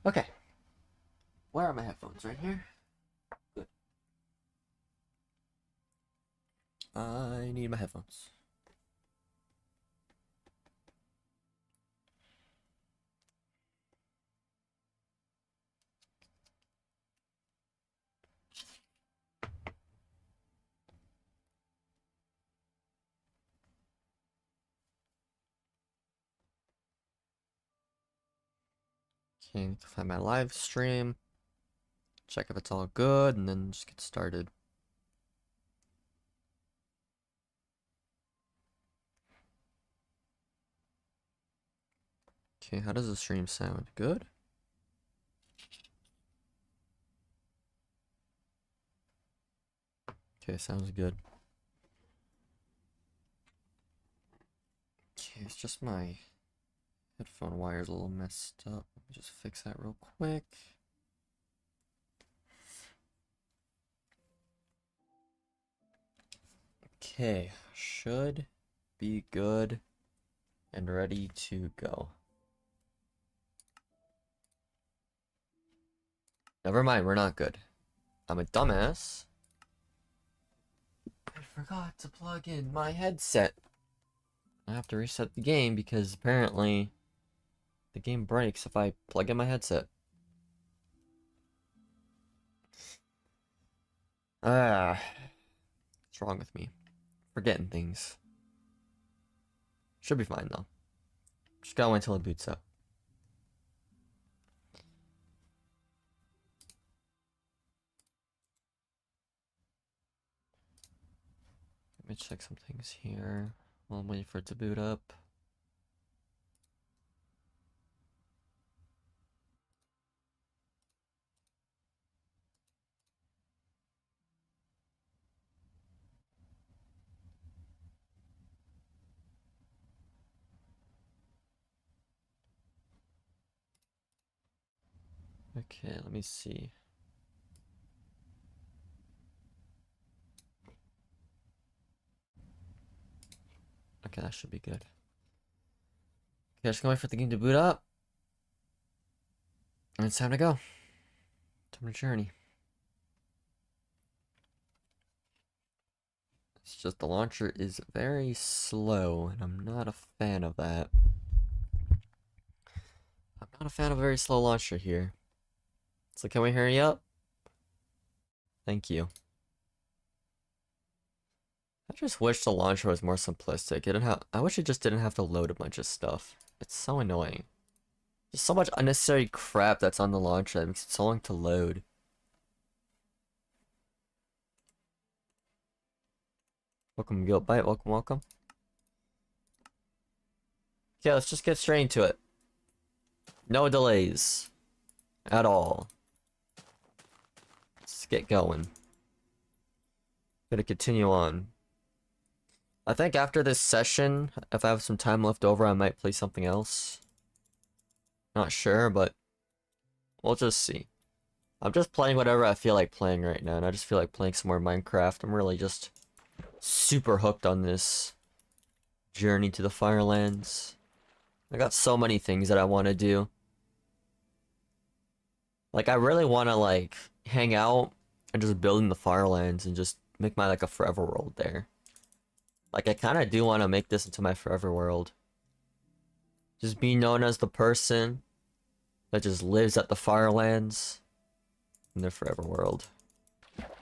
Okay. Where are my headphones? Right here? Good. I need my headphones. Okay, need to find my live stream. Check if it's all good, and then just get started. Okay, how does the stream sound? Good? Okay, sounds good. Okay, it's just my headphone wire's a little messed up. Let me just fix that real quick. Okay, should be good and ready to go. Never mind, we're not good. I'm a dumbass. I forgot to plug in my headset. I have to reset the game because apparently the game breaks if I plug in my headset. What's wrong with me? Forgetting things. Should be fine though. Just gotta wait until it boots up. Let me check some things here while I'm waiting for it to boot up. Okay, let me see. Okay, that should be good. Okay, just gonna wait for the game to boot up. And it's time to go. Time to journey. It's just the launcher is very slow, and I'm not a fan of that. I'm not a fan of a very slow launcher here. So can we hurry up? Thank you. I just wish the launcher was more simplistic. I wish it just didn't have to load a bunch of stuff. It's so annoying. There's so much unnecessary crap that's on the launcher that makes it so long to load. Welcome, Guiltbite. Welcome, welcome. Okay, let's just get straight into it. No delays. At all. Let's get going. Gonna continue on. I think after this session, if I have some time left over, I might play something else. Not sure, but we'll just see. I'm just playing whatever I feel like playing right now, and I just feel like playing some more Minecraft. I'm really just super hooked on this journey to the Farlands. I got so many things that I want to do. Like, I really want to, like, hang out and just build in the Farlands and just make my, like, a forever world there. Like, I kind of do want to make this into my forever world. Just be known as the person that just lives at the Farlands in their forever world.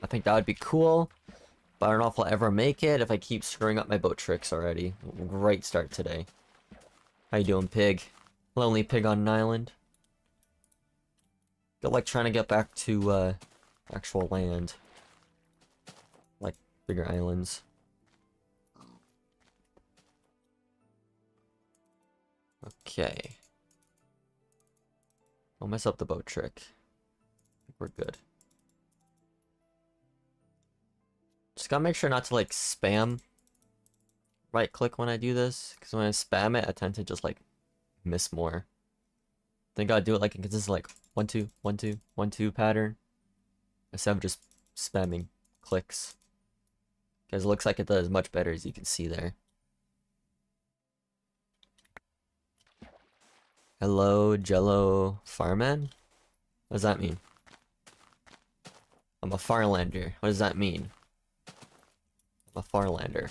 I think that would be cool, but I don't know if I'll ever make it if I keep screwing up my boat tricks already. Great start today. How you doing, pig? Lonely pig on an island. Feel like trying to get back to actual land. Like bigger islands. Okay. Don't mess up the boat trick. We're good. Just gotta make sure not to like spam right click when I do this, because when I spam it I tend to just like miss more. Think I'd do it like a consistent like 1 2 1 2 1 2 pattern instead of just spamming clicks, because it looks like it does much better, as you can see there. Hello, Jello Farman. What does that mean? I'm a Farlander. What does that mean? I'm a Farlander.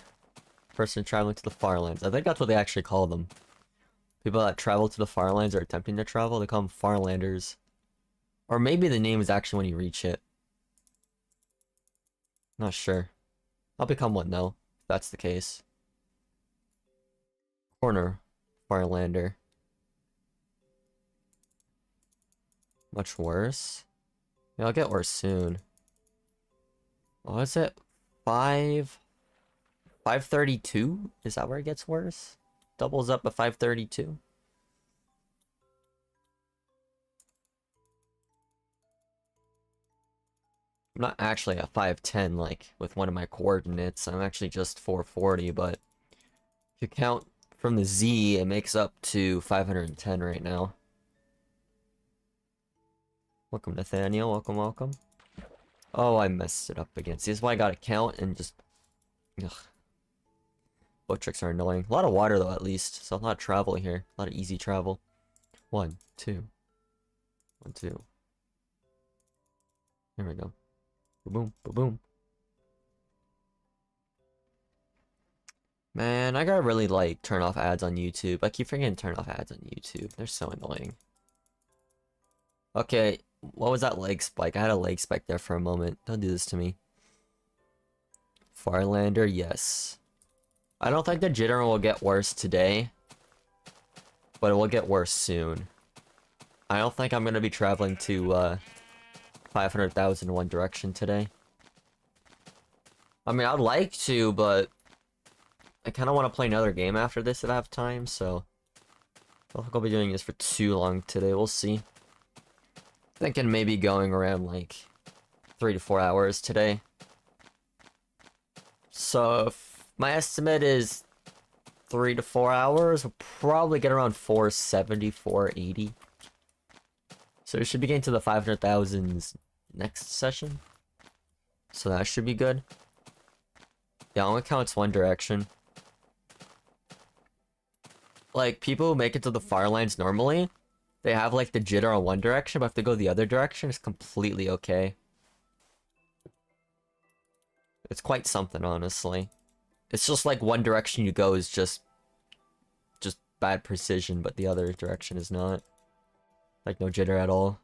Person traveling to the Farlands. I think that's what they actually call them. People that travel to the Farlands or attempting to travel, they call them Farlanders. Or maybe the name is actually when you reach it. Not sure. I'll become one though, if that's the case. Corner Farlander. Much worse? Yeah, I'll get worse soon. What is it? 532? Is that where it gets worse? Doubles up at 532? I'm not actually at 510 like with one of my coordinates. I'm actually just 440, but if you count from the Z, it makes up to 510 right now. Welcome, Nathaniel. Welcome, welcome. Oh, I messed it up again. See, this is why I gotta count and just... Ugh. Boat tricks are annoying. A lot of water, though, at least. So a lot of travel here. A lot of easy travel. 1, 2. 1, 2. There we go. Boom, boom, boom. Man, I gotta really, like, turn off ads on YouTube. I keep forgetting to turn off ads on YouTube. They're so annoying. Okay, what was that leg spike? I had a leg spike there for a moment. Don't do this to me. Farlander, yes. I don't think the jitter will get worse today, but it will get worse soon. I don't think I'm gonna be traveling to 500,000 One Direction today. I mean, I'd like to, but I kind of want to play another game after this if I have time, so I don't think I'll be doing this for too long today. We'll see. Thinking maybe going around like 3 to 4 hours today. So if my estimate is 3 to 4 hours, we'll probably get around 470, 480. So we should be getting to the 500,000s next session. So that should be good. Yeah, only counts One Direction. Like, people who make it to the Farlands normally, they have like the jitter on one direction, but if they go the other direction, it's completely okay. It's quite something, honestly. It's just like one direction you go is just bad precision, but the other direction is not. Like, no jitter at all.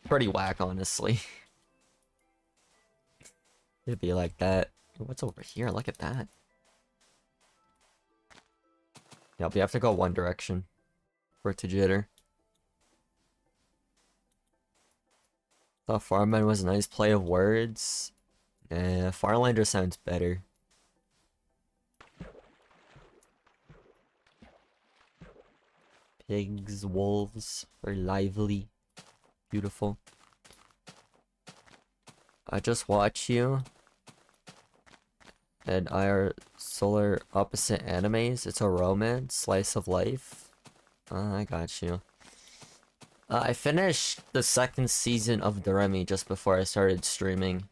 Pretty whack, honestly. It'd be like that. What's over here? Look at that. Yep, you have to go one direction for it to jitter. Thought Farman was a nice play of words. Farlander sounds better. Pigs, wolves, very lively. Beautiful. I just watch you. And I are solar opposite animes. It's a romance, slice of life. I got you. I finished the second season of Doremi just before I started streaming.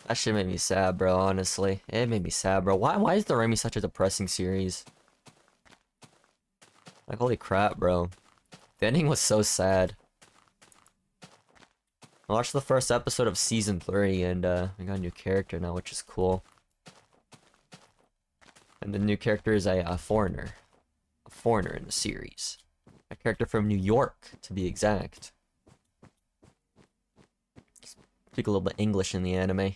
That shit made me sad, bro, honestly. It made me sad, bro. Why is Doremi such a depressing series? Like, holy crap, bro. The ending was so sad. I watched the first episode of season 3 and I got a new character now, which is cool. And the new character is a foreigner. A foreigner in the series. A character from New York, to be exact. Speak a little bit English in the anime.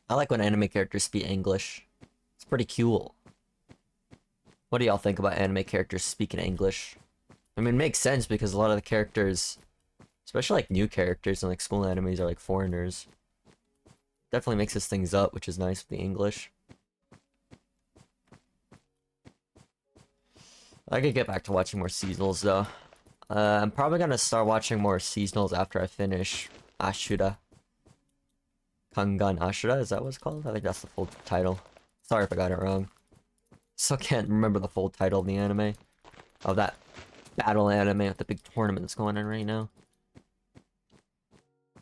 I like when anime characters speak English. It's pretty cool. What do y'all think about anime characters speaking English? I mean, it makes sense because a lot of the characters, especially like new characters in like school animes, are like foreigners. Definitely mixes things up, which is nice with the English. I could get back to watching more seasonals though. I'm probably gonna start watching more seasonals after I finish Ashura. Kangan Ashura, is that what it's called? I think that's the full title. Sorry if I got it wrong. Still can't remember the full title of the anime. Of that battle anime with the big tournament that's going on right now.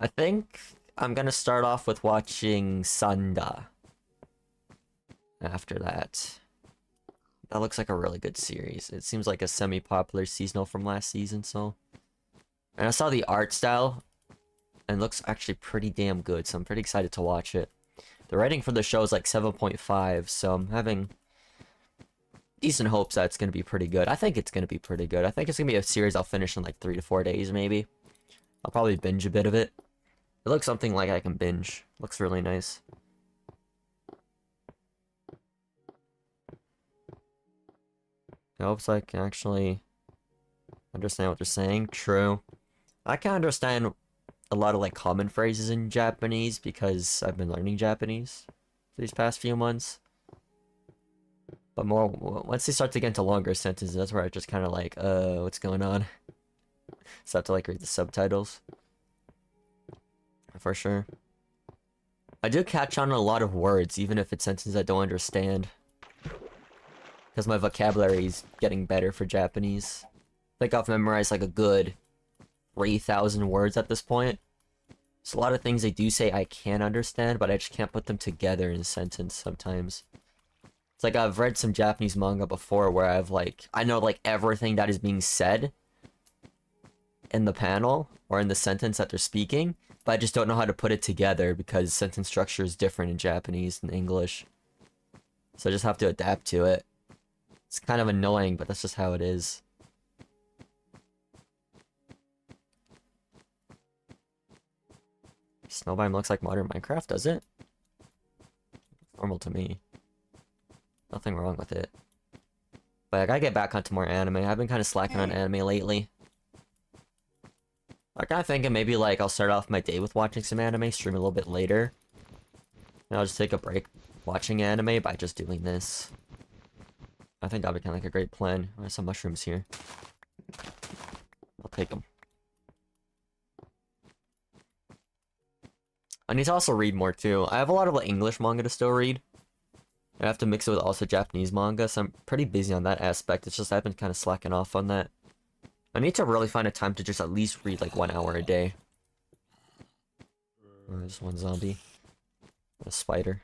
I think I'm gonna start off with watching Sanda. After that. That looks like a really good series. It seems like a semi-popular seasonal from last season, so And I saw the art style, and it looks actually pretty damn good, so I'm pretty excited to watch it. The rating for the show is like 7.5, so I'm having decent hopes that it's going to be pretty good. I think it's going to be pretty good. I think it's going to be a series I'll finish in like 3 to 4 days, maybe. I'll probably binge a bit of it. It looks something like I can binge. Looks really nice. I hope I can actually understand what they're saying. True. I can understand a lot of like common phrases in Japanese because I've been learning Japanese for these past few months. But more once they start to get into longer sentences, that's where I just kind of like, what's going on? So I have to like read the subtitles. For sure. I do catch on a lot of words, even if it's sentences I don't understand. Because my vocabulary is getting better for Japanese. I think I've memorized like a good 3,000 words at this point. So a lot of things they do say I can understand, but I just can't put them together in a sentence sometimes. It's like I've read some Japanese manga before where I know like everything that is being said in the panel or in the sentence that they're speaking, but I just don't know how to put it together because sentence structure is different in Japanese than English. So I just have to adapt to it. It's kind of annoying, but that's just how it is. Snow biome looks like modern Minecraft, does it? Normal to me. Nothing wrong with it. But I gotta get back onto more anime. I've been kind of slacking on anime lately. I'm kind of thinking maybe like I'll start off my day with watching some anime, stream a little bit later. And I'll just take a break watching anime by just doing this. I think that'd be kind of like a great plan. There's some mushrooms here. I'll take them. I need to also read more too. I have a lot of like English manga to still read. I have to mix it with also Japanese manga, so I'm pretty busy on that aspect. It's just I've been kind of slacking off on that. I need to really find a time to just at least read like 1 hour a day. Oh, there's one zombie. A spider.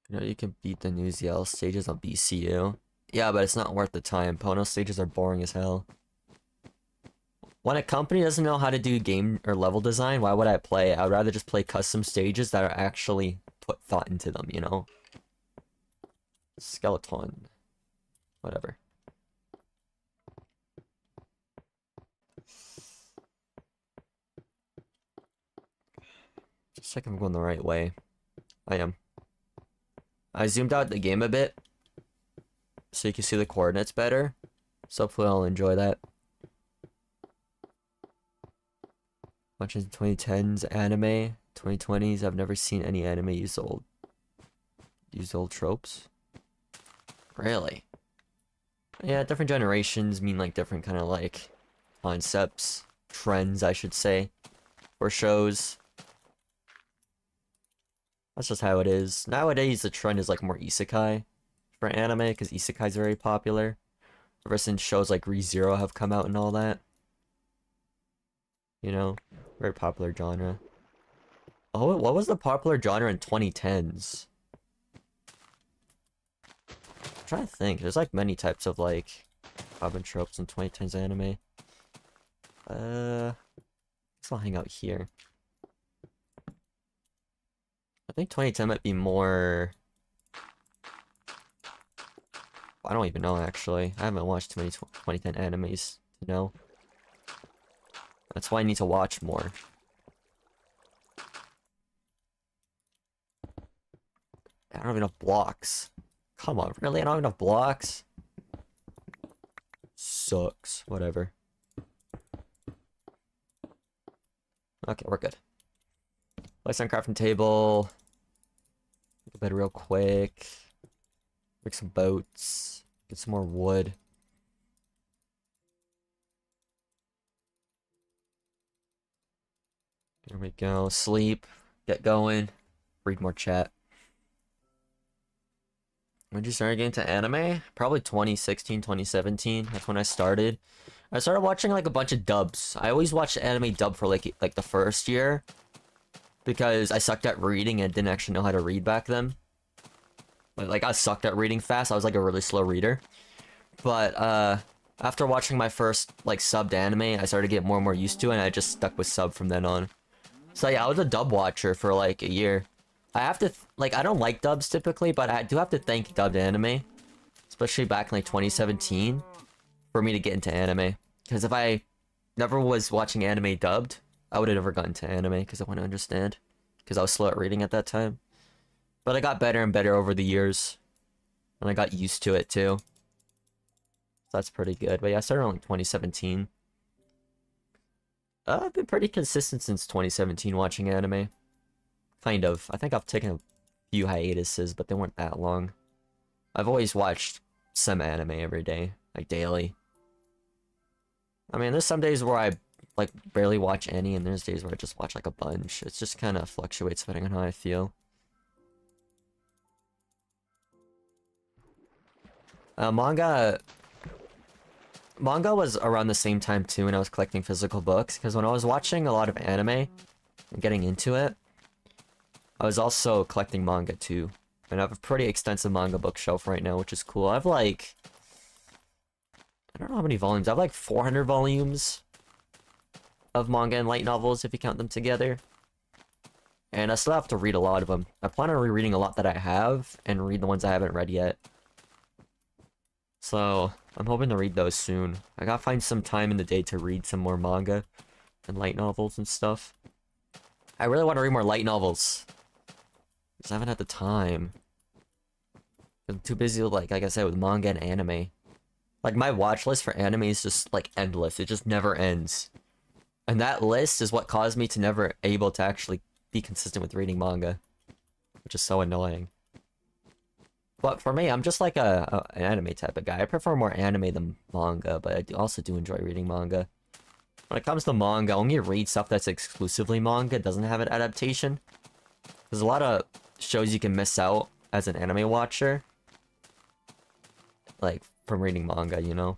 You know, you can beat the new ZL stages on BCU. Yeah, but it's not worth the time. Pono stages are boring as hell. When a company doesn't know how to do game or level design, why would I play? I would rather just play custom stages that are actually put thought into them, you know? Skeleton. Whatever. Just check if I'm going the right way. I am. I zoomed out the game a bit so you can see the coordinates better. So hopefully I'll enjoy that. Watching 2010s anime, 2020s. I've never seen any anime use old tropes. Really? Yeah, different generations mean like different kind of like concepts, trends, I should say, for shows. That's just how it is. Nowadays, the trend is like more isekai for anime because isekai is very popular. Ever since shows like ReZero have come out and all that. You know, very popular genre. Oh, what was the popular genre in 2010s? I'm trying to think. There's like many types of like common tropes in 2010s anime. I guess I'll hang out here. I think 2010 might be more... I don't even know, actually. I haven't watched too many 2010 animes to know. That's why I need to watch more. I don't have enough blocks. Come on, really? I don't have enough blocks? Sucks. Whatever. Okay, we're good. Place on crafting table. Make a bed real quick. Make some boats. Get some more wood. There we go. Sleep. Get going. Read more chat. When did you start getting into anime? Probably 2016, 2017. That's when I started. I started watching like a bunch of dubs. I always watched anime dub for like the first year. because I sucked at reading and didn't actually know how to read back then. Like I sucked at reading fast. I was like a really slow reader. But after watching my first like subbed anime, I started to get more and more used to it, and I just stuck with sub from then on. So yeah, I was a dub watcher for like a year. I have to like I don't like dubs typically, but I do have to thank dubbed anime, especially back in like 2017, for me to get into anime. Because if I never was watching anime dubbed, I would have never gotten into anime because I want to understand. Because I was slow at reading at that time. But I got better and better over the years. And I got used to it too. So that's pretty good. But yeah, I started in like 2017. I've been pretty consistent since 2017 watching anime. Kind of. I think I've taken a few hiatuses, but they weren't that long. I've always watched some anime every day. Like daily. I mean, there's some days where I like barely watch any, and there's days where I just watch like a bunch. It just kind of fluctuates depending on how I feel. Manga was around the same time too when I was collecting physical books, because when I was watching a lot of anime and getting into it, I was also collecting manga too. And I have a pretty extensive manga bookshelf right now, which is cool. I have like, I don't know how many volumes. I have like 400 volumes of manga and light novels if you count them together. And I still have to read a lot of them. I plan on rereading a lot that I have and read the ones I haven't read yet. So, I'm hoping to read those soon. I gotta find some time in the day to read some more manga and light novels and stuff. I really want to read more light novels, because I haven't had the time. I'm too busy with, like I said, with manga and anime. Like, my watch list for anime is just, like, endless. It just never ends. And that list is what caused me to never able to actually be consistent with reading manga. Which is so annoying. But for me, I'm just like an anime type of guy. I prefer more anime than manga, but I also do enjoy reading manga. When it comes to manga, I only read stuff that's exclusively manga, doesn't have an adaptation. There's a lot of shows you can miss out as an anime watcher. Like, from reading manga, you know?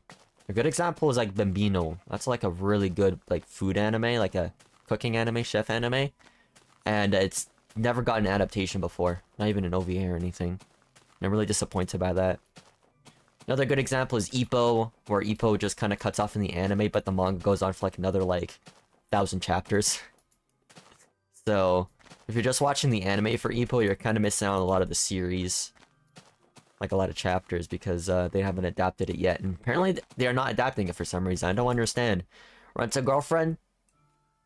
A good example is like Bambino. That's like a really good like food anime, like a cooking anime, chef anime. And it's never got an adaptation before. Not even an OVA or anything. And I'm really disappointed by that. Another good example is Ippo, where Ippo just kind of cuts off in the anime, but the manga goes on for like another like 1,000 chapters. So, if you're just watching the anime for Ippo, you're kind of missing out on a lot of the series. Like a lot of chapters, because they haven't adapted it yet. And apparently they are not adapting it for some reason. I don't understand. Rent a Girlfriend,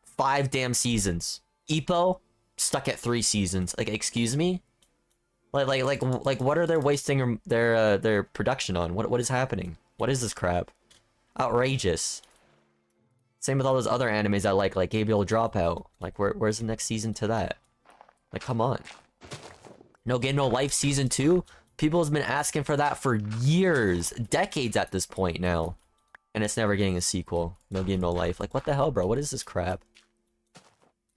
5 damn seasons. Ippo, stuck at 3 seasons. Like, excuse me? Like, what are they wasting their production on? What is happening? What is this crap? Outrageous. Same with all those other animes I like Gabriel Dropout. Like, where's the next season to that? Like, come on. No Game No Life Season 2? People have been asking for that for years. Decades at this point now. And it's never getting a sequel. No Game No Life. Like, what the hell, bro? What is this crap?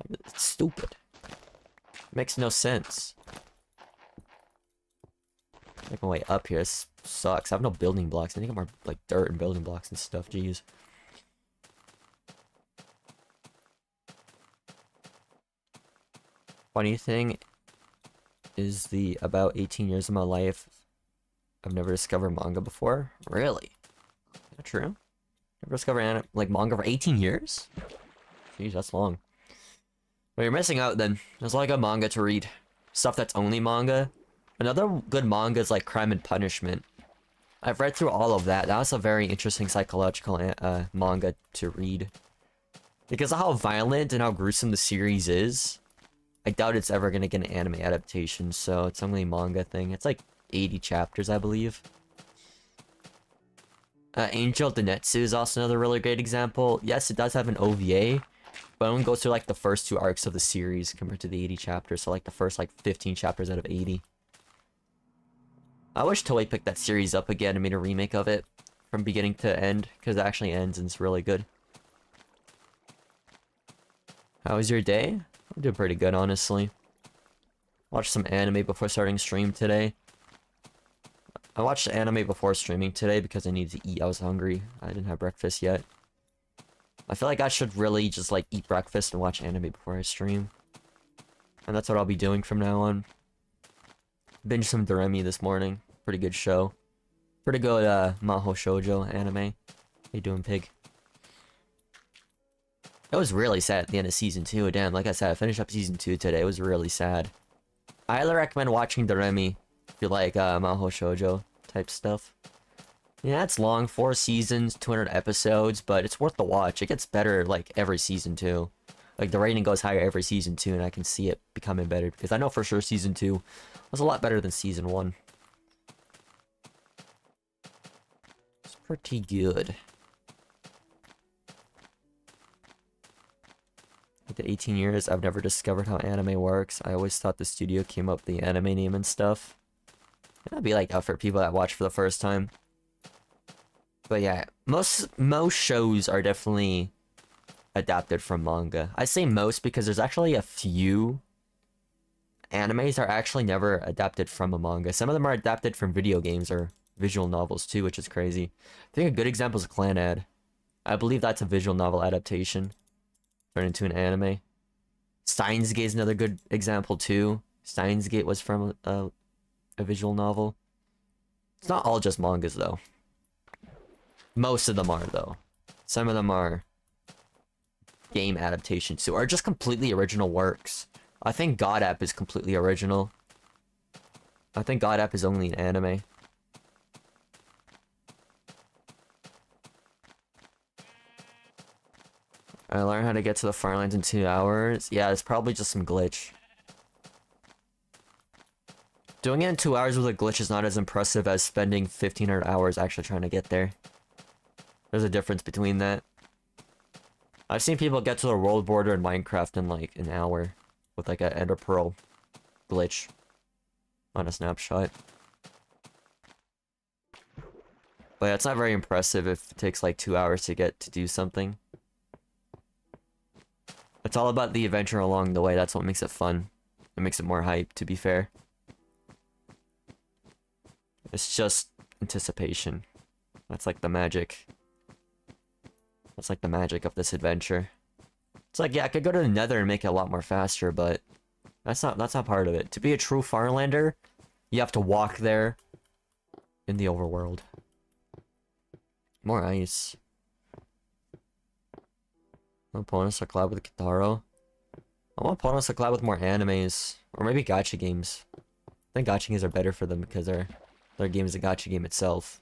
It's stupid. It makes no sense. Make my way up here. This sucks. I have no building blocks. I need to get more, like, dirt and building blocks and stuff. Jeez. Funny thing is about 18 years of my life, I've never discovered manga before. Really? Is that true? Never discovered like manga for 18 years? Jeez, that's long. Well, you're missing out then. There's a lot of good manga to read. Stuff that's only manga. Another good manga is like Crime and Punishment. I've read through all of that. That was a very interesting psychological manga to read. Because of how violent and how gruesome the series is, I doubt it's ever gonna get an anime adaptation, so it's only a manga thing. It's like 80 chapters, I believe. Angel Denetsu is also another really great example. Yes, it does have an OVA, but it only goes through like the first 2 arcs of the series compared to the 80 chapters, so like the first like 15 chapters out of 80. I wish Toei picked that series up again and made a remake of it from beginning to end, because it actually ends and it's really good. How was your day? I'm doing pretty good, honestly. Watched some anime before starting stream today. I watched anime before streaming today because I needed to eat. I was hungry. I didn't have breakfast yet. I feel like I should really just like eat breakfast and watch anime before I stream. And that's what I'll be doing from now on. Binge some Doremi this morning. Pretty good show. Pretty good Maho Shoujo anime. How you doing, pig? It was really sad at the end of season 2. Damn, like I said, I finished up season 2 today. It was really sad. I highly recommend watching Doremi if you like Maho Shoujo type stuff. Yeah, it's long, 4 seasons, 200 episodes, but it's worth the watch. It gets better like every season too. Like the rating goes higher every season too, and I can see it becoming better because I know for sure season 2 was a lot better than season 1. It's pretty good. Like the 18 years, I've never discovered how anime works. I always thought the studio came up with the anime name and stuff. That'd be like for people that watch for the first time. But yeah, most shows are definitely adapted from manga. I say most because there's actually a few animes are actually never adapted from a manga. Some of them are adapted from video games or visual novels too, which is crazy. I think a good example is Clan Ad. I believe that's a visual novel adaptation turned into an anime. Steins Gate is another good example too. Steins Gate was from a visual novel. It's not all just mangas though. Most of them are though. Some of them are game adaptations too, or just completely original works. I think God App is completely original. I think God App is only an anime. I learned how to get to the Farlands in 2 hours. Yeah, it's probably just some glitch. Doing it in 2 hours with a glitch is not as impressive as spending 1,500 hours actually trying to get there. There's a difference between that. I've seen people get to the world border in Minecraft in like an hour with like an Ender Pearl glitch on a snapshot. But yeah, it's not very impressive if it takes like 2 hours to get to do something. It's all about the adventure along the way. That's what makes it fun. It makes it more hype, to be fair. It's just anticipation. That's like the magic. That's like the magic of this adventure. It's like, yeah, I could go to the Nether and make it a lot more faster, but that's not part of it. To be a true Farlander, you have to walk there in the overworld. More ice. I want Ponos to collab with Kitaro. I want Ponos to collab with more animes. Or maybe gacha games. I think gacha games are better for them because their game is a gacha game itself.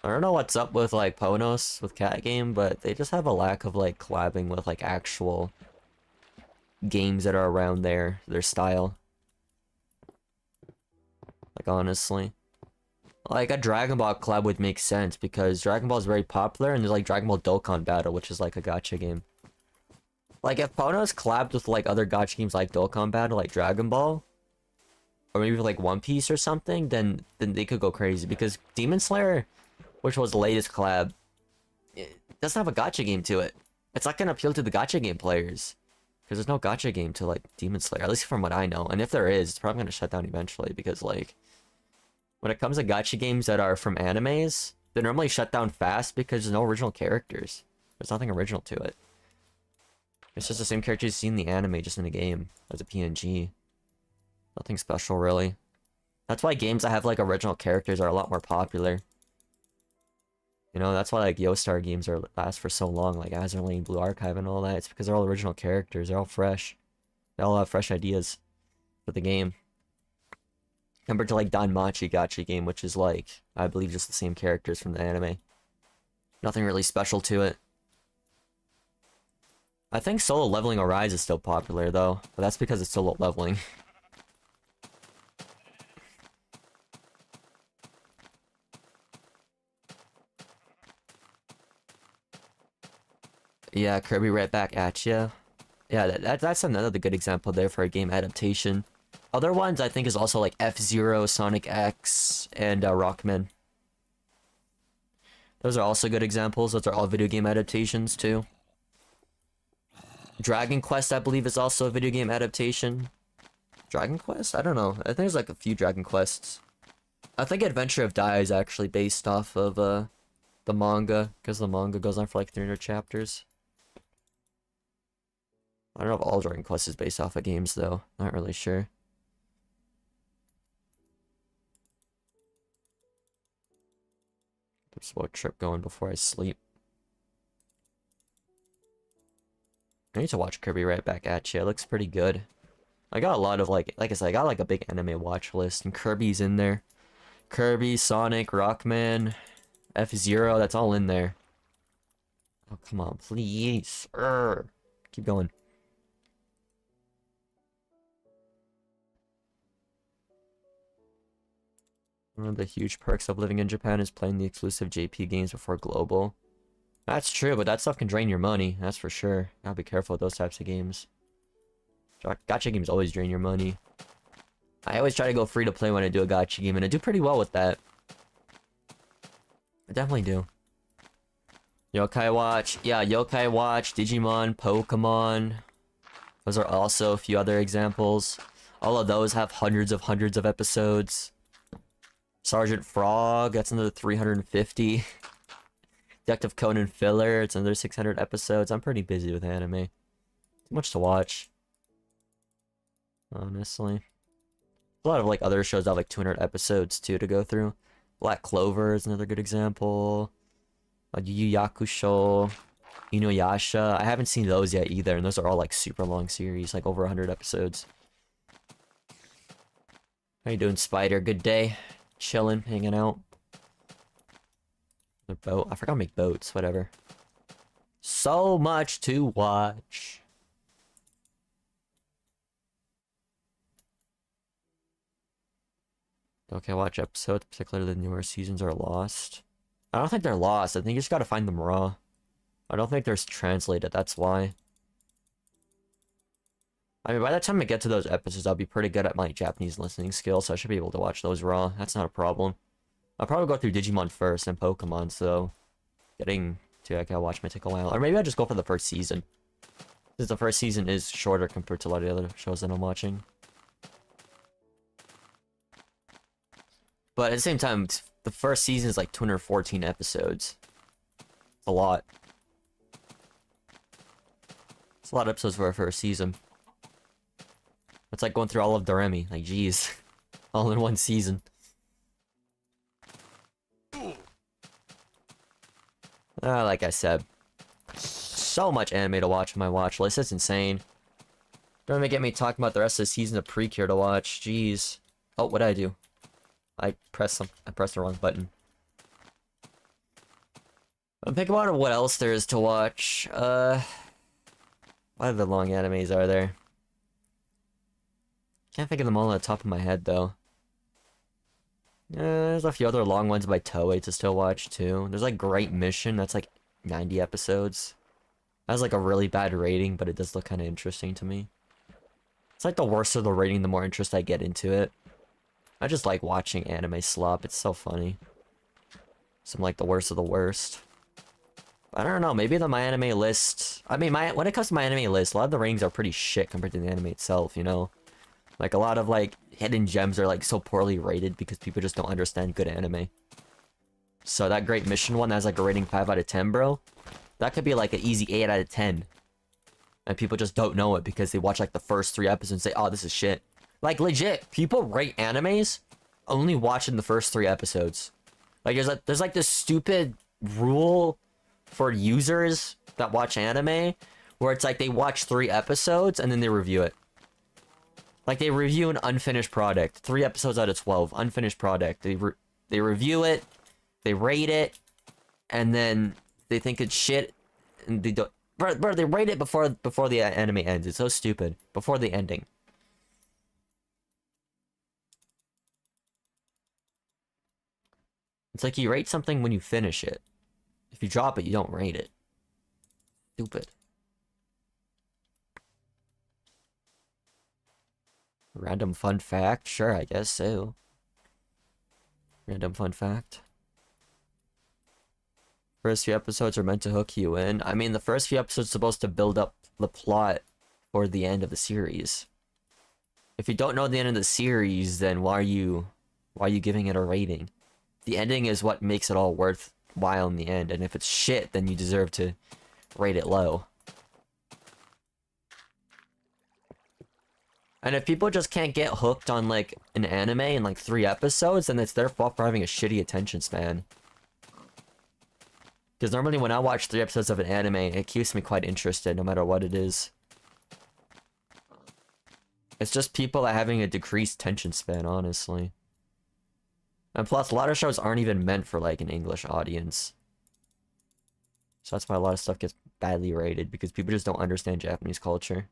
I don't know what's up with like Ponos with Cat Game, but they just have a lack of like collabing with like actual games that are around their style. Like honestly. Like a Dragon Ball collab would make sense because Dragon Ball is very popular and there's like Dragon Ball Dokkan Battle, which is like a gacha game. Like if Ponos collabed with like other gacha games like Dokkan Battle, like Dragon Ball, or maybe like One Piece or something, then they could go crazy because Demon Slayer, which was the latest collab, it doesn't have a gacha game to it. It's not gonna appeal to the gacha game players because there's no gacha game to like Demon Slayer, at least from what I know. And if there is, it's probably gonna shut down eventually because like when it comes to gacha games that are from animes, they normally shut down fast because there's no original characters. There's nothing original to it. It's just the same characters you see in the anime, just in a game as a PNG. Nothing special, really. That's why games that have like original characters are a lot more popular. You know, that's why like Yo-Star games last for so long, like Azur Lane, Blue Archive, and all that. It's because they're all original characters. They're all fresh. They all have fresh ideas for the game. Compared to like Danmachi gacha game, which is like, I believe just the same characters from the anime. Nothing really special to it. I think solo leveling Arise is still popular though, but that's because it's solo leveling. Yeah, Kirby right back at ya. Yeah, that's another good example there for a game adaptation. Other ones I think is also like F-Zero, Sonic X, and Rockman. Those are also good examples. Those are all video game adaptations too. Dragon Quest, I believe, is also a video game adaptation. Dragon Quest? I don't know. I think there's like a few Dragon Quests. I think Adventure of Dai is actually based off of the manga, because the manga goes on for like 300 chapters. I don't know if all Dragon Quest is based off of games, though. Not really sure. Slow trip going before I sleep. I need to watch Kirby Right Back at You. It looks pretty good. I got a lot of like I said, I got like a big anime watch list, and Kirby's in there. Kirby, Sonic, Rockman, F-Zero, that's all in there. Oh, come on, please. Urgh. Keep going. One of the huge perks of living in Japan is playing the exclusive JP games before global. That's true, but that stuff can drain your money, that's for sure. Gotta be careful with those types of games. Gacha games always drain your money. I always try to go free to play when I do a gacha game, and I do pretty well with that. I definitely do. Yokai Watch. Yeah, Yokai Watch, Digimon, Pokemon. Those are also a few other examples. All of those have hundreds of episodes. Sergeant Frog, that's another 350. Detective Conan Filler, it's another 600 episodes. I'm pretty busy with anime. Too much to watch. Honestly. A lot of like other shows that have like 200 episodes too to go through. Black Clover is another good example. Yu Yu Yakusho, Inuyasha. I haven't seen those yet either, and those are all like super long series, like over 100 episodes. How you doing, Spider? Good day. Chilling, hanging out. The boat. I forgot to make boats. Whatever. So much to watch. Okay, watch episodes, particularly the newer seasons, are lost. I don't think they're lost. I think you just gotta find them raw. I don't think they're translated, that's why. I mean, by the time I get to those episodes, I'll be pretty good at my Japanese listening skills, so I should be able to watch those raw. That's not a problem. I'll probably go through Digimon first and Pokemon, so getting to Yokai Watch might take a while. Or maybe I'll just go for the first season, since the first season is shorter compared to a lot of the other shows that I'm watching. But at the same time, the first season is like 214 episodes. It's a lot. It's a lot of episodes for a first season. It's like going through all of Doremi. Like, jeez. All in one season. Like I said, so much anime to watch on my watch list. It's insane. Don't even get me talking about the rest of the season of Precure to watch. Jeez. Oh, what'd I do? I pressed the wrong button. I'm thinking about what else there is to watch. What other long animes are there? Can't think of them all on the top of my head, though. There's a few other long ones by Toei to still watch, too. There's, like, Great Mission. That's, like, 90 episodes. That has, like, a really bad rating, but it does look kind of interesting to me. It's, like, the worse of the rating, the more interest I get into it. I just like watching anime slop. It's so funny. Some, like, the worst of the worst. I don't know, maybe my anime list... I mean, when it comes to my anime list, a lot of the ratings are pretty shit compared to the anime itself, you know? Like, a lot of, like, hidden gems are, like, so poorly rated because people just don't understand good anime. So that Great Mission one has, like, a rating 5 out of 10, bro. That could be, like, an easy 8 out of 10. And people just don't know it because they watch, like, the first 3 episodes and say, oh, this is shit. Like, legit, people rate animes only watching the first 3 episodes. Like, there's like this stupid rule for users that watch anime where it's like they watch 3 episodes and then they review it. Like, they review an unfinished product. 3 episodes out of 12. Unfinished product. They review it. They rate it. And then they think it's shit. And they don't... Bro, they rate it before the anime ends. It's so stupid. Before the ending. It's like you rate something when you finish it. If you drop it, you don't rate it. Stupid. Random fun fact? Sure, I guess so. Random fun fact. First few episodes are meant to hook you in. I mean, the first few episodes are supposed to build up the plot for the end of the series. If you don't know the end of the series, then why are you giving it a rating? The ending is what makes it all worthwhile in the end, and if it's shit, then you deserve to rate it low. And if people just can't get hooked on, like, an anime in, like, 3 episodes, then it's their fault for having a shitty attention span. Because normally when I watch 3 episodes of an anime, it keeps me quite interested, no matter what it is. It's just people that having a decreased attention span, honestly. And plus, a lot of shows aren't even meant for, like, an English audience. So that's why a lot of stuff gets badly rated, because people just don't understand Japanese culture.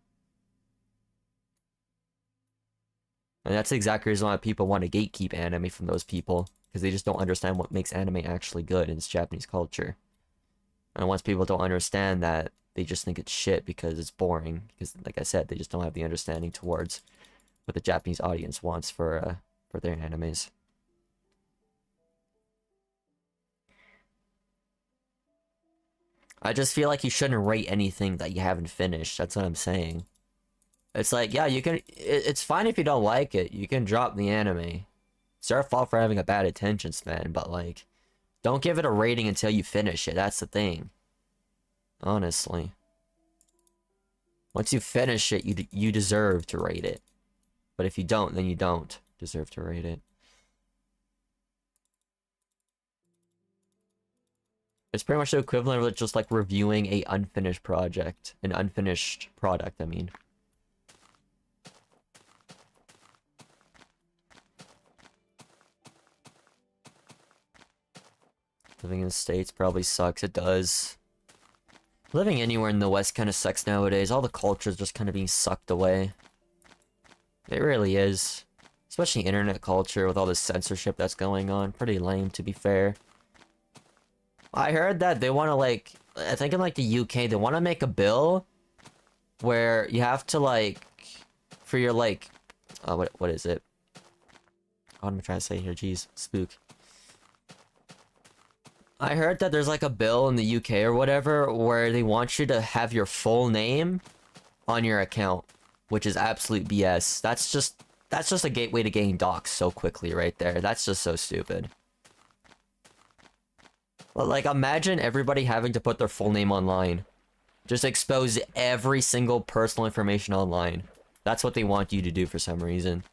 And that's the exact reason why people want to gatekeep anime from those people, because they just don't understand what makes anime actually good, and it's Japanese culture. And once people don't understand that, they just think it's shit because it's boring. Because, like I said, they just don't have the understanding towards what the Japanese audience wants for their animes. I just feel like you shouldn't rate anything that you haven't finished. That's what I'm saying. It's like, yeah, you can... It's fine if you don't like it. You can drop the anime. It's their fault for having a bad attention span, but, like... Don't give it a rating until you finish it. That's the thing. Honestly. Once you finish it, you deserve to rate it. But if you don't, then you don't deserve to rate it. It's pretty much the equivalent of just, like, reviewing a unfinished project. An unfinished product, I mean. Living in the States probably sucks. It does. Living anywhere in the West kind of sucks nowadays. All the culture is just kind of being sucked away. It really is. Especially internet culture with all this censorship that's going on. Pretty lame, to be fair. I heard that they want to, like... I think in, like, the UK, they want to make a bill where you have to, like... For your, like... what is it? What am I trying to say here? Jeez, spook. I heard that there's, like, a bill in the UK or whatever where they want you to have your full name on your account, which is absolute BS. That's just a gateway to getting doxxed so quickly right there. That's just so stupid. But, like, imagine everybody having to put their full name online. Just expose every single personal information online. That's what they want you to do for some reason.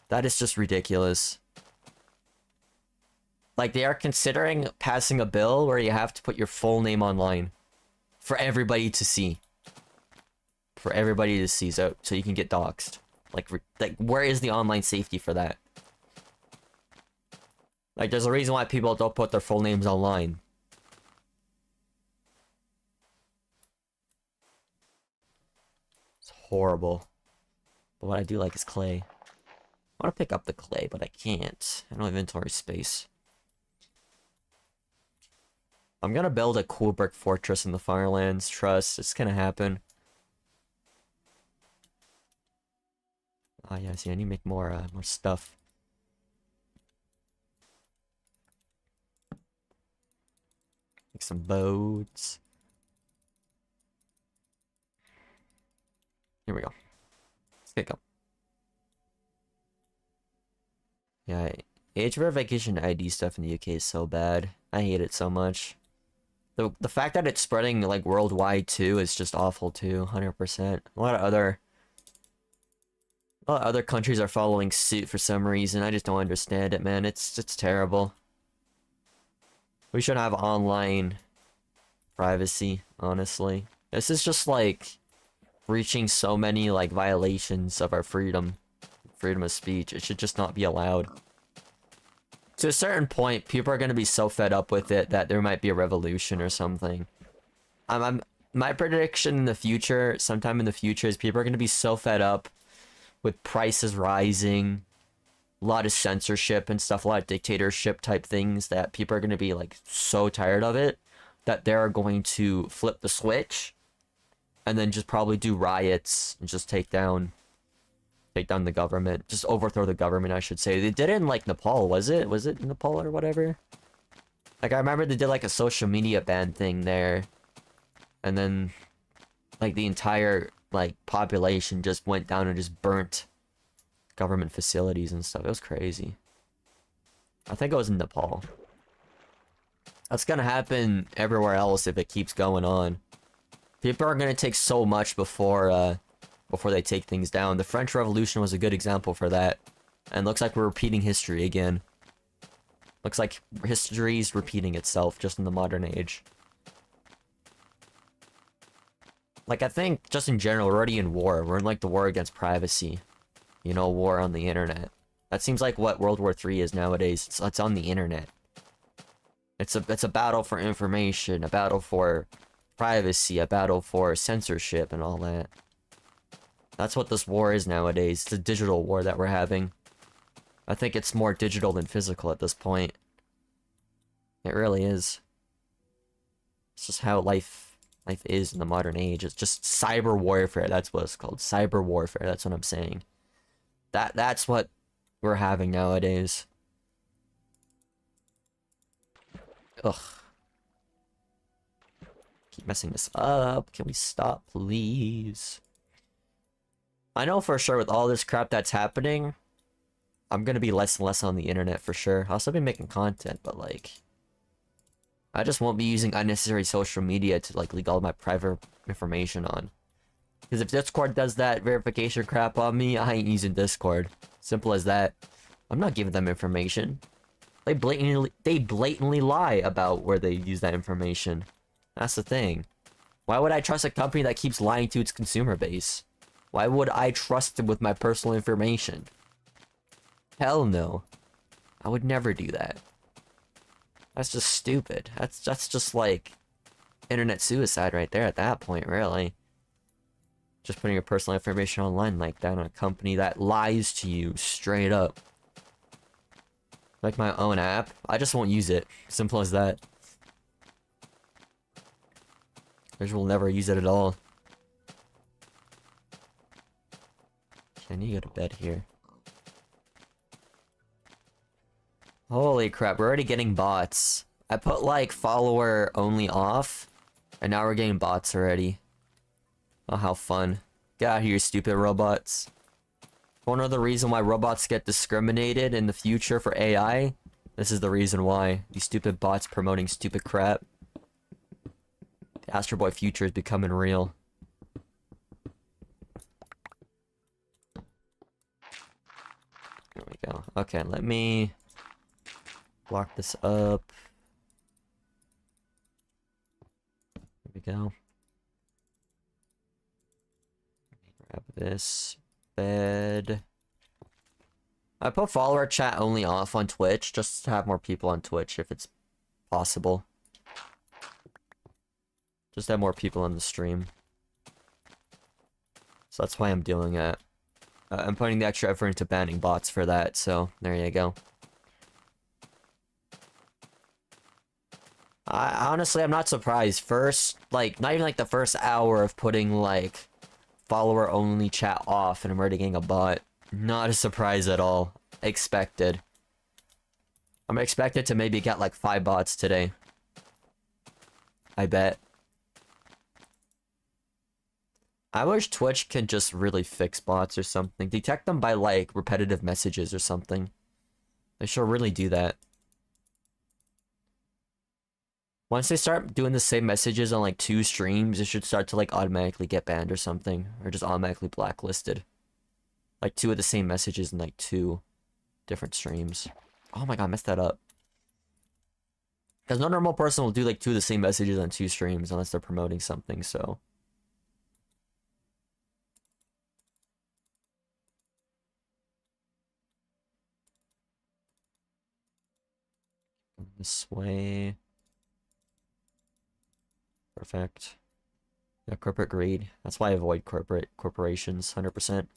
That is just ridiculous. Like, they are considering passing a bill where you have to put your full name online. For everybody to see. For everybody to see, so you can get doxxed. Like, where is the online safety for that? Like, there's a reason why people don't put their full names online. It's horrible. But what I do like is clay. I want to pick up the clay, but I can't. I don't have inventory space. I'm gonna build a cool brick fortress in the Farlands. Trust, it's gonna happen. Ah, yeah, see, I need to make more stuff. Make some boats. Here we go. Let's get going. Yeah, age verification ID stuff in the UK is so bad. I hate it so much. The fact that it's spreading, like, worldwide, too, is just awful, too. 100%. A lot of other countries are following suit for some reason. I just don't understand it, man. It's terrible. We should have online privacy, honestly. This is just, like, reaching so many, like, violations of our freedom. Freedom of speech. It should just not be allowed. To a certain point, people are going to be so fed up with it that there might be a revolution or something. My prediction in the future, sometime in the future, is people are going to be so fed up with prices rising, a lot of censorship and stuff, a lot of dictatorship type things, that people are going to be, like, so tired of it that they're going to flip the switch and then just probably do riots and just take down the government. Just overthrow the government, I should say. They did it in, like, Nepal, was it? Was it Nepal or whatever? Like, I remember they did, like, a social media ban thing there. And then, like, the entire, like, population just went down and just burnt government facilities and stuff. It was crazy. I think it was in Nepal. That's gonna happen everywhere else if it keeps going on. People are gonna take so much before before they take things down. The French Revolution was a good example for that. And looks like we're repeating history again. Looks like history's repeating itself just in the modern age. Like, I think, just in general, we're already in war. We're in, like, the war against privacy. You know, war on the internet. That seems like what World War III is nowadays. It's on the internet. It's a battle for information, a battle for privacy, a battle for censorship and all that. That's what this war is nowadays. It's a digital war that we're having. I think it's more digital than physical at this point. It really is. It's just how life is in the modern age. It's just cyber warfare. That's what it's called. Cyber warfare. That's what I'm saying. That's what we're having nowadays. Ugh. Keep messing this up. Can we stop, please? I know for sure with all this crap that's happening, I'm gonna be less and less on the internet for sure. I'll still be making content, but like, I just won't be using unnecessary social media to like leak all my private information on. Because if Discord does that verification crap on me, I ain't using Discord. Simple as that. I'm not giving them information. They blatantly lie about where they use that information. That's the thing. Why would I trust a company that keeps lying to its consumer base? Why would I trust them with my personal information? Hell no. I would never do that. That's just stupid. That's just like internet suicide right there at that point, really. Just putting your personal information online like that on a company that lies to you straight up. Like my own app, I just won't use it. Simple as that. I just will never use it at all. Can you go to bed here? Holy crap, we're already getting bots. I put like follower only off, and now we're getting bots already. Oh, how fun. Get out of here, stupid robots. One other reason why robots get discriminated in the future for AI, this is the reason why. These stupid bots promoting stupid crap. The Astro Boy future is becoming real. There we go. Okay, let me block this up. There we go. Grab this bed. I put follower chat only off on Twitch just to have more people on Twitch if it's possible. Just have more people on the stream. So that's why I'm doing it. I'm putting the extra effort into banning bots for that, so there you go. Honestly, I'm not surprised. First, like, not even like the first hour of putting like follower only chat off and I'm already getting a bot. Not a surprise at all. Expected. I'm expected to maybe get like 5 bots today. I bet. I wish Twitch could just really fix bots or something. Detect them by like repetitive messages or something. They should really do that. Once they start doing the same messages on like 2 streams, it should start to like automatically get banned or something. Or just automatically blacklisted. Like 2 of the same messages in like 2 different streams. Oh my god, I messed that up. Because no normal person will do like 2 of the same messages on 2 streams unless they're promoting something, so. This way. Perfect. Yeah, corporate greed. That's why I avoid corporations, 100%.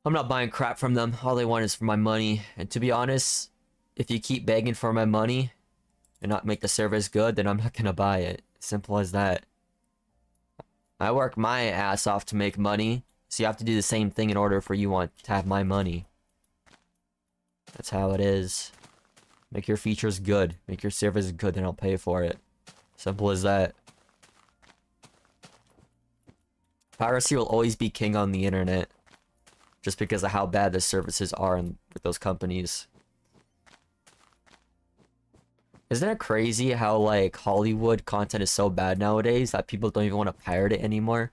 I'm not buying crap from them. All they want is for my money. And to be honest, if you keep begging for my money and not make the service good, then I'm not gonna buy it. Simple as that. I work my ass off to make money, so you have to do the same thing in order for you to have my money. That's how it is. Make your features good. Make your service good, then I'll pay for it. Simple as that. Piracy will always be king on the internet. Just because of how bad the services are with those companies. Isn't it crazy how, like, Hollywood content is so bad nowadays that people don't even want to pirate it anymore?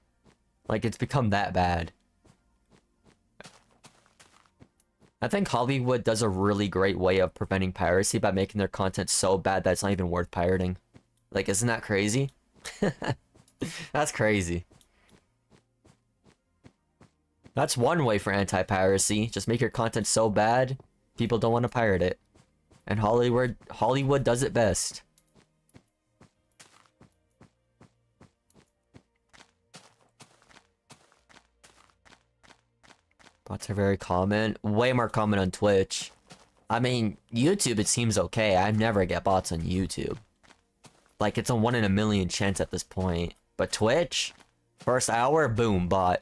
Like, it's become that bad. I think Hollywood does a really great way of preventing piracy by making their content so bad that it's not even worth pirating. Like, isn't that crazy? That's crazy. That's one way for anti-piracy. Just make your content so bad, people don't want to pirate it. And Hollywood does it best. Bots are very common. Way more common on Twitch. I mean, YouTube, it seems okay. I never get bots on YouTube. Like, it's a 1 in a million chance at this point. But Twitch? First hour, boom, bot.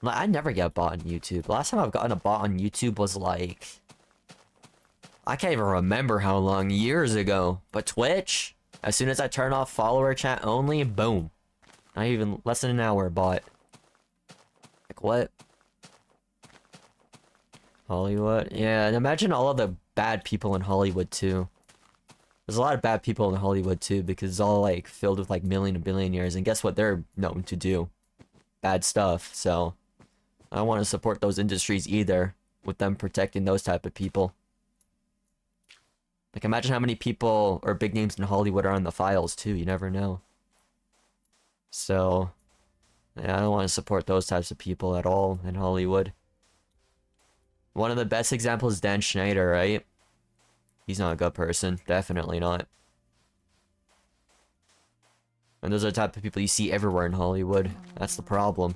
Like, I never get a bot on YouTube. Last time I've gotten a bot on YouTube was like... I can't even remember how long, years ago. But Twitch? As soon as I turn off follower chat only, boom. Not even less than an hour bot. Like, what? Hollywood? Yeah, and imagine all of the bad people in Hollywood, too. There's a lot of bad people in Hollywood, too, because it's all, like, filled with, like, million and billionaires, and guess what they're known to do? Bad stuff, so... I don't want to support those industries either, with them protecting those type of people. Like, imagine how many people, or big names in Hollywood are on the files, too, you never know. So... yeah, I don't want to support those types of people at all in Hollywood. One of the best examples is Dan Schneider, right? He's not a good person. Definitely not. And those are the type of people you see everywhere in Hollywood. That's the problem.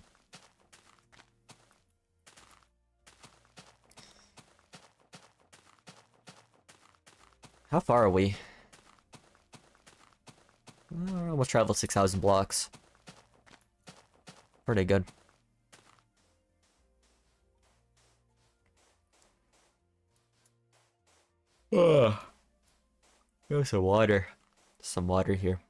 How far are we? I almost traveled 6,000 blocks. Pretty good. Ugh. There's some water. Some water here.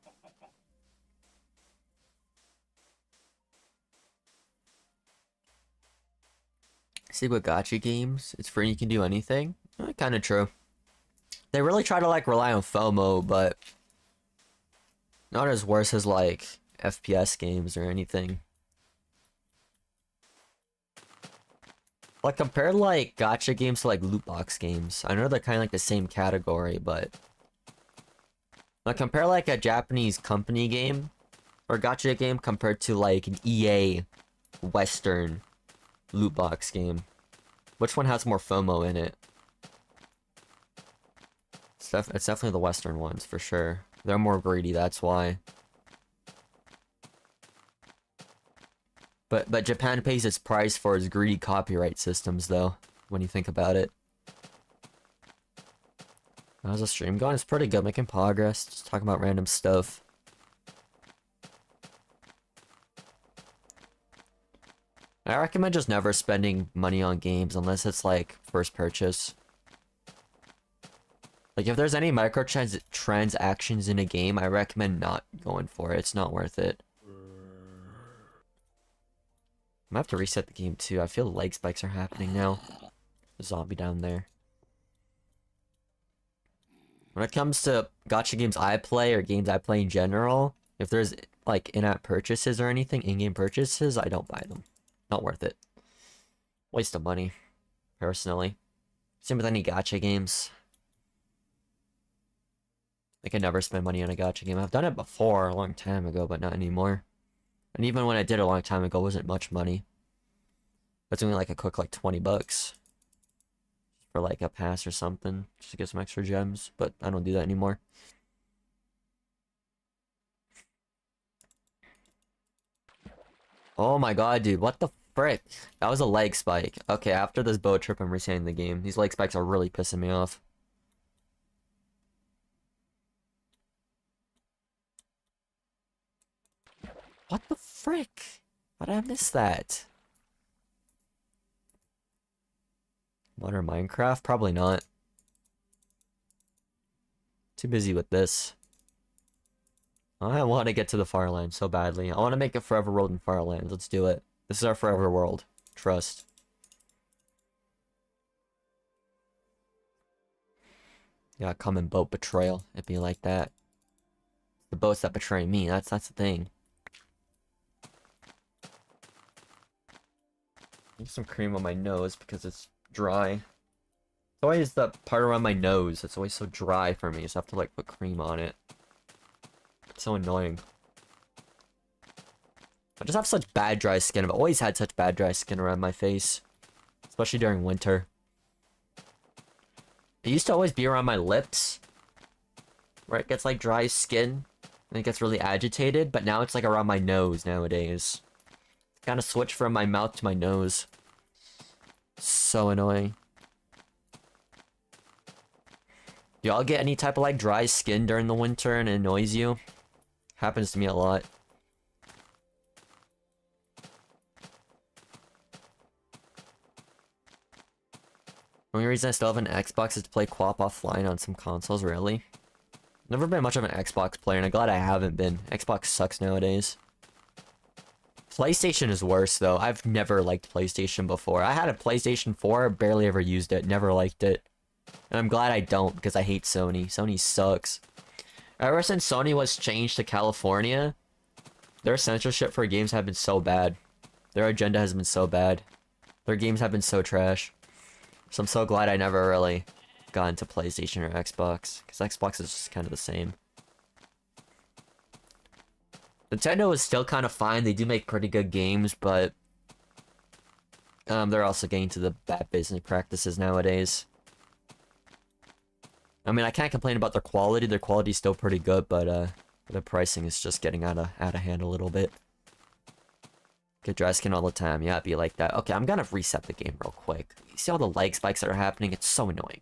See, with gacha games, it's free, you can do anything. Kind of true. They really try to, like, rely on FOMO, but not as worse as, like, FPS games or anything. Like, compare, like, gacha games to, like, loot box games. I know they're kind of, like, the same category, but... like, compare, like, a Japanese company game or gacha game compared to, like, an EA Western loot box game. Which one has more FOMO in it? It's definitely the Western ones, for sure. They're more greedy, that's why. But Japan pays its price for its greedy copyright systems, though, when you think about it. How's the stream going? It's pretty good, making progress. Just talking about random stuff. I recommend just never spending money on games unless it's, like, first purchase. Like, if there's any microtransactions in a game, I recommend not going for it. It's not worth it. I'm gonna have to reset the game too. I feel leg spikes are happening now. The zombie down there. When it comes to gacha games I play or games I play in general, if there's like in-app purchases or anything, in-game purchases, I don't buy them. Not worth it. Waste of money, personally. Same with any gacha games. I can never spend money on a gacha game. I've done it before a long time ago, but not anymore. And even when I did a long time ago, it wasn't much money. That's only like a quick like 20 bucks. For like a pass or something. Just to get some extra gems. But I don't do that anymore. Oh my god, dude. What the frick? That was a leg spike. Okay, after this boat trip, I'm resetting the game. These leg spikes are really pissing me off. What the frick? How did I miss that? Modern Minecraft? Probably not. Too busy with this. I want to get to the Farlands so badly. I want to make a forever world in Farlands. Let's do it. This is our forever world. Trust. Yeah, come in boat betrayal. It'd be like that. the boats that betray me. That's the thing. Need some cream on my nose because it's dry. It's always the part around my nose. It's always so dry for me, so I have to like put cream on it. It's so annoying. I just have such bad dry skin. I've always had such bad dry skin around my face. Especially during winter. It used to always be around my lips. Where it gets like dry skin. And it gets really agitated. But now it's like around my nose nowadays. Kind of switched from my mouth to my nose. So annoying. Do y'all get any type of like dry skin during the winter and it annoys you? Happens to me a lot. The only reason I still have an Xbox is to play co-op offline on some consoles, really. Never been much of an Xbox player, and I'm glad I haven't been. Xbox sucks nowadays. PlayStation is worse, though. I've never liked PlayStation before. I had a PlayStation 4, barely ever used it, never liked it. And I'm glad I don't, because I hate Sony. Sony sucks. Ever since Sony was changed to California, their censorship for games have been so bad. Their agenda has been so bad. Their games have been so trash. So I'm so glad I never really got into PlayStation or Xbox, because Xbox is just kind of the same. Nintendo is still kind of fine. They do make pretty good games, but they're also getting to the bad business practices nowadays. I mean, I can't complain about their quality. Their quality is still pretty good, but the pricing is just getting out of hand a little bit. Get dry skin all the time. Yeah, it'd be like that. Okay, I'm gonna reset the game real quick. You see all the lag spikes that are happening? It's so annoying.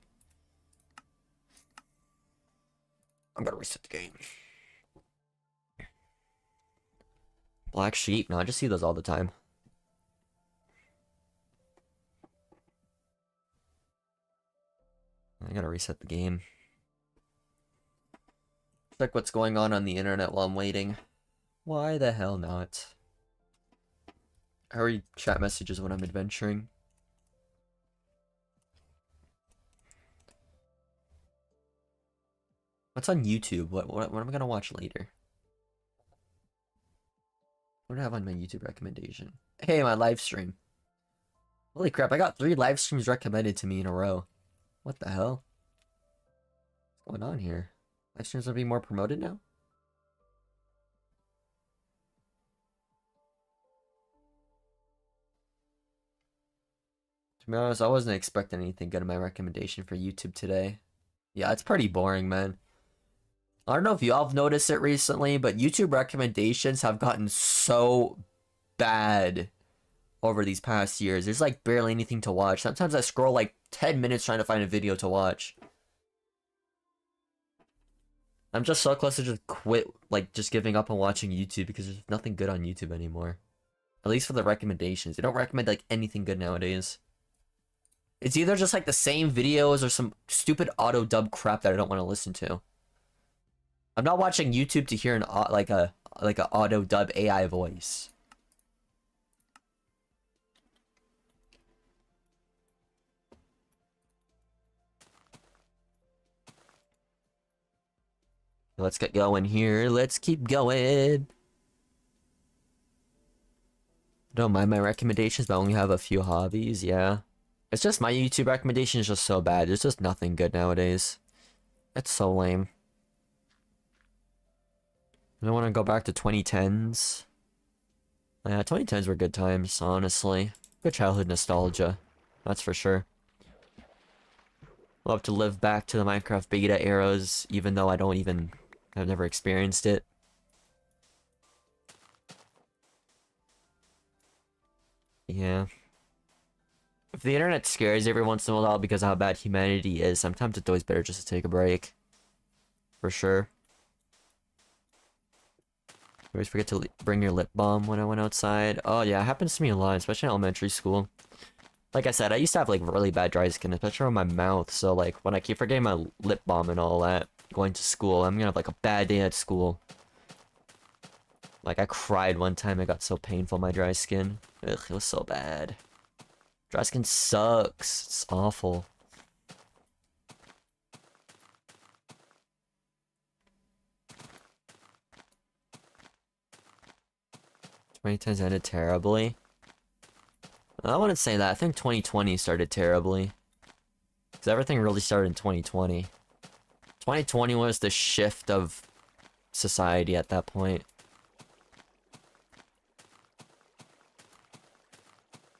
I'm gonna reset the game. Black sheep? No, I just see those all the time. I gotta reset the game. Check what's going on the internet while I'm waiting. Why the hell not? I read chat messages when I'm adventuring. What's on YouTube? What am I gonna watch later? What do I have on my YouTube recommendation? Hey, my live stream. Holy crap, I got 3 live streams recommended to me in a row. What the hell? What's going on here? Live streams are being more promoted now? To be honest, I wasn't expecting anything good in my recommendation for YouTube today. Yeah, it's pretty boring, man. I don't know if y'all have noticed it recently, but YouTube recommendations have gotten so bad over these past years. There's like barely anything to watch. Sometimes I scroll like 10 minutes trying to find a video to watch. I'm just so close to just quit, like just giving up on watching YouTube because there's nothing good on YouTube anymore. At least for the recommendations. They don't recommend like anything good nowadays. It's either just like the same videos or some stupid auto dub crap that I don't want to listen to. I'm not watching YouTube to hear an like a auto dub AI voice. Let's get going here. Let's keep going. Don't mind my recommendations, but I only have a few hobbies. Yeah. It's just my YouTube recommendation is just so bad. There's just nothing good nowadays. It's so lame. I want to go back to 2010s. Yeah, 2010s were good times, honestly. Good childhood nostalgia. That's for sure. Love to live back to the Minecraft beta eras, even though I've never experienced it. Yeah. If the internet scares every once in a while because of how bad humanity is, sometimes it's always better just to take a break. For sure. I always forget to bring your lip balm when I went outside. Oh yeah, it happens to me a lot, especially in elementary school. Like I said, I used to have like really bad dry skin, especially on my mouth. So like when I keep forgetting my lip balm and all that, going to school, I'm gonna have like a bad day at school. Like I cried one time, it got so painful, my dry skin. Ugh, it was so bad. Dry skin sucks. It's awful. 2010s ended terribly. I wouldn't say that. I think 2020 started terribly. Because everything really started in 2020. 2020 was the shift of society at that point.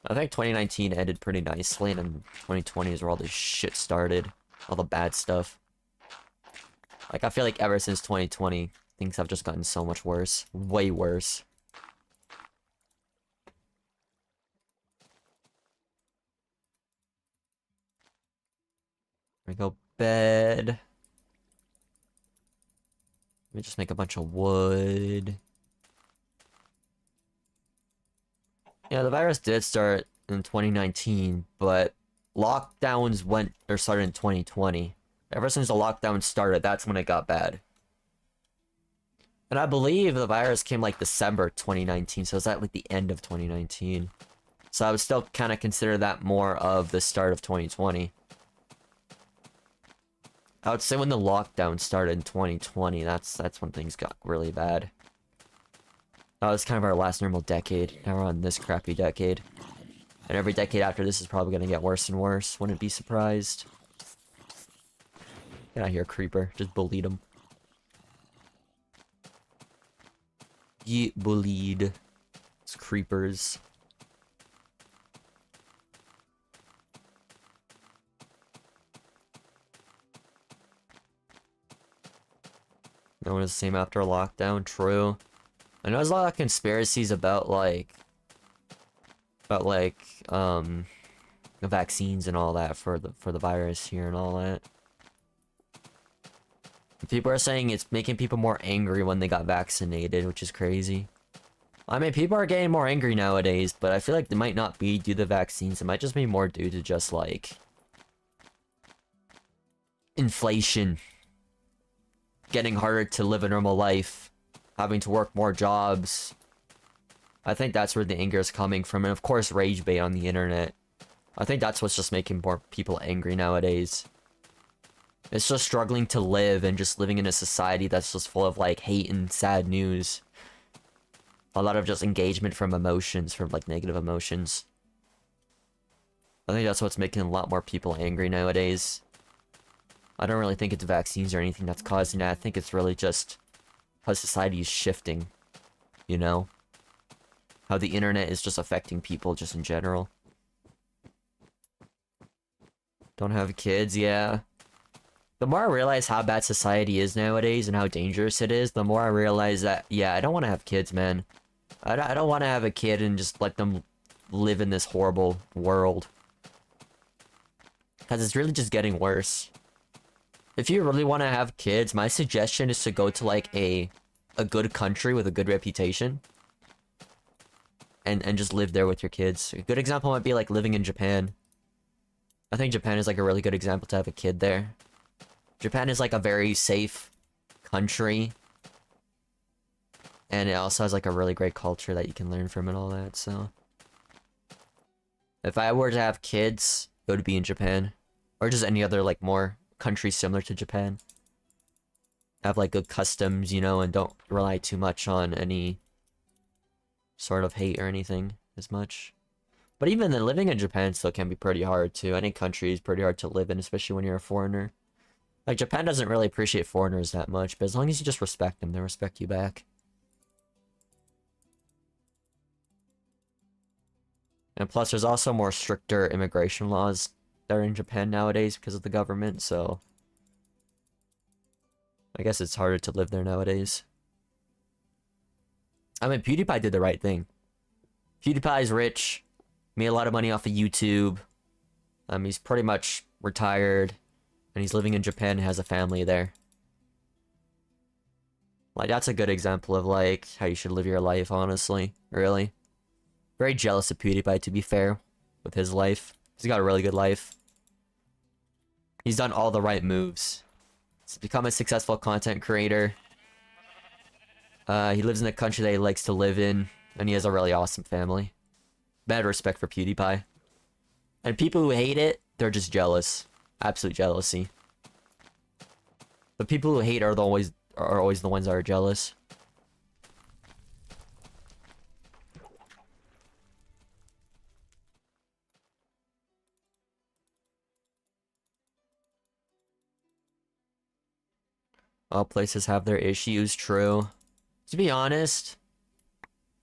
I think 2019 ended pretty nicely, and then 2020 is where all this shit started. All the bad stuff. Like, I feel like ever since 2020, things have just gotten so much worse. Way worse. Let me go bed. Let me just make a bunch of wood. Yeah, the virus did start in 2019, but lockdowns started in 2020. Ever since the lockdown started, that's when it got bad. And I believe the virus came like December 2019, so it's at like the end of 2019. So I would still kind of consider that more of the start of 2020. I would say when the lockdown started in 2020, that's when things got really bad. That was kind of our last normal decade. Now we're on this crappy decade. And every decade after this is probably going to get worse and worse. Wouldn't be surprised. Get out here, creeper. Just bullied him. Get bullied. It's creepers. No one is the same after lockdown. True. I know there's a lot of conspiracies about the vaccines and all that for the virus here and all that. People are saying it's making people more angry when they got vaccinated, which is crazy. I mean, people are getting more angry nowadays, but I feel like they might not be due to vaccines. It might just be more due to just like inflation, getting harder to live a normal life, having to work more jobs. I think that's where the anger is coming from, and of course rage bait on the internet. I think that's what's just making more people angry nowadays. It's just struggling to live and just living in a society that's just full of like hate and sad news. A lot of just engagement from emotions, from like negative emotions. I think that's what's making a lot more people angry nowadays. I don't really think it's vaccines or anything that's causing that. I think it's really just how society is shifting, you know? How the internet is just affecting people just in general. Don't have kids, yeah. The more I realize how bad society is nowadays and how dangerous it is, the more I realize that, yeah, I don't want to have kids, man. I don't want to have a kid and just let them live in this horrible world. Because it's really just getting worse. If you really want to have kids, my suggestion is to go to like a good country with a good reputation. And just live there with your kids. A good example might be like living in Japan. I think Japan is like a really good example to have a kid there. Japan is like a very safe country. And it also has like a really great culture that you can learn from and all that, so. If I were to have kids, it would be in Japan. Or just any other like more country similar to Japan. Have like good customs, you know, and don't rely too much on any sort of hate or anything as much. But even then, living in Japan still can be pretty hard too. Any country is pretty hard to live in, especially when you're a foreigner. Like, Japan doesn't really appreciate foreigners that much, but as long as you just respect them, they'll respect you back. And plus, there's also more stricter immigration laws that are in Japan nowadays because of the government, so I guess it's harder to live there nowadays. I mean, PewDiePie did the right thing. PewDiePie's rich, made a lot of money off of YouTube. He's pretty much retired, and he's living in Japan and has a family there. Like, that's a good example of, like, how you should live your life, honestly. Really. Very jealous of PewDiePie, to be fair, with his life. He's got a really good life. He's done all the right moves. He's become a successful content creator. He lives in the country that he likes to live in, and he has a really awesome family. Mad respect for PewDiePie. And people who hate it, they're just jealous. Absolute jealousy. The people who hate are always the ones that are jealous. All places have their issues, true. To be honest,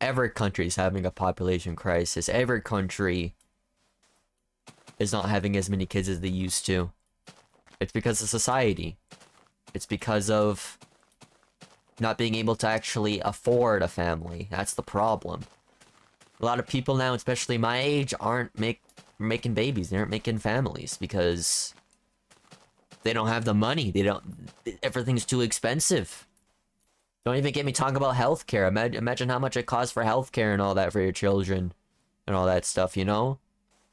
every country is having a population crisis. Every country is not having as many kids as they used to. It's because of society. It's because of not being able to actually afford a family. That's the problem. A lot of people now, especially my age, aren't making babies. They aren't making families because they don't have the money. Everything's too expensive. Don't even get me talking about healthcare. Imagine how much it costs for healthcare and all that for your children and all that stuff, you know?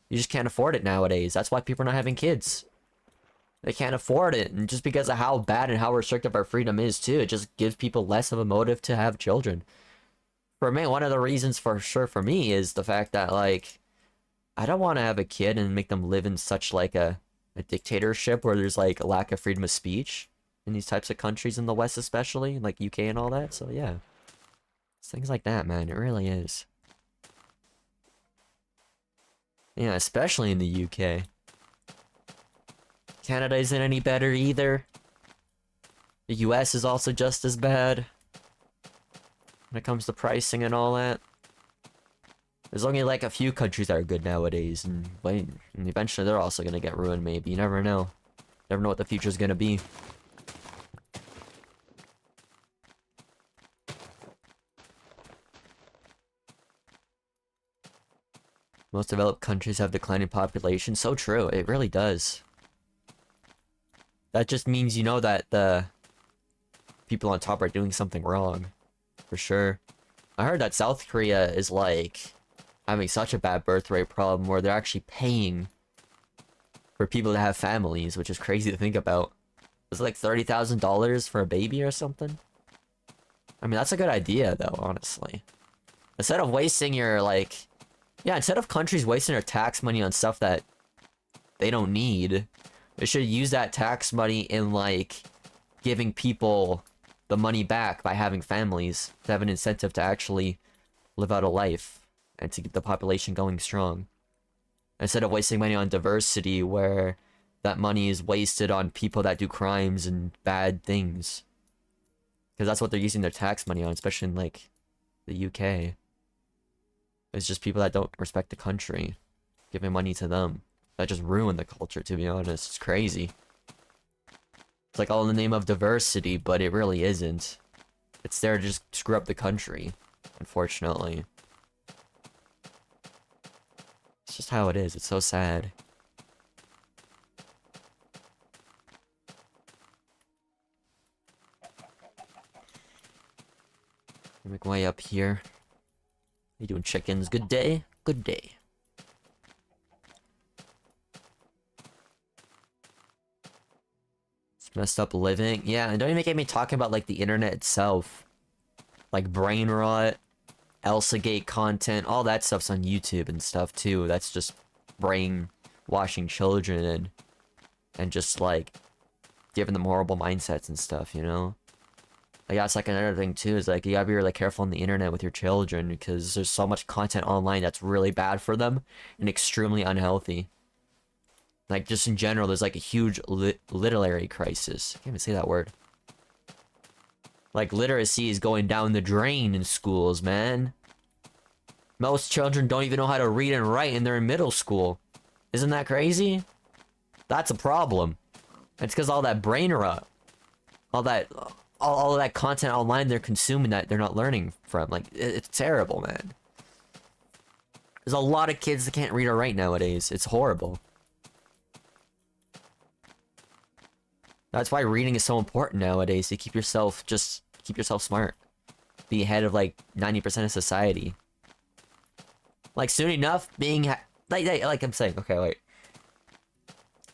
You just can't afford it nowadays. That's why people are not having kids. They can't afford it, and just because of how bad and how restrictive our freedom is too, it just gives people less of a motive to have children. For me, one of the reasons for sure for me is the fact that, like, I don't want to have a kid and make them live in such like a dictatorship where there's like a lack of freedom of speech in these types of countries in the West, especially like UK and all that. So yeah, it's things like that, man. It really is. Yeah, especially in the UK. Canada isn't any better either. The US is also just as bad when it comes to pricing and all that. There's only like a few countries that are good nowadays, and eventually they're also gonna get ruined maybe. You never know. Never know what the future's gonna be. Most developed countries have declining population. So true. It really does. That just means you know that the people on top are doing something wrong. For sure. I heard that South Korea is like having such a bad birth rate problem where they're actually paying for people to have families, which is crazy to think about. It's like $30,000 for a baby or something. I mean, that's a good idea though, honestly. Instead of wasting your like... Yeah, instead of countries wasting their tax money on stuff that they don't need, they should use that tax money in, like, giving people the money back by having families to have an incentive to actually live out a life and to get the population going strong. Instead of wasting money on diversity where that money is wasted on people that do crimes and bad things. Because that's what they're using their tax money on, especially in, like, the UK. It's just people that don't respect the country, giving money to them. That just ruined the culture, to be honest. It's crazy. It's like all in the name of diversity, but it really isn't. It's there to just screw up the country, unfortunately. It's just how it is. It's so sad. Make my way up here. How you doing, chickens? Good day? Good day. Messed up living. Yeah, and don't even get me talking about, like, the internet itself. Like, brain rot, Elsagate content, all that stuff's on YouTube and stuff, too. That's just brainwashing children and just, like, giving them horrible mindsets and stuff, you know? Like, that's, like, another thing, too, is, like, you gotta be really careful on the internet with your children, because there's so much content online that's really bad for them and extremely unhealthy. Like, just in general, there's, like, a huge literary crisis. I can't even say that word. Like, literacy is going down the drain in schools, man. Most children don't even know how to read and write, and they're in middle school. Isn't that crazy? That's a problem. It's because all that brain rot. All of that content online they're consuming that they're not learning from. Like, it's terrible, man. There's a lot of kids that can't read or write nowadays. It's horrible. That's why reading is so important nowadays, to keep yourself smart. Be ahead of, like, 90% of society. Like, soon enough, like I'm saying, okay, wait.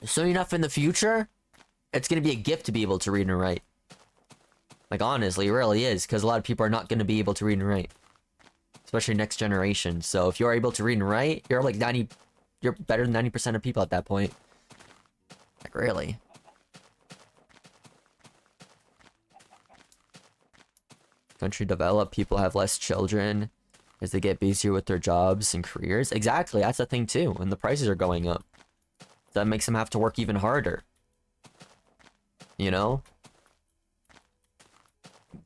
Soon enough in the future, it's gonna be a gift to be able to read and write. Like, honestly, it really is, because a lot of people are not gonna be able to read and write. Especially next generation. So if you're able to read and write, you're like you're better than 90% of people at that point. Like, really. Country develop, people have less children as they get busier with their jobs and careers. Exactly, that's the thing too, and the prices are going up. That makes them have to work even harder. You know?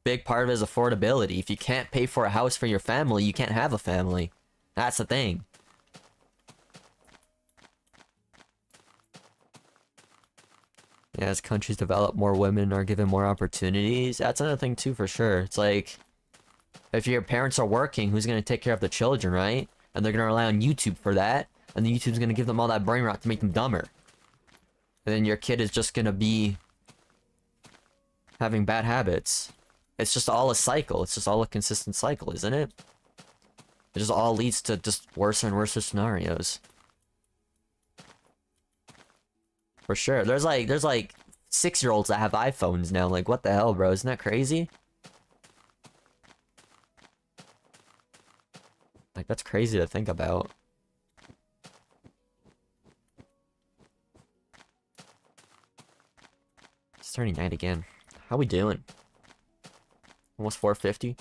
big part of it is affordability. If you can't pay for a house for your family, you can't have a family. That's the thing. Yeah, as countries develop, more women are given more opportunities. That's another thing too, for sure. It's like, if your parents are working, who's gonna take care of the children, right? And they're gonna rely on YouTube for that, and then YouTube's gonna give them all that brain rot to make them dumber. And then your kid is just gonna be having bad habits. It's just all a cycle. It's just all a consistent cycle, isn't it? It just all leads to just worse and worse scenarios. For sure. There's like 6-year-olds that have iPhones now. Like, what the hell, bro? Isn't that crazy? Like, that's crazy to think about. It's turning night again. How we doing? Almost 450?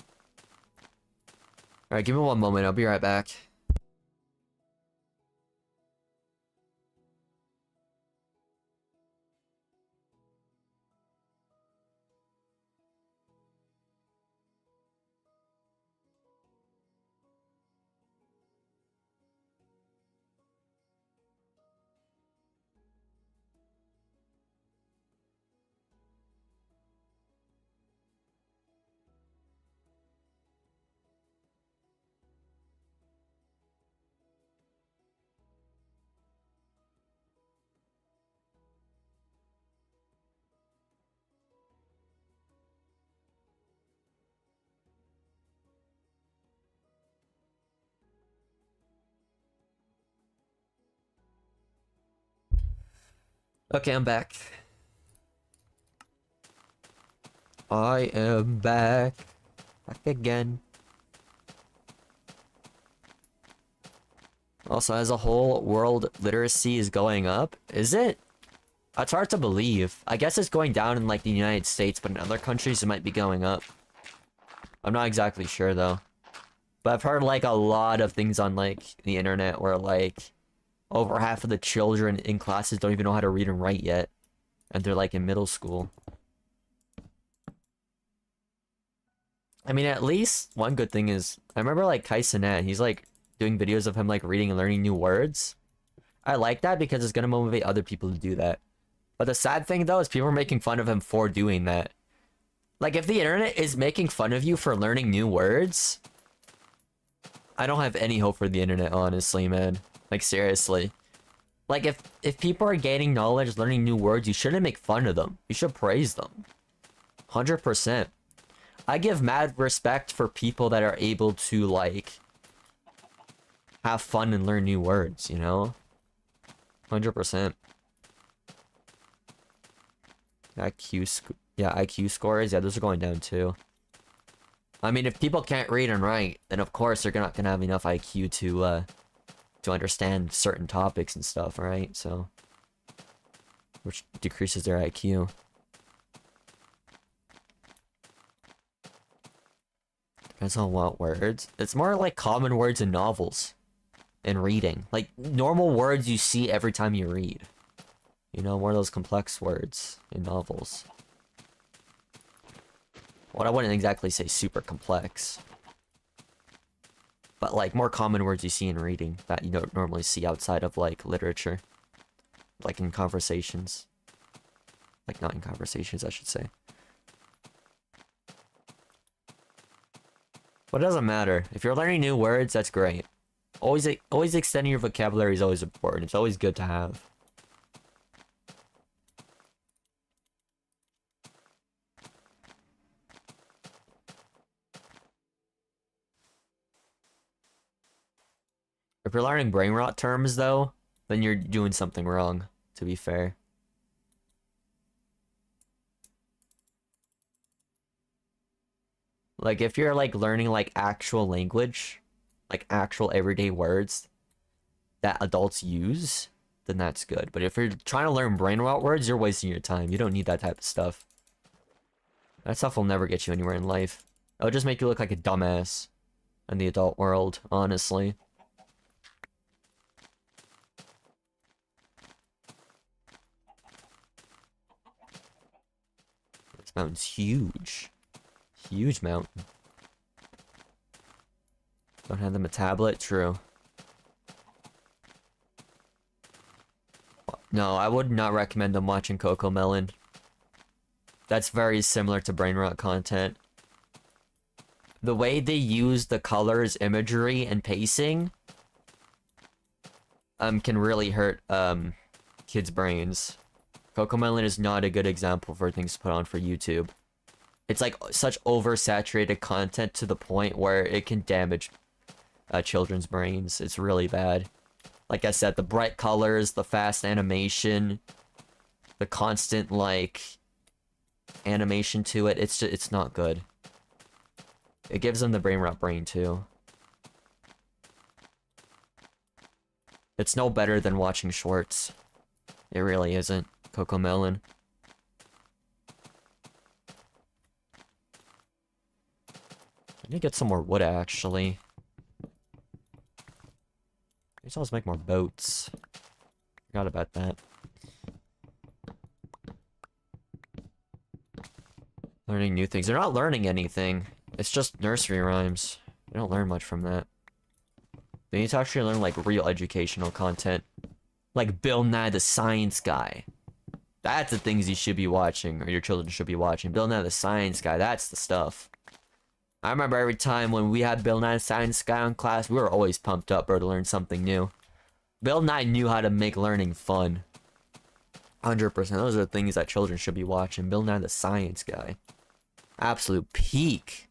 Alright, give me one moment. I'll be right back. Okay, I'm back. I am back. Back again. Also, as a whole, world literacy is going up. Is it? It's hard to believe. I guess it's going down in, like, the United States, but in other countries it might be going up. I'm not exactly sure, though. But I've heard, like, a lot of things on, like, the internet where, like, over half of the children in classes don't even know how to read and write yet. And they're, like, in middle school. I mean, at least one good thing is, I remember, like, Kai Cenat, he's, like, doing videos of him, like, reading and learning new words. I like that because it's gonna motivate other people to do that. But the sad thing, though, is people are making fun of him for doing that. Like, if the internet is making fun of you for learning new words, I don't have any hope for the internet, honestly, man. Like, seriously. Like, if people are gaining knowledge, learning new words, you shouldn't make fun of them. You should praise them. 100%. I give mad respect for people that are able to, like, have fun and learn new words, you know? 100%. IQ scores, yeah, those are going down too. I mean, if people can't read and write, then of course they're not gonna have enough IQ to understand certain topics and stuff, right? So, which decreases their IQ. Depends on what words. It's more like common words in novels and reading. Like, normal words you see every time you read. You know, more of those complex words in novels. Well, I wouldn't exactly say super complex. But, like, more common words you see in reading that you don't normally see outside of, like, literature. Like, in conversations. Like, not in conversations, I should say. But it doesn't matter. If you're learning new words, that's great. Always extending your vocabulary is always important. It's always good to have. If you're learning brain rot terms, though, then you're doing something wrong, to be fair. Like, if you're, like, learning, like, actual language, like, actual everyday words that adults use, then that's good. But if you're trying to learn brain rot words, you're wasting your time. You don't need that type of stuff. That stuff will never get you anywhere in life. It'll just make you look like a dumbass in the adult world, honestly. This mountain's huge. Huge mountain. Don't hand them a tablet? True. No, I would not recommend them watching CoComelon. That's very similar to brain rot content. The way they use the colors, imagery, and pacing can really hurt kids' brains. CoComelon is not a good example for things to put on for YouTube. It's like such oversaturated content to the point where it can damage children's brains. It's really bad. Like I said, the bright colors, the fast animation, the constant like animation to it, it's not good. It gives them the brain rot brain too. It's no better than watching shorts. It really isn't. CoComelon. I need to get some more wood actually. I just always make more boats. Forgot about that. Learning new things. They're not learning anything. It's just nursery rhymes. They don't learn much from that. They need to actually learn like real educational content. Like Bill Nye the Science Guy. That's the things you should be watching, or your children should be watching. Bill Nye the Science Guy, that's the stuff. I remember every time when we had Bill Nye the Science Guy in class, we were always pumped up, bro, to learn something new. Bill Nye knew how to make learning fun. 100%. Those are the things that children should be watching. Bill Nye the Science Guy. Absolute peak.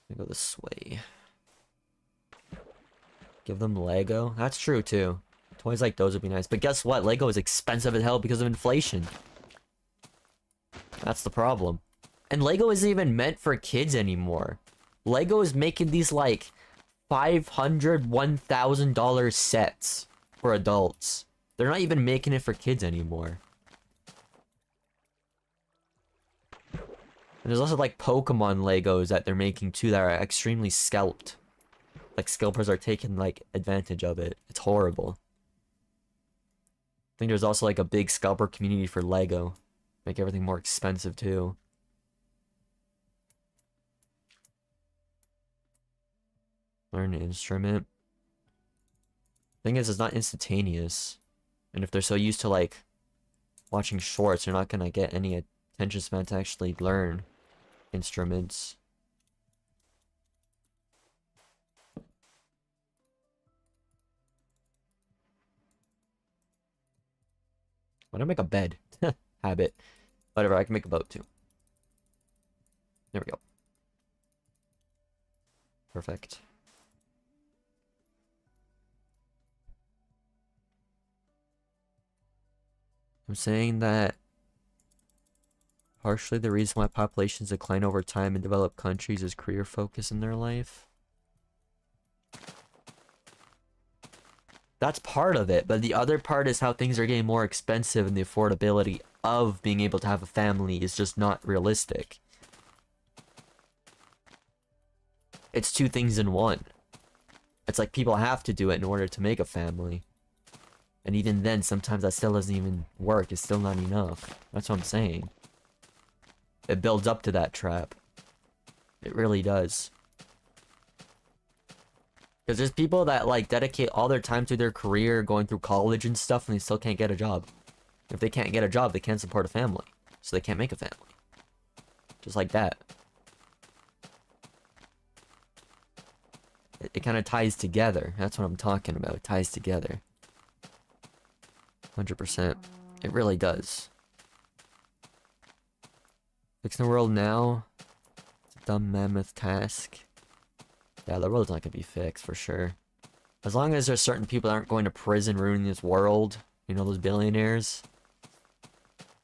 Let me go this way. Give them Lego. That's true too. Toys like those would be nice. But guess what? Lego is expensive as hell because of inflation. That's the problem. And Lego isn't even meant for kids anymore. Lego is making these like $500, $1,000 sets for adults. They're not even making it for kids anymore. And there's also like Pokemon Legos that they're making too that are extremely scalped. Like scalpers are taking like advantage of it. It's horrible. I think there's also like a big scalper community for Lego. Make everything more expensive too. Learn an instrument. Thing is, it's not instantaneous. And if they're so used to like watching shorts, they're not gonna get any attention span to actually learn instruments. Why don't I make a bed? Habit. Whatever, I can make a boat too. There we go. Perfect. I'm saying that partially the reason why populations decline over time in developed countries is career focus in their life. That's part of it, but the other part is how things are getting more expensive and the affordability of being able to have a family is just not realistic. It's two things in one. It's like people have to do it in order to make a family. And even then, sometimes that still doesn't even work. It's still not enough. That's what I'm saying. It builds up to that trap. It really does. Because there's people that like dedicate all their time to their career, going through college and stuff, and they still can't get a job. If they can't get a job, they can't support a family. So they can't make a family. Just like that. It kind of ties together. That's what I'm talking about. It ties together. 100%. It really does. Fixing the world now. It's a dumb mammoth task. Yeah, the world's not gonna be fixed for sure. As long as there's certain people that aren't going to prison ruining this world, you know, those billionaires.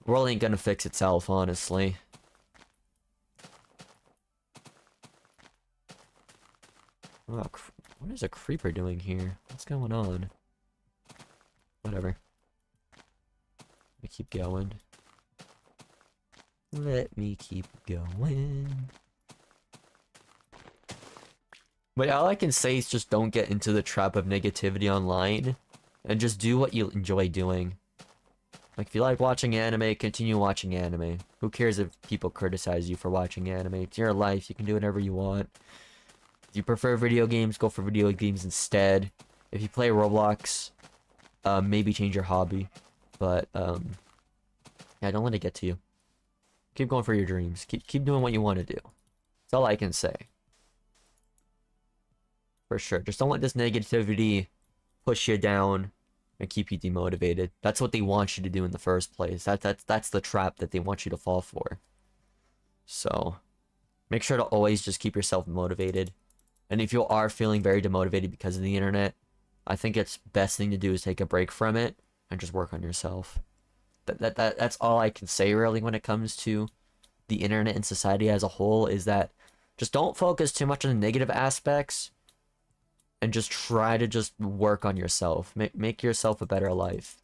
The world ain't gonna fix itself, honestly. Oh, what is a creeper doing here? What's going on? Whatever. Let me keep going. Let me keep going. But all I can say is just don't get into the trap of negativity online, and just do what you enjoy doing. Like, if you like watching anime, continue watching anime. Who cares if people criticize you for watching anime? It's your life, you can do whatever you want. If you prefer video games, go for video games instead. If you play Roblox, maybe change your hobby. But, yeah, don't let it get to you. Keep going for your dreams. Keep doing what you want to do. That's all I can say. For sure. Just don't let this negativity push you down and keep you demotivated. That's what they want you to do in the first place. That's the trap that they want you to fall for. So, make sure to always just keep yourself motivated. And if you are feeling very demotivated because of the internet, I think it's best thing to do is take a break from it and just work on yourself. That's all I can say really when it comes to the internet and society as a whole, is that just don't focus too much on the negative aspects and just try to just work on yourself. Make yourself a better life.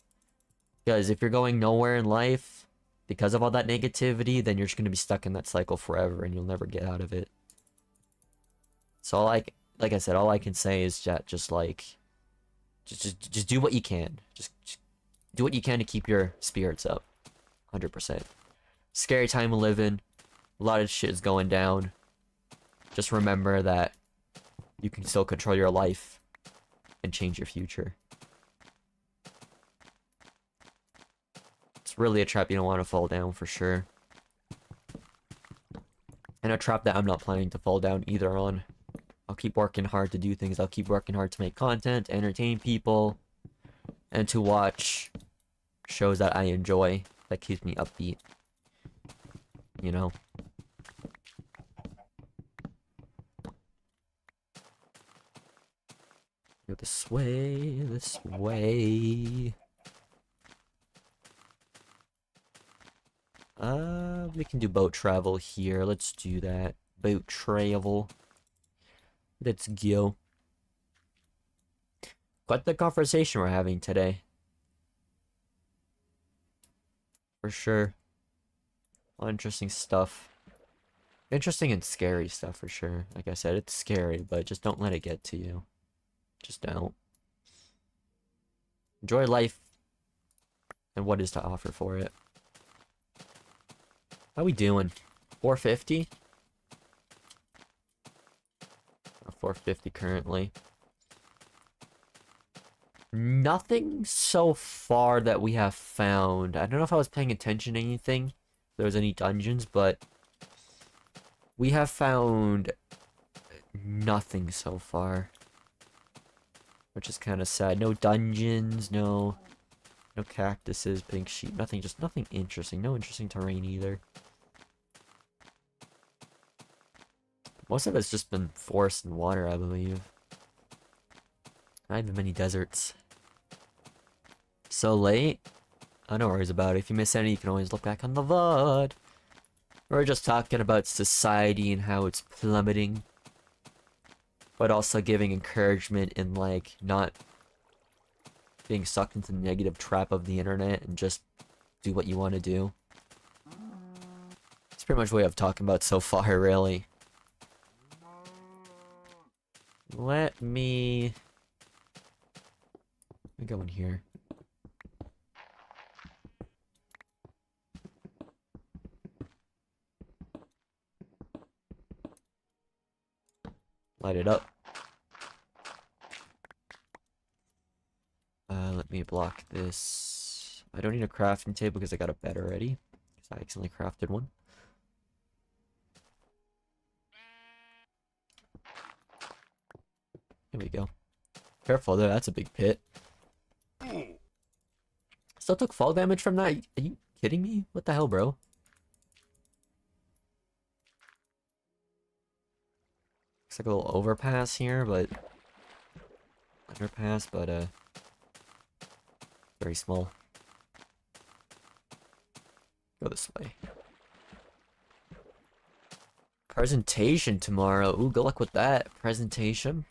Because if you're going nowhere in life because of all that negativity, then you're just going to be stuck in that cycle forever and you'll never get out of it. So like I said, all I can say is that just do what you can. Just do what you can to keep your spirits up. 100%. Scary time we live in. A lot of shit is going down. Just remember that you can still control your life and change your future. It's really a trap you don't want to fall down for sure. And a trap that I'm not planning to fall down either on. I'll keep working hard to do things. I'll keep working hard to make content, to entertain people, and to watch shows that I enjoy that keeps me upbeat. You know? Go this way, this way. We can do boat travel here. Let's do that. Boat travel. Let's go. Quite the conversation we're having today. For sure. All interesting stuff. Interesting and scary stuff for sure. Like I said, it's scary, but just don't let it get to you. Just don't. Enjoy life and what is to offer for it. How we doing? 450? 450 currently. Nothing so far that we have found. I don't know if I was paying attention to anything, if there was any dungeons, but we have found nothing so far, which is kind of sad. No dungeons, no cactuses, pink sheep, nothing, just nothing interesting. No interesting terrain either. Most of it's just been forest and water, I believe. Not even many deserts. So late? Oh, no worries about it. If you miss any, you can always look back on the VOD. We're just talking about society and how it's plummeting. But also giving encouragement in, like, not being sucked into the negative trap of the internet and just do what you want to do. It's pretty much what I've talking about so far, really. Let me go in here. Light it up. Let me block this. I don't need a crafting table because I got a bed already. Because I accidentally crafted one. Here we go. Careful though, that's a big pit. Still took fall damage from that? Are you kidding me? What the hell, bro? Looks like a little overpass here, but... Underpass, but, very small. Go this way. Presentation tomorrow. Ooh, good luck with that. Presentation.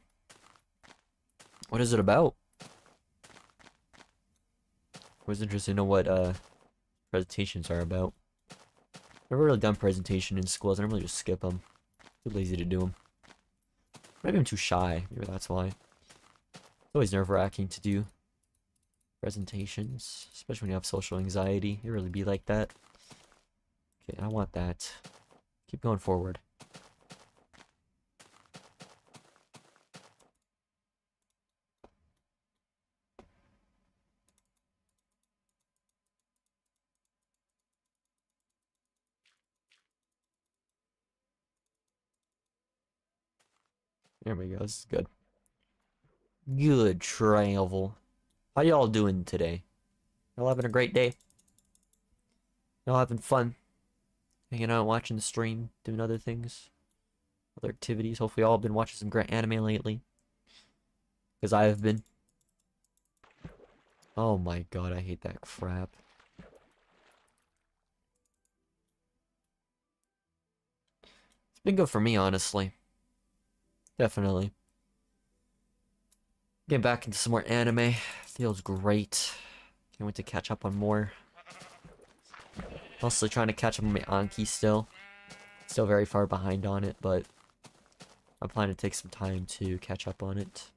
What is it about? I was interested to know what presentations are about. Never really done presentation in schools. I normally just skip them. Too lazy to do them. Maybe I'm too shy. Maybe that's why. It's always nerve-wracking to do presentations, especially when you have social anxiety. It really be like that. Okay, I want that. Keep going forward. There we go. This is good. Good travel. How y'all doing today? Y'all having a great day? Y'all having fun? Hanging out, watching the stream, doing other things, other activities. Hopefully y'all have been watching some great anime lately. Because I have been. Oh my god, I hate that crap. It's been good for me, honestly. Definitely. Getting back into some more anime. Feels great. Can't wait to catch up on more. Mostly trying to catch up on my Anki still. Still very far behind on it, but I'm planning to take some time to catch up on it.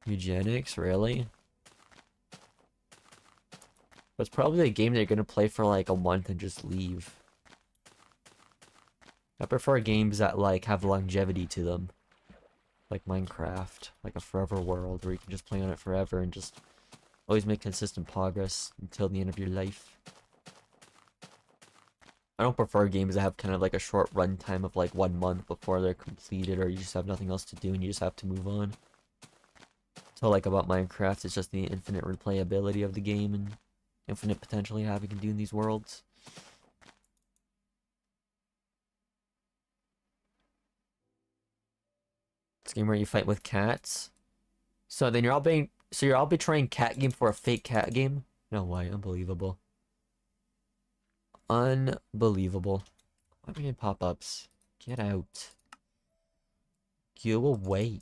Eugenics, really? It's probably a game they're gonna play for like a month and just leave. I prefer games that like have longevity to them. Like Minecraft, like a forever world where you can just play on it forever and just always make consistent progress until the end of your life. I don't prefer games that have kind of like a short runtime of like 1 month before they're completed, or you just have nothing else to do and you just have to move on. So like about Minecraft, it's just the infinite replayability of the game and infinite potential you have you can do in these worlds. It's a game where you fight with cats. So then you're all betraying cat game for a fake cat game? No way, unbelievable. Unbelievable. Why am I getting pop-ups? Get out. Go away.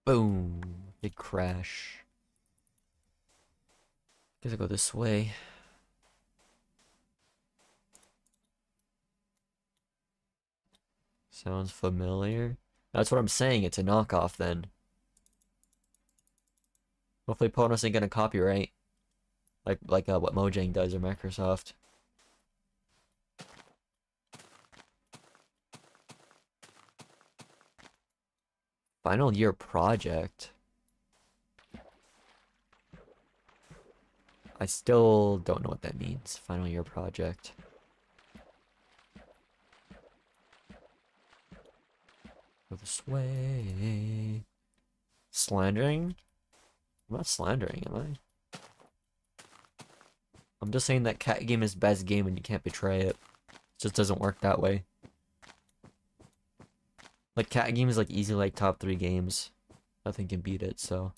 Boom. Big crash. Guess I go this way. Sounds familiar. That's what I'm saying. It's a knockoff then. Hopefully Ponos ain't gonna copyright. Like what Mojang does or Microsoft. Final year project. I still don't know what that means. Final year project. Go this way. Slandering? I'm not slandering, am I? I'm just saying that cat game is best game and you can't betray it. It just doesn't work that way. Like cat game is like easy like top 3 games. Nothing can beat it, so.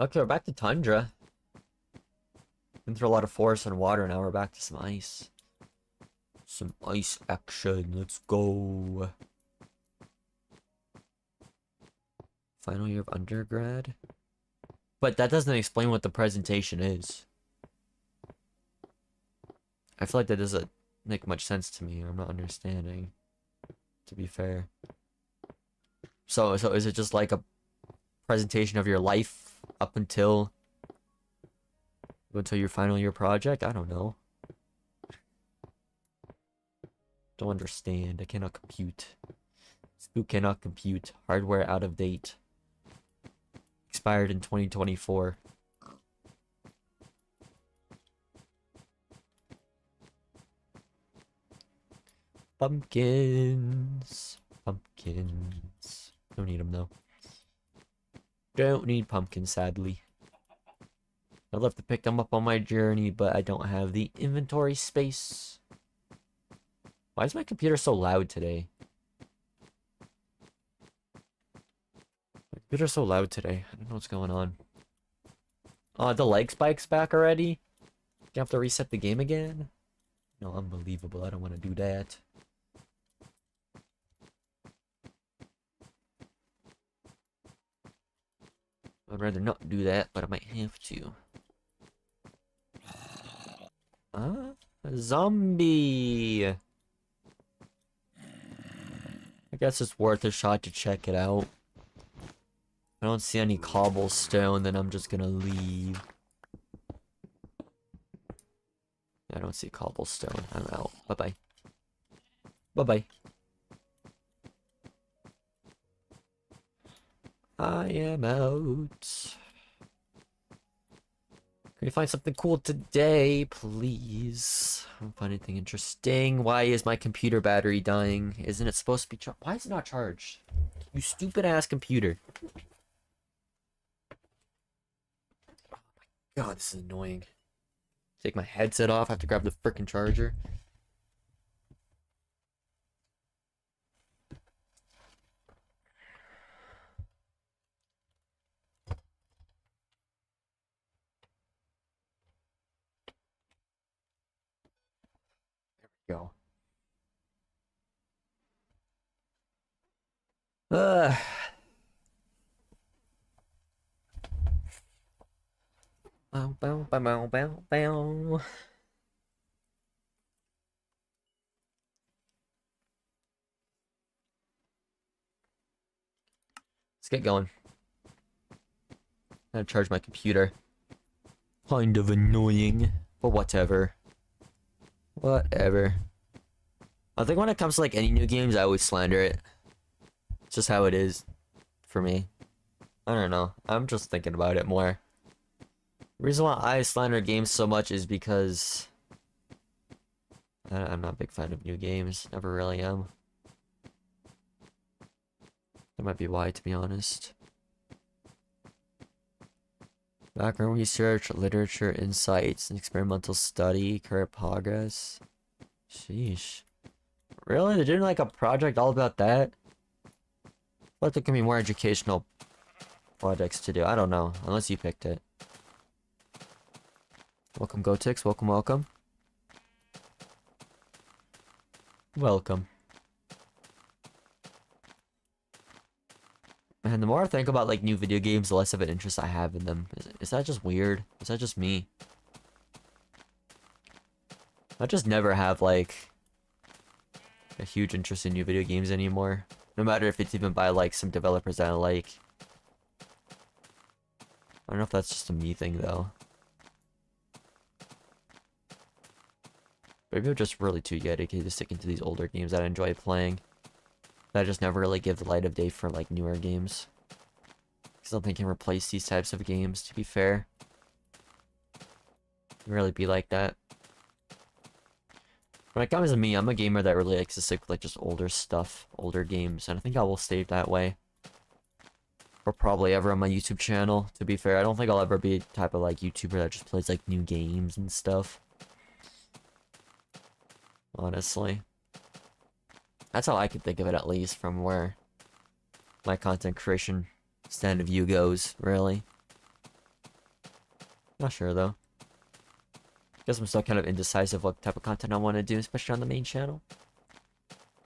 Okay, we're back to Tundra. Been through a lot of forest and water, now we're back to some ice. Some ice action, let's go. Final year of undergrad? But that doesn't explain what the presentation is. I feel like that doesn't make much sense to me, I'm not understanding. To be fair. So is it just like a presentation of your life up until your final year project? I don't know. Don't understand. I cannot compute. Spook cannot compute. Hardware out of date. Expired in 2024. Pumpkins. Pumpkins. Don't need them though. Don't need pumpkins, sadly. I'd love to pick them up on my journey, but I don't have the inventory space. Why is my computer so loud today? Computer's so loud today. I don't know what's going on. Oh, the lag spike's back already? You have to reset the game again? No, unbelievable. I don't want to do that. I'd rather not do that, but I might have to. Ah, a zombie! I guess it's worth a shot to check it out. I don't see any cobblestone, then I'm just gonna leave. I don't see cobblestone. I'm out. Bye-bye. Bye-bye. I am out. Can you find something cool today, please? I don't find anything interesting. Why is my computer battery dying? Isn't it supposed to be charged? Why is it not charged? You stupid ass computer. Oh my god, this is annoying. Take my headset off, I have to grab the frickin' charger. Go. Ugh. Bow, bow, bow, bow, bow, bow. Let's get going. Gotta charge my computer. Kind of annoying, but whatever. Whatever. I think when it comes to like any new games, I always slander it. It's just how it is for me. I don't know. I'm just thinking about it more. The reason why I slander games so much is because I'm not a big fan of new games. Never really am. That might be why, to be honest. Background research, literature, insights, and experimental study, current progress. Sheesh. Really? They're doing like a project all about that? I feel like there can be more educational projects to do. I don't know. Unless you picked it. Welcome, Gotix. Welcome, welcome. Welcome. And the more I think about like new video games, the less of an interest I have in them. Is that just weird? Is that just me? I just never have like a huge interest in new video games anymore. No matter if it's even by like some developers that I like. I don't know if that's just a me thing though. Maybe I'm just really too dedicated to sticking to these older games that I enjoy playing. That I just never really give the light of day for like newer games. Because nothing can replace these types of games, to be fair. Can really be like that. When it comes to me, I'm a gamer that really likes to stick with like just older stuff, older games, and I think I will stay that way. Or probably ever on my YouTube channel, to be fair. I don't think I'll ever be a type of like YouTuber that just plays like new games and stuff. Honestly. That's how I can think of it, at least, from where my content creation stand of view goes, really. Not sure, though. Guess I'm still kind of indecisive what type of content I want to do, especially on the main channel.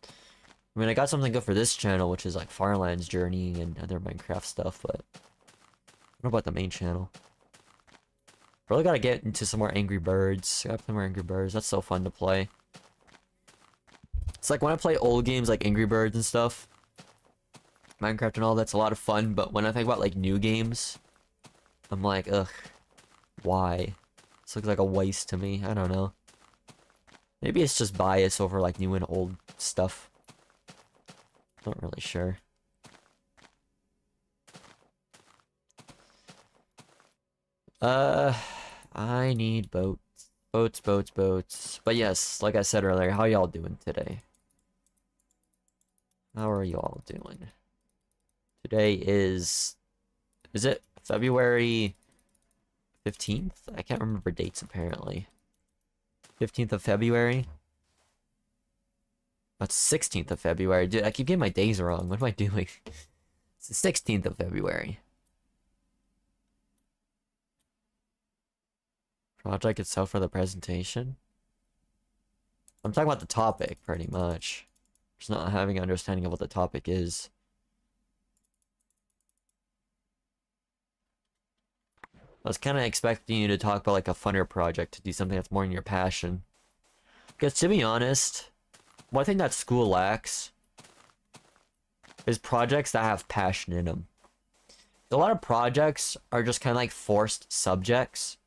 I mean, I got something good for this channel, which is like Farlands journeying and other Minecraft stuff, but what about the main channel? Really gotta get into some more Angry Birds. I gotta play more Angry Birds. That's so fun to play. It's like when I play old games like Angry Birds and stuff, Minecraft and all, that's a lot of fun, but when I think about like new games, I'm like, ugh, why? This looks like a waste to me. I don't know. Maybe it's just bias over like new and old stuff. Not really sure. I need boats. Boats, boats, boats. But yes, like I said earlier, how y'all doing today? How are y'all doing? Today is it February 15th? I can't remember dates apparently. 15th of February? That's 16th of February. Dude, I keep getting my days wrong. What am I doing? It's the 16th of February. Project itself for the presentation? I'm talking about the topic, pretty much. Just not having an understanding of what the topic is. I was kind of expecting you to talk about like a funner project, to do something that's more in your passion. Because to be honest, one thing that school lacks is projects that have passion in them. A lot of projects are just kind of like forced subjects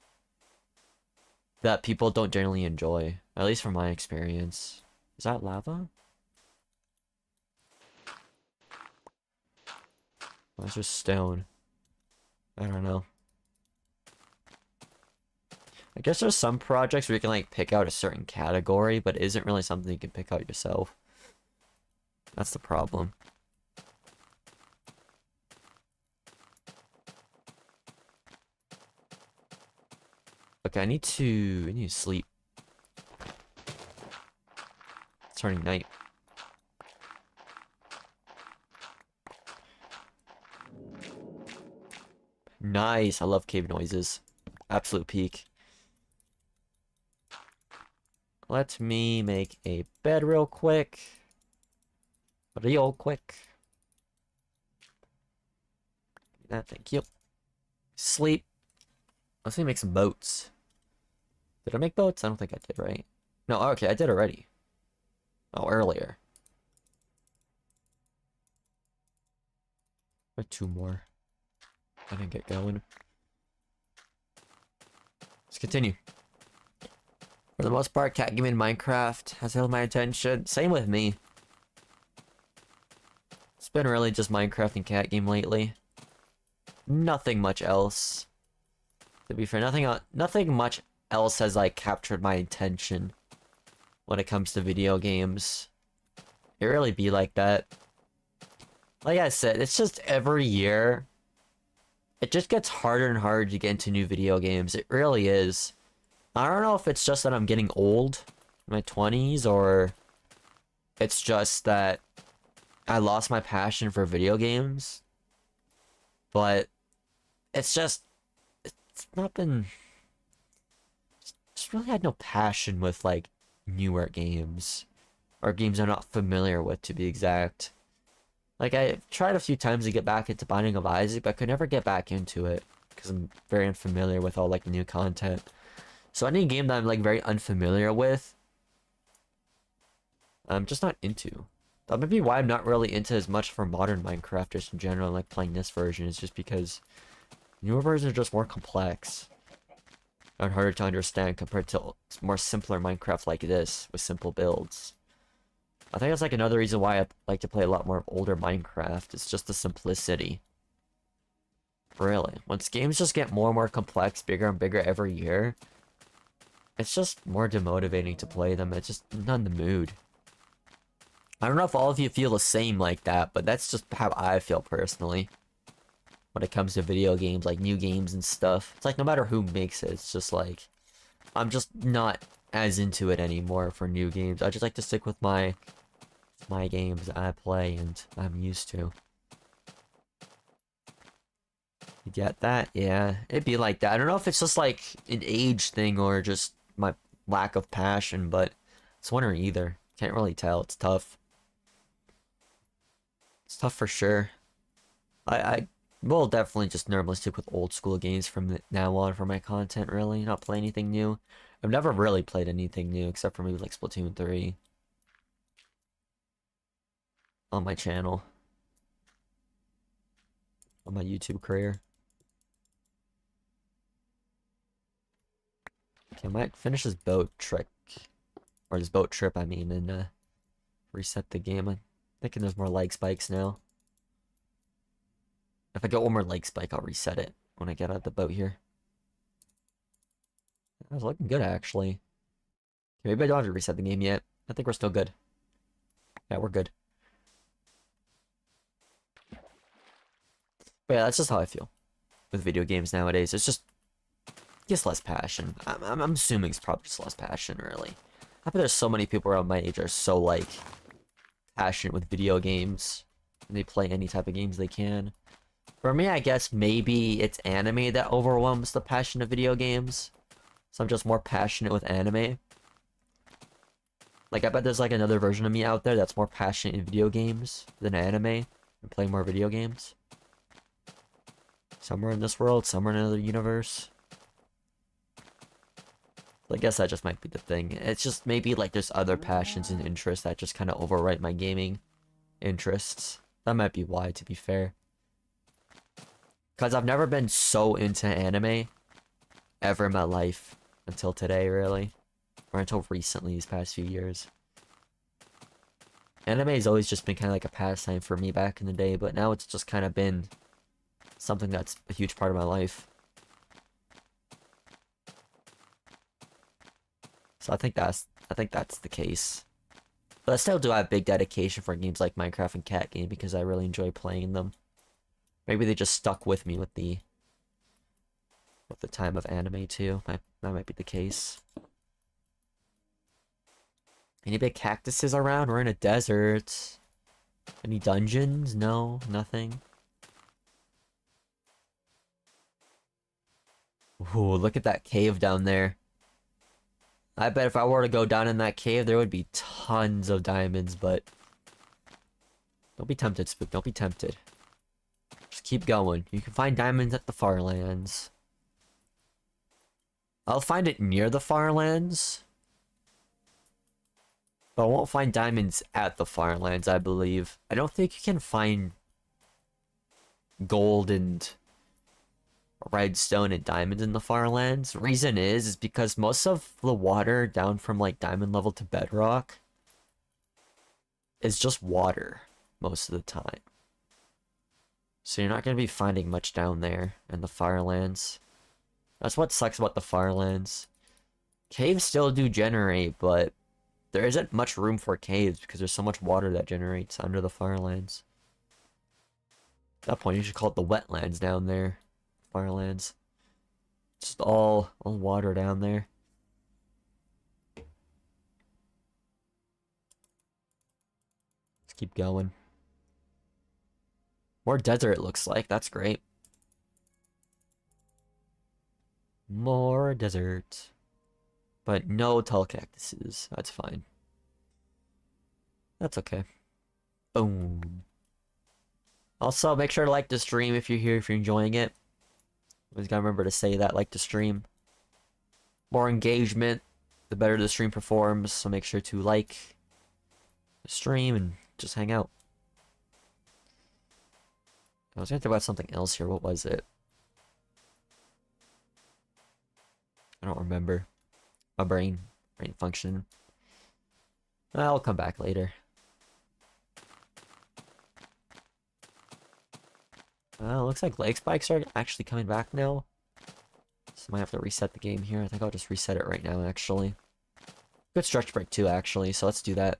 that people don't generally enjoy, at least from my experience. Is that lava? Oh, it's just stone. I don't know. I guess there's some projects where you can like pick out a certain category, but it isn't really something you can pick out yourself. That's the problem. Okay, I need to sleep. It's turning night. Nice, I love cave noises. Absolute peak. Let me make a bed real quick. Real quick. Thank you. Sleep. Let's make some boats. Did I make boats? I don't think I did, right? No, okay, I did already. Oh, earlier. Or two more. I didn't get going. Let's continue. For the most part, cat gaming Minecraft has held my attention. Same with me. It's been really just Minecraft and cat game lately. Nothing much else. To be fair, nothing much else has like captured my attention when it comes to video games. It really be like that. Like I said, it's just every year it just gets harder and harder to get into new video games. It really is. I don't know if it's just that I'm getting old in my 20s, or it's just that I lost my passion for video games. But it's just not been, just really had no passion with like newer games, or games I'm not familiar with, to be exact. Like, I tried a few times to get back into Binding of Isaac, but I could never get back into it because I'm very unfamiliar with all like the new content. So any game that I'm like very unfamiliar with, I'm just not into. That might be why I'm not really into as much for modern Minecraft just in general, like playing this version, is just because newer versions are just more complex and harder to understand compared to more simpler Minecraft like this with simple builds. I think that's like another reason why I like to play a lot more older Minecraft. It's just the simplicity. Really. Once games just get more and more complex, bigger and bigger every year, it's just more demotivating to play them. It's just not in the mood. I don't know if all of you feel the same like that, but that's just how I feel personally when it comes to video games, like new games and stuff. It's like no matter who makes it, it's just like I'm just not as into it anymore for new games. I just like to stick with my games I play and I'm used to. You get that? Yeah, it'd be like that. I don't know if it's just like an age thing or just my lack of passion, but it's one or either. Can't really tell. It's tough. It's tough for sure. I will definitely just normally stick with old school games from now on for my content, really. Not play anything new. I've never really played anything new except for maybe like Splatoon 3 on my channel. On my YouTube career. Okay, I might finish this boat trick. Or this boat trip, I mean, and reset the game. I'm thinking there's more leg spikes now. If I get one more leg spike, I'll reset it when I get out of the boat here. That was looking good, actually. Okay, maybe I don't have to reset the game yet. I think we're still good. Yeah, we're good. But yeah, that's just how I feel with video games nowadays. It's just less passion. I'm assuming it's probably just less passion, really. I bet there's so many people around my age are so, like, passionate with video games. They play any type of games they can. For me, I guess maybe it's anime that overwhelms the passion of video games. So I'm just more passionate with anime. Like, I bet there's like another version of me out there that's more passionate in video games than anime and play more video games. Somewhere in this world, somewhere in another universe. I guess that just might be the thing. It's just maybe like there's other passions and interests that just kind of overwrite my gaming interests. That might be why, to be fair. Because I've never been so into anime ever in my life until today, really. Or until recently, these past few years. Anime has always just been kind of like a pastime for me back in the day, but now it's just kind of been something that's a huge part of my life. So I think that's the case. But I still do have big dedication for games like Minecraft and Cat Game because I really enjoy playing them. Maybe they just stuck with me with the time of anime too. That might be the case. Any big cactuses around? We're in a desert. Any dungeons? No, nothing. Ooh, look at that cave down there. I bet if I were to go down in that cave, there would be tons of diamonds, but... Don't be tempted, Spook. Don't be tempted. Just keep going. You can find diamonds at the Farlands. I'll find it near the Farlands. But I won't find diamonds at the Farlands, I believe. I don't think you can find gold and redstone and diamonds in the Farlands. Reason is because most of the water down from like diamond level to bedrock is just water most of the time. So you're not going to be finding much down there in the Farlands. That's what sucks about the Farlands. Caves still do generate, but there isn't much room for caves because there's so much water that generates under the Farlands. At that point, you should call it the wetlands down there. Farlands. Just all water down there. Let's keep going. More desert, it looks like. That's great. More desert. But no tall cactuses. That's fine. That's okay. Boom. Also, make sure to like the stream if you're here, if you're enjoying it. Always gotta remember to say that, like the stream. More engagement, the better the stream performs. So make sure to like the stream and just hang out. I was gonna think about something else here. What was it? I don't remember. My brain function. I'll come back later. Looks like leg spikes are actually coming back now. So I might have to reset the game here. I think I'll just reset it right now, actually. Good stretch break too, actually, so let's do that.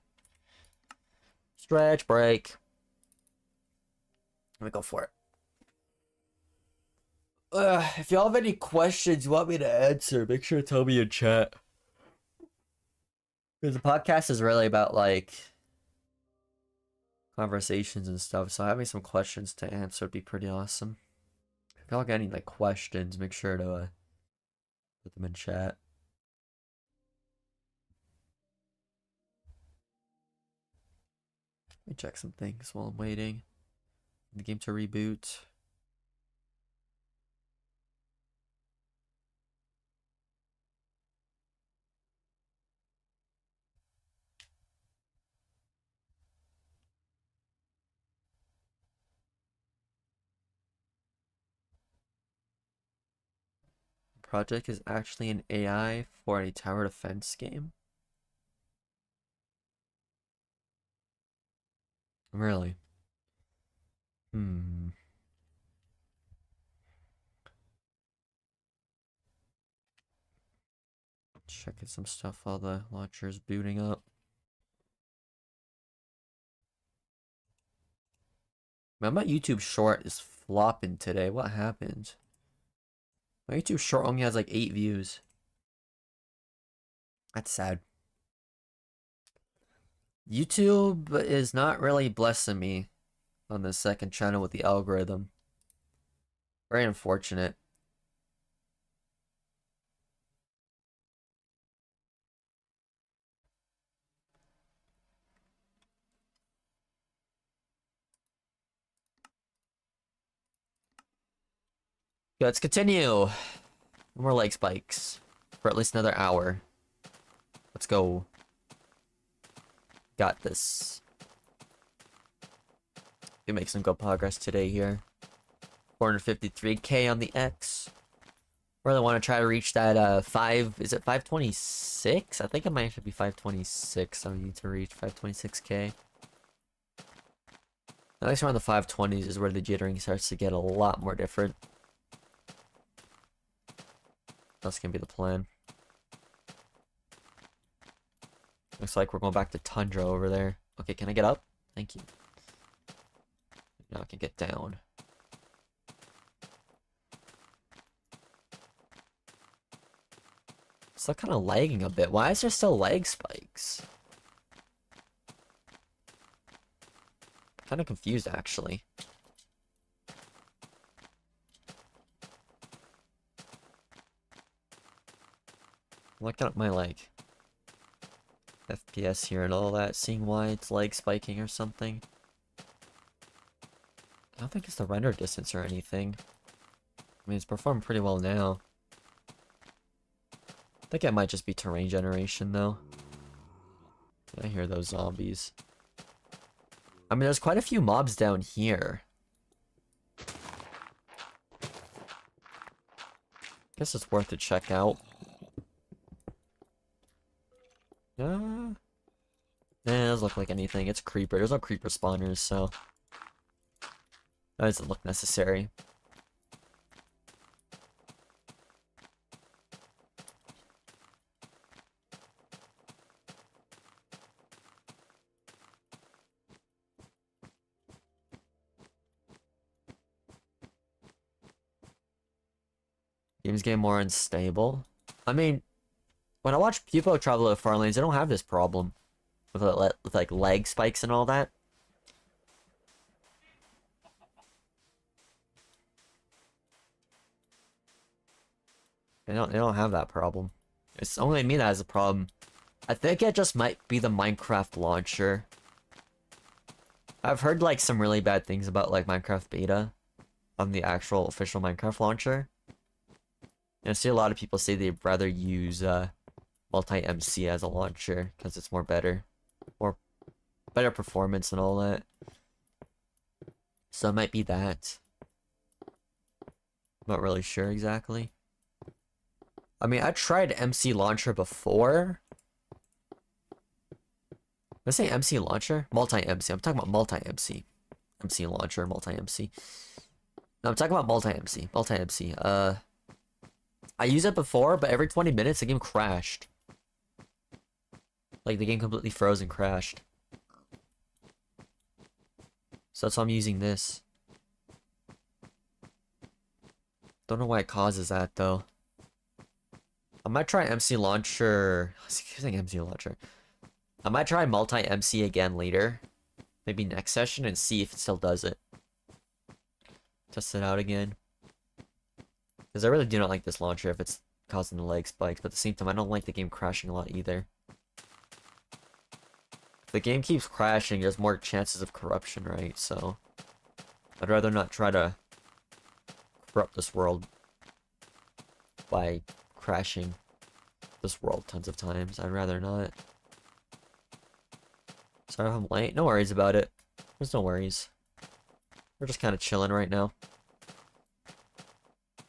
Stretch break. Let me go for it. If y'all have any questions you want me to answer, make sure to tell me in chat. Because the podcast is really about, like, conversations and stuff, so having some questions to answer would be pretty awesome. If y'all got any, like, questions, make sure to put them in chat. Let me check some things while I'm waiting. The game to reboot. Project is actually an AI for a tower defense game. Really? Checking some stuff while the launcher is booting up. Man, my YouTube short is flopping today. What happened? My YouTube short only has like 8 views. That's sad. YouTube is not really blessing me on the second channel with the algorithm. Very unfortunate. Let's continue. More leg spikes for at least another hour. Let's go. Got this. We make some good progress today here. 453k on the X. Really want to try to reach that is it 526? I think it might actually be 526. I need to reach 526k. At least around the 520s is where the jittering starts to get a lot more different. That's gonna be the plan. Looks like we're going back to Tundra over there. Okay, can I get up? Thank you. Now I can get down. Still kind of lagging a bit. Why is there still lag spikes? Kind of confused, actually. Looking at my, like, FPS here and all that, seeing why it's lag spiking or something. I don't think it's the render distance or anything. I mean, it's performing pretty well now. I think it might just be terrain generation, though. I hear those zombies. I mean, there's quite a few mobs down here. Guess it's worth to check out. It doesn't look like anything. It's a creeper. There's no creeper spawners, so that doesn't look necessary. Game's getting more unstable. I mean, when I watch people travel to Farlands, they don't have this problem with like lag spikes and all that. They don't have that problem. It's only me that has a problem. I think it just might be the Minecraft launcher. I've heard like some really bad things about like Minecraft beta on the actual official Minecraft launcher. And I see a lot of people say they'd rather use multi-MC as a launcher because it's more better performance and all that. So it might be that. Not really sure exactly. I mean, I tried MC launcher before. Did I say MC launcher? Multi-MC. I'm talking about multi-MC. MC launcher, multi-MC. No, I'm talking about multi-MC. Multi-MC. I used it before, but every 20 minutes the game crashed. Like the game completely froze and crashed. So that's why I'm using this. Don't know why it causes that though. I might try MC launcher. I keep saying MC launcher. I might try multi-MC again later. Maybe next session and see if it still does it. Test it out again. Because I really do not like this launcher if it's causing the lag spikes. But at the same time, I don't like the game crashing a lot either. If the game keeps crashing, there's more chances of corruption, right? So I'd rather not try to corrupt this world by crashing this world tons of times. I'd rather not. Sorry if I'm late. No worries about it. There's no worries. We're just kind of chilling right now.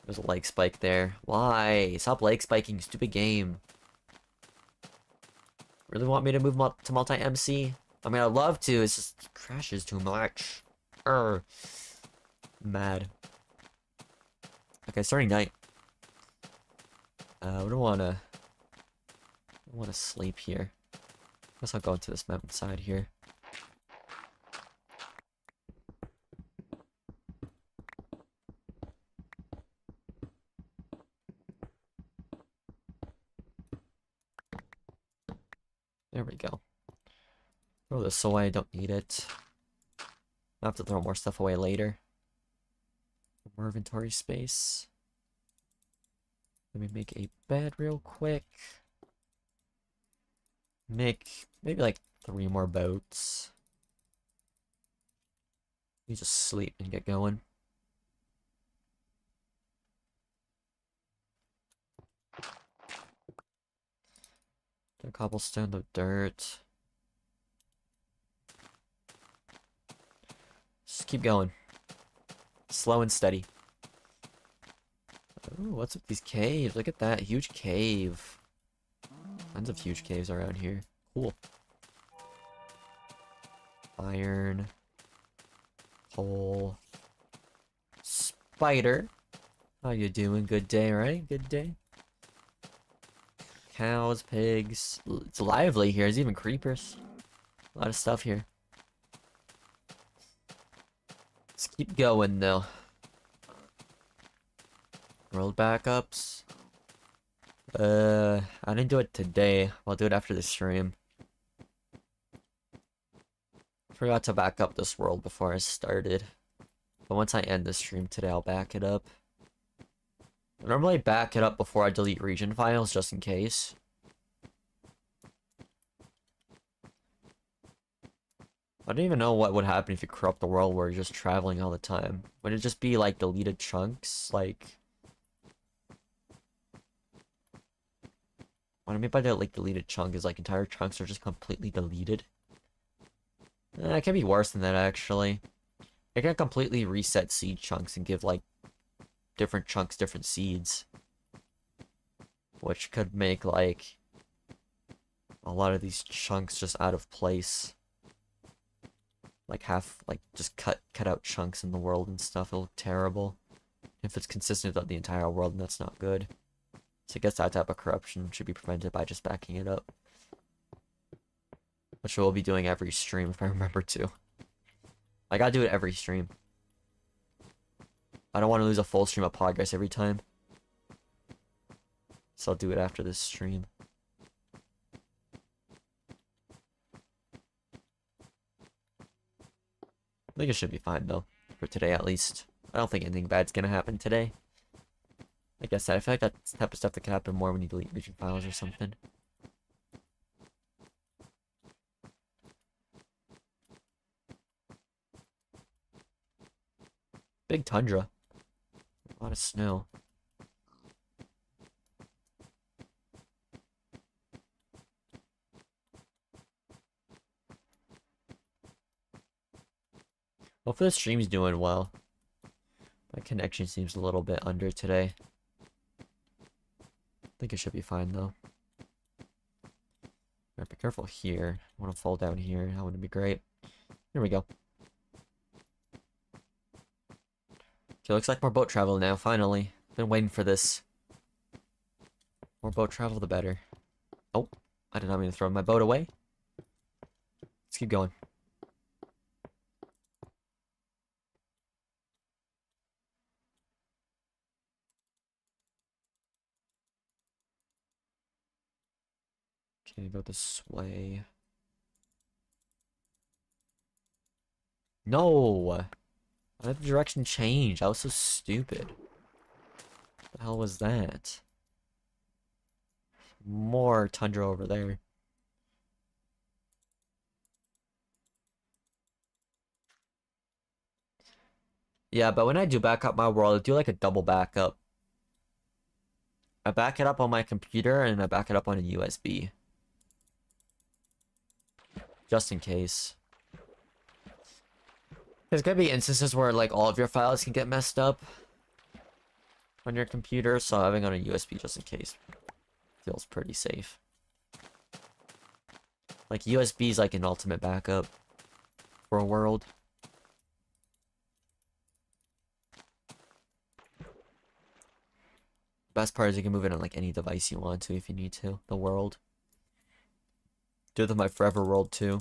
There's a lag spike there. Why? Stop lag spiking, stupid game. Really want me to move to multi-MC? I mean, I'd love to. It's just it crashes too much. Mad. Okay, starting night. We don't wanna sleep here. Guess I'll go into this mountain side here. There we go. Throw this away, don't need it. I'll have to throw more stuff away later. More inventory space. Let me make a bed real quick. Make maybe like 3 more boats. You just sleep and get going. The cobblestone, the dirt. Just keep going. Slow and steady. Ooh, what's with these caves? Look at that huge cave. Tons of huge caves around here. Cool. Iron. Coal. Spider. How you doing? Good day, right? Good day. Cows, pigs. It's lively here. There's even creepers. A lot of stuff here. Let's keep going, though. World backups. I didn't do it today. I'll do it after the stream. Forgot to back up this world before I started. But once I end the stream today, I'll back it up. I normally back it up before I delete region files, just in case. I don't even know what would happen if you corrupt the world where you're just traveling all the time. Would it just be like deleted chunks? Like, what I mean by that, like, deleted chunk is like entire chunks are just completely deleted. It can be worse than that, actually. It can completely reset seed chunks and give, like, different chunks different seeds. Which could make, like, a lot of these chunks just out of place. Like, just cut out chunks in the world and stuff. It'll look terrible. If it's consistent with the entire world, then that's not good. So I guess that type of corruption should be prevented by just backing it up. Which we'll be doing every stream if I remember to. I gotta do it every stream. I don't want to lose a full stream of progress every time. So I'll do it after this stream. I think it should be fine though. For today at least. I don't think anything bad's gonna happen today. Like I said, I feel like that's the type of stuff that can happen more when you delete region files or something. Big tundra. A lot of snow. Hopefully the stream's doing well. My connection seems a little bit under today. I think it should be fine though. Be careful here. I want to fall down here. That wouldn't be great. Here we go. Okay, looks like more boat travel now, finally. Been waiting for this. More boat travel, the better. Oh, I did not mean to throw my boat away. Let's keep going. Okay, go this way. No! I had the direction changed. That was so stupid. What the hell was that? More tundra over there. Yeah, but when I do back up my world, I do like a double backup. I back it up on my computer and I back it up on a USB. Just in case. There's gonna be instances where like all of your files can get messed up on your computer, so having on a USB just in case feels pretty safe. Like USB is like an ultimate backup for a world. Best part is you can move it on like any device you want to if you need to. The world. Do it with my forever world too.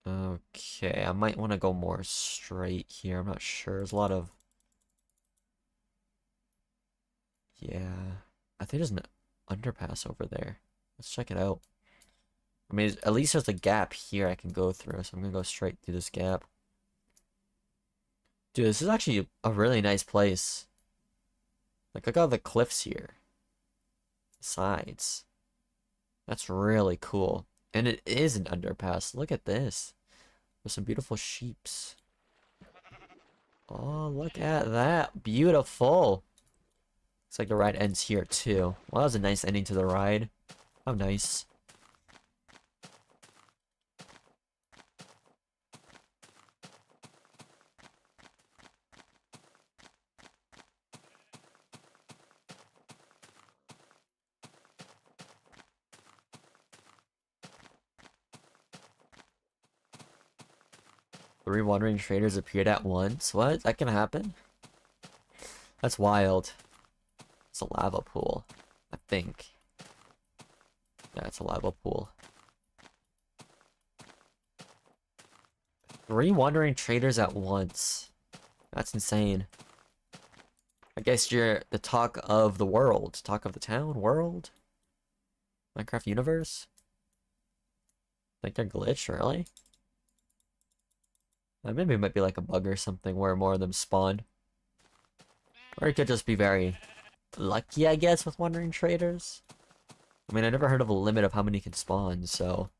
Okay, I might want to go more straight here. I'm not sure. There's a lot of Yeah. I think there's an underpass over there. Let's check it out. I mean, at least there's a gap here I can go through, so I'm gonna go straight through this gap. Dude, this is actually a really nice place. Like, look at all the cliffs here. Sides. That's really cool. And it is an underpass. Look at this. There's some beautiful sheeps. Oh, look at that. Beautiful. Looks like the ride ends here, too. Well, that was a nice ending to the ride. How nice. Three wandering traders appeared at once. What? That can happen? That's wild. It's a lava pool, I think. Yeah, it's a lava pool. Three wandering traders at once. That's insane. I guess you're the talk of the world. Talk of the town? World? Minecraft universe? Think they're glitched, really? Maybe it might be like a bug or something where more of them spawn. Or it could just be very lucky, I guess, with wandering traders. I mean, I never heard of a limit of how many can spawn, so...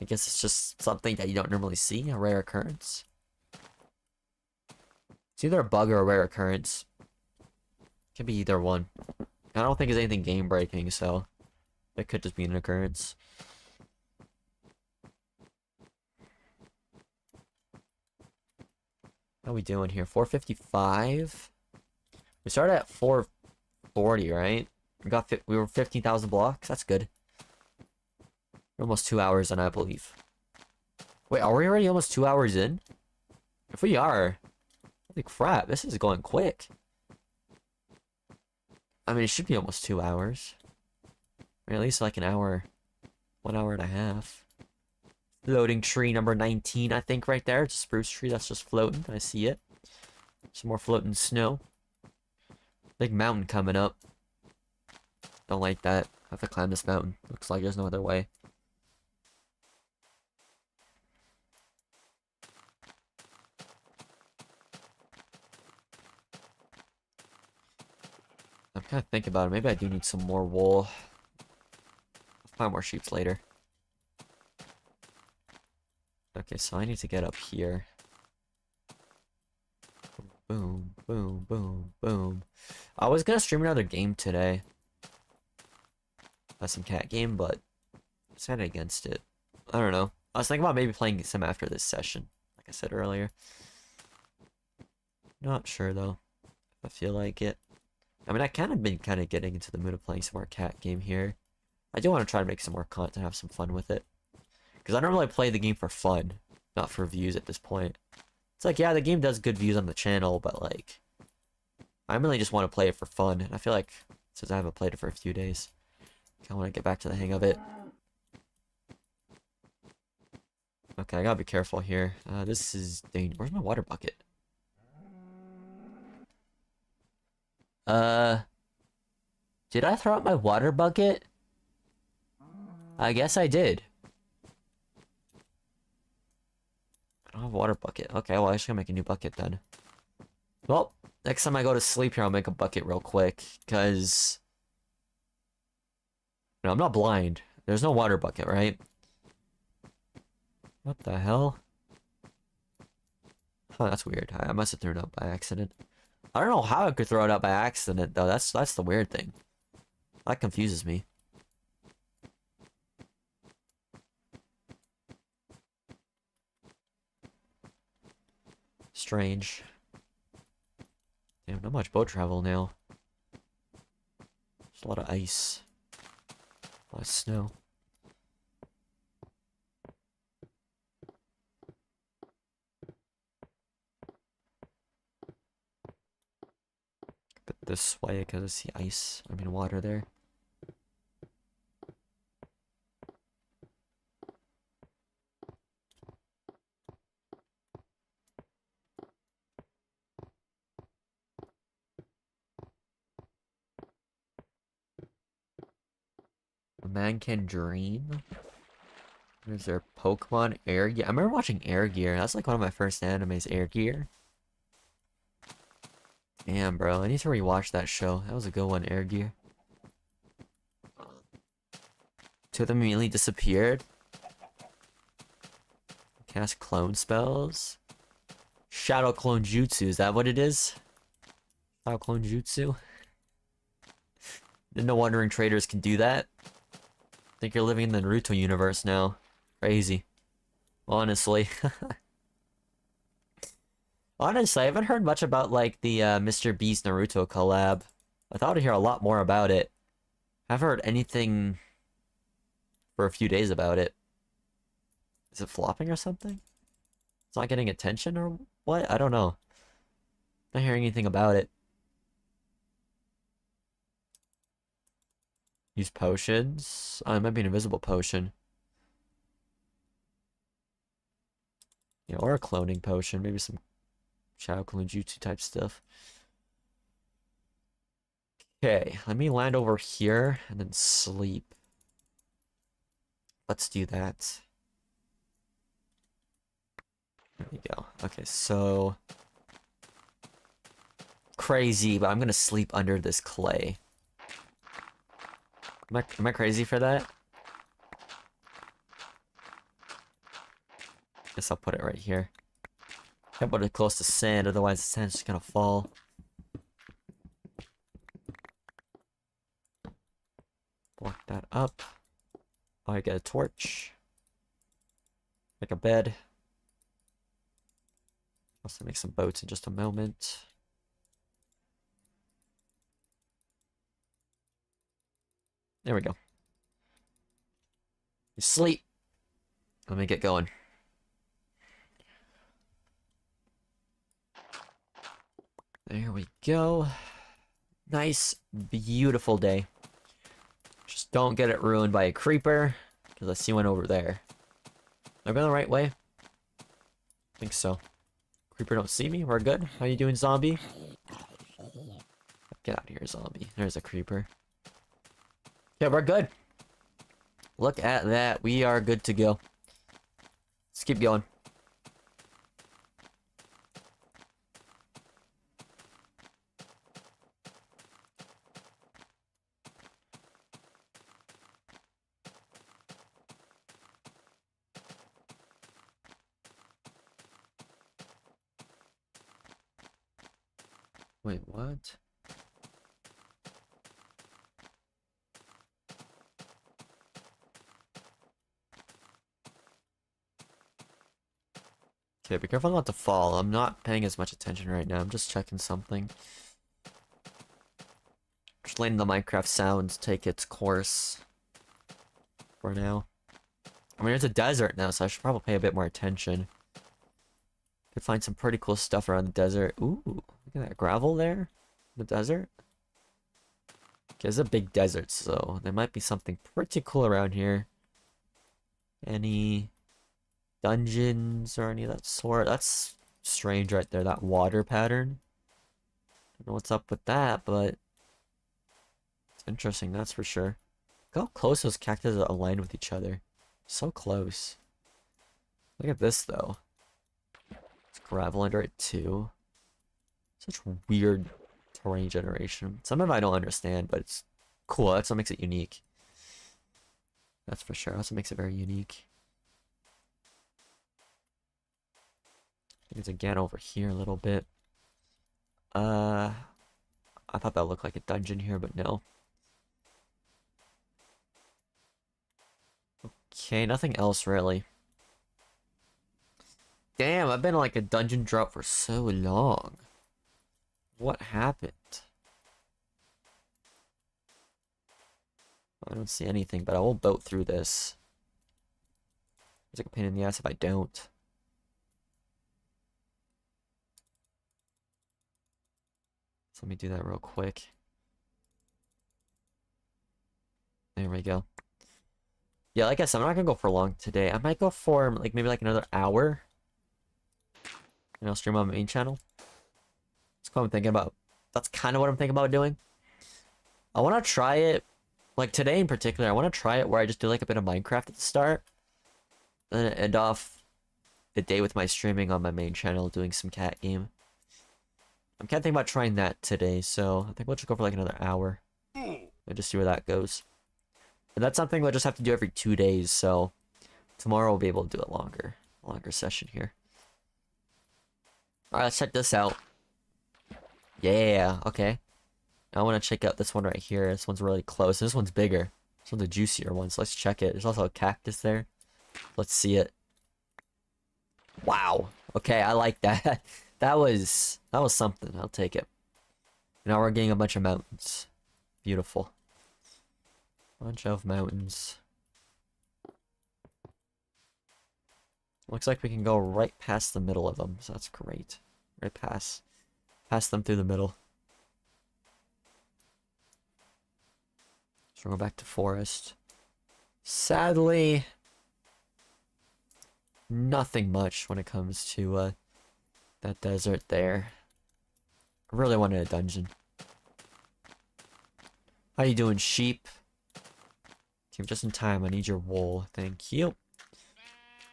I guess it's just something that you don't normally see, a rare occurrence. It's either a bug or a rare occurrence. Could be either one. I don't think it's anything game-breaking, so... It could just be an occurrence. How we doing here? 455? We started at 440, right? We were 15,000 blocks. That's good. We're almost 2 hours in, I believe. Wait, are we already almost 2 hours in? If we are, holy crap, this is going quick. I mean, it should be almost 2 hours. Or at least like an hour, 1 hour and a half. Floating tree number 19, I think, right there. It's a spruce tree that's just floating. I see it. Some more floating snow. Big mountain coming up. Don't like that. I have to climb this mountain. Looks like there's no other way. I'm kind of thinking about it. Maybe I do need some more wool. I'll find more sheep later. Okay, so I need to get up here. Boom, boom, boom, boom. I was gonna stream another game today. Some cat game, but I decided against it. I don't know. I was thinking about maybe playing some after this session, like I said earlier. Not sure though, if I feel like it. I mean, I been getting into the mood of playing some more cat game here. I do want to try to make some more content, have some fun with it. Because I don't really play the game for fun, not for views at this point. It's like, yeah, the game does good views on the channel, but like, I really just want to play it for fun. And I feel like, since I haven't played it for a few days, I want to get back to the hang of it. Okay, I gotta be careful here. This is dangerous. Where's my water bucket? Did I throw out my water bucket? I guess I did. I don't have a water bucket. Okay, well, I just gotta make a new bucket then. Well, next time I go to sleep here, I'll make a bucket real quick, because... No, I'm not blind. There's no water bucket, right? What the hell? Huh, that's weird. I must have thrown it out by accident. I don't know how I could throw it out by accident, though. That's the weird thing. That confuses me. Strange. Damn, not much boat travel now. There's a lot of ice. A lot of snow. But this way, because I see ice. I mean, water there. Man Can Dream. Is there Pokemon Air Gear? I remember watching Air Gear. That's like one of my first animes, Air Gear. Damn, bro. I need to rewatch that show. That was a good one, Air Gear. Two of them immediately disappeared. Cast clone spells. Shadow Clone Jutsu, is that what it is? Shadow Clone Jutsu? No wondering traders can do that. Think you're living in the Naruto universe now. Crazy. Honestly. Honestly, I haven't heard much about like the Mr. Beast Naruto collab. I thought I'd hear a lot more about it. I haven't heard anything for a few days about it. Is it flopping or something? It's not getting attention or what? I don't know. Not hearing anything about it. Use potions. Oh, it might be an invisible potion. Yeah, or a cloning potion. Maybe some Shadow Clone Jutsu type stuff. Okay, let me land over here and then sleep. Let's do that. There we go. Okay, so... Crazy, but I'm gonna sleep under this clay. Am I crazy for that? Guess I'll put it right here. Can't put it close to sand, otherwise the sand's just gonna fall. Block that up. Oh, I get a torch. Make a bed. Also make some boats in just a moment. There we go. You sleep. Let me get going. There we go. Nice, beautiful day. Just don't get it ruined by a creeper, because I see one over there. Am I going the right way? I think so. Creeper don't see me? We're good? How you doing, zombie? Get out of here, zombie. There's a creeper. Yeah, we're good. Look at that. We are good to go. Let's keep going. Wait, what? Okay, be careful not to fall. I'm not paying as much attention right now. I'm just checking something. Just letting the Minecraft sounds take its course for now. I mean, it's a desert now, so I should probably pay a bit more attention. Could find some pretty cool stuff around the desert. Ooh, look at that gravel there in the desert. Okay, it's a big desert, so there might be something pretty cool around here. Any dungeons or any of that sort? That's strange right there, that water pattern. Don't know what's up with that, but it's interesting, that's for sure. Look how close those cactus are aligned with each other. So close. Look at this, though. It's gravel under it, too. Such weird terrain generation. Some of it I don't understand, but it's cool. That's what makes it unique. That's for sure. That's what makes it very unique. I think it's again over here a little bit. I thought that looked like a dungeon here, but no. Okay, nothing else really. Damn, I've been in like a dungeon drop for so long. What happened? I don't see anything, but I will boat through this. It's like a pain in the ass if I don't. So let me do that real quick. There we go. Yeah, like I said, I'm not gonna go for long today. I might go for like maybe like another hour. And I'll stream on my main channel. That's what I'm thinking about. That's kind of what I'm thinking about doing. I want to try it Like today in particular, I want to try it where I just do like a bit of Minecraft at the start. Then end off the day with my streaming on my main channel doing some cat game. I'm kind of thinking about trying that today, so I think we'll just go for like another hour. And just see where that goes. And that's something we'll just have to do every 2 days, so tomorrow we'll be able to do a longer session here. Alright, let's check this out. Yeah, okay. I want to check out this one right here. This one's really close. This one's bigger. This one's a juicier one, so let's check it. There's also a cactus there. Let's see it. Wow. Okay, I like that. That was something. I'll take it. Now we're getting a bunch of mountains. Beautiful. Bunch of mountains. Looks like we can go right past the middle of them, so that's great. Right past them through the middle. So we'll go back to forest. Sadly, nothing much when it comes to that desert there. I really wanted a dungeon. How you doing, sheep? Came just in time. I need your wool. Thank you.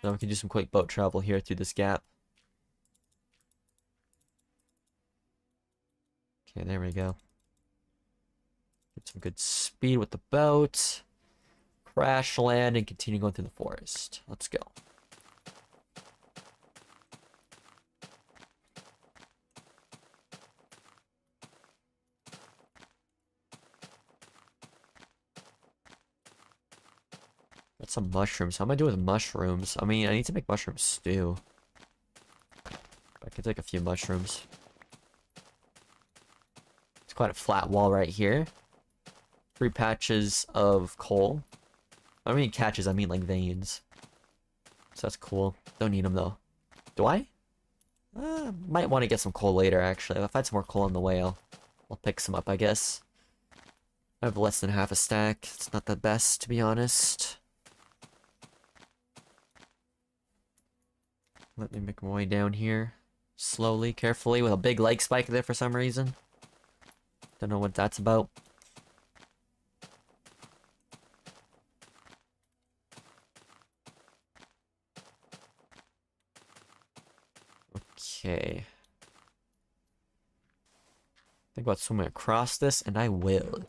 Now we can do some quick boat travel here through this gap. Okay, there we go. Get some good speed with the boat. Crash land and continue going through the forest. Let's go. Got some mushrooms. How am I doing with mushrooms? I mean, I need to make mushroom stew. I can take a few mushrooms. It's quite a flat wall right here. 3 patches of coal. I don't mean catches, I mean like veins. So that's cool. Don't need them though. Do I? Might want to get some coal later actually. If I find some more coal on the way, I'll pick some up, I guess. I have less than half a stack. It's not the best, to be honest. Let me make my way down here. Slowly, carefully, with a big leg spike there for some reason. Don't know what that's about. Okay. Think about swimming across this, and I will.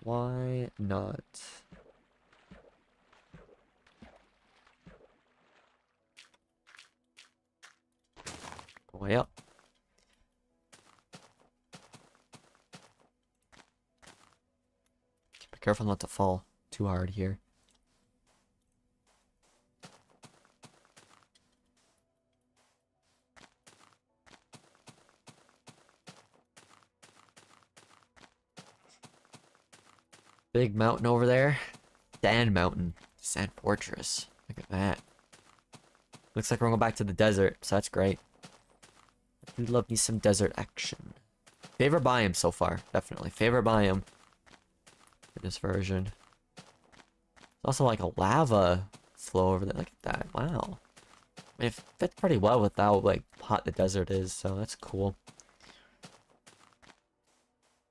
Why not? Go way up. Be careful not to fall too hard here. Big mountain over there. Sand Mountain. Sand Fortress. Look at that. Looks like we're going back to the desert, so that's great. We love me some desert action. Favorite biome so far, definitely. Favorite biome for this version. It's also like a lava flow over there. Look at that. Wow. I mean, it fits pretty well with how like hot the desert is, so that's cool.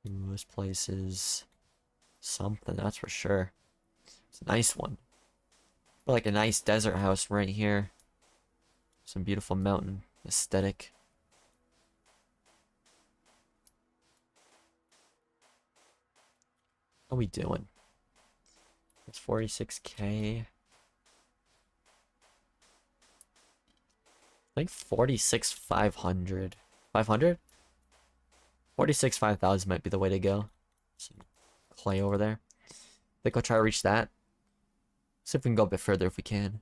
Ooh, this place is something, that's for sure. It's a nice one. Like a nice desert house right here. Some beautiful mountain aesthetic. How we doing? It's 46k. I think 46,500. 500? 46, 5,000 might be the way to go. Some clay over there. I think I'll try to reach that. See if we can go a bit further if we can.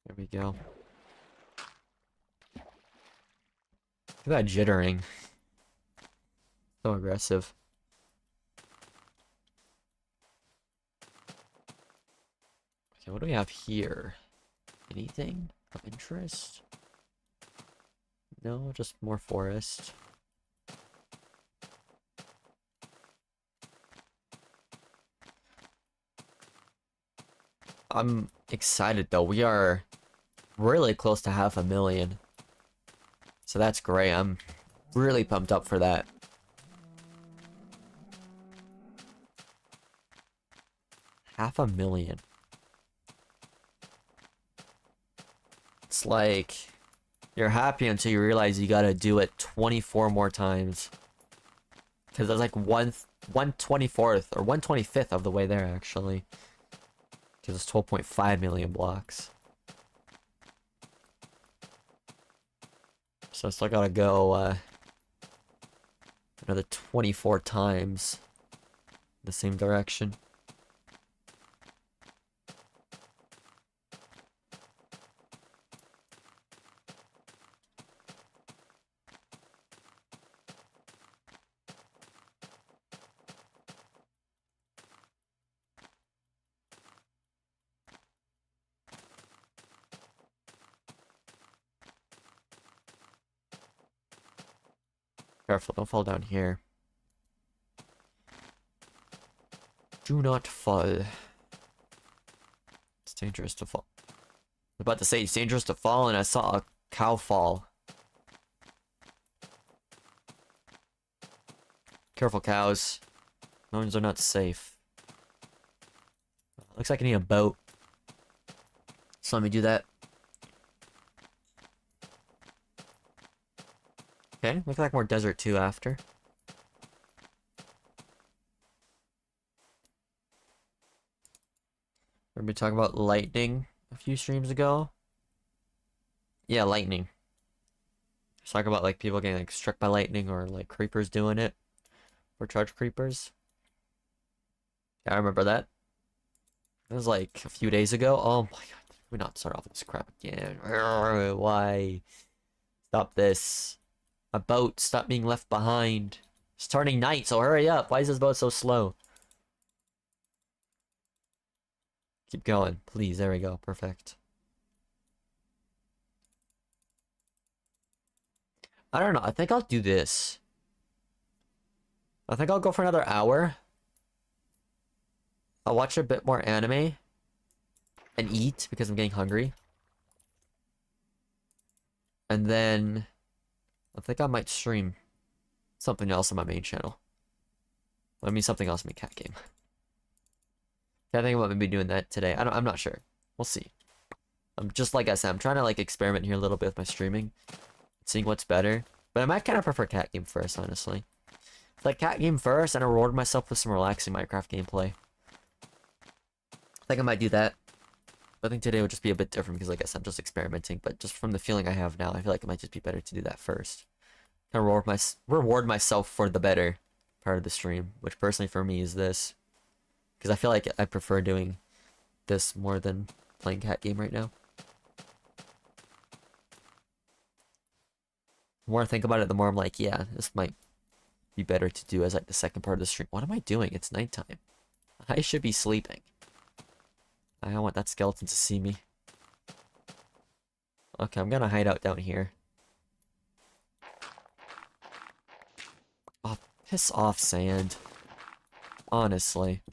There we go. Look at that jittering. So aggressive. Okay, what do we have here? Anything of interest? No, just more forest. I'm excited though. We are really close to 500,000. So that's great. I'm really pumped up for that. $500,000. It's like you're happy until you realize you gotta do it 24 more times. Because there's like 1/24th or 1/25th of the way there actually. Because it's 12.5 million blocks. So I still gotta go another 24 times in the same direction. Careful, don't fall down here. Do not fall. It's dangerous to fall. I was about to say it's dangerous to fall, and I saw a cow fall. Careful, cows. Mountains are not safe. Looks like I need a boat. So let me do that. Okay, looks like more desert too after. Remember we talking about lightning a few streams ago? Yeah, lightning. Let's talk about like people getting like struck by lightning or like creepers doing it. Or charge creepers. Yeah, I remember that. It was like a few days ago. Oh my god, did we not start off with this crap again? Why? Stop this. A boat, stop being left behind. It's turning night, so hurry up. Why is this boat so slow? Keep going, please. There we go. Perfect. I don't know. I think I'll do this. I think I'll go for another hour. I'll watch a bit more anime. And eat, because I'm getting hungry. And then I think I might stream something else on my main channel. I mean, something else in my cat game. I think about maybe doing that today. I'm not sure. We'll see. I'm just like I said, I'm trying to like experiment here a little bit with my streaming, seeing what's better. But I might kind of prefer cat game first, honestly. It's like cat game first, and I reward myself with some relaxing Minecraft gameplay. I think I might do that. I think today would just be a bit different because, like I said, I'm just experimenting. But just from the feeling I have now, I feel like it might just be better to do that first. Kind of reward myself for the better part of the stream, which personally for me is this. Because I feel like I prefer doing this more than playing cat game right now. The more I think about it, the more I'm like, yeah, this might be better to do as like the second part of the stream. What am I doing? It's nighttime. I should be sleeping. I don't want that skeleton to see me. Okay, I'm gonna hide out down here. Oh, piss off, sand. Honestly.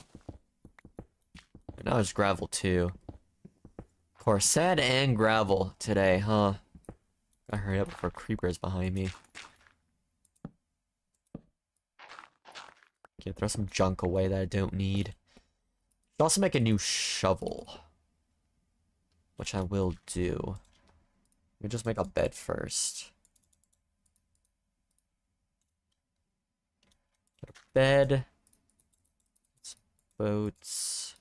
And now there's gravel too. Of course, sand and gravel today, huh? Gotta hurry up before creepers behind me. Okay, throw some junk away that I don't need. Should also make a new shovel. Which I will do. Let me just make a bed first. Get a bed. Some boats.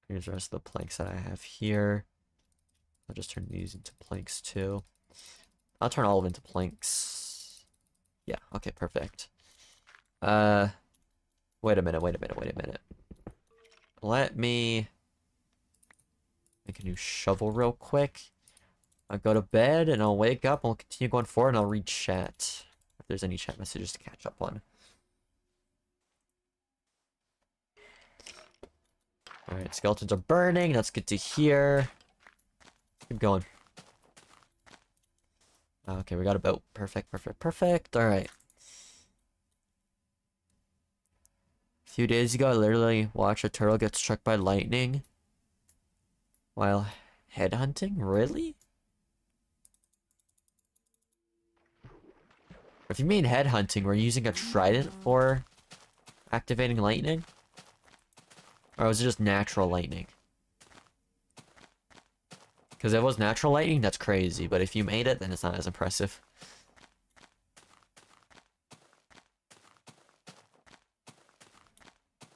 Here's the rest of the planks that I have here. I'll just turn these into planks too. I'll turn all of them into planks. Yeah, okay, perfect. Wait a minute. Let me make a new shovel real quick. I'll go to bed and I'll wake up and I'll continue going forward and I'll read chat. If there's any chat messages to catch up on. Alright, skeletons are burning. That's good to hear. Keep going. Okay, we got a boat. Perfect. Alright. A few days ago, I literally watched a turtle get struck by lightning while headhunting? Really? If you mean headhunting, we're using a trident for activating lightning? Or was it just natural lightning? Because if it was natural lightning, that's crazy. But if you made it, then it's not as impressive.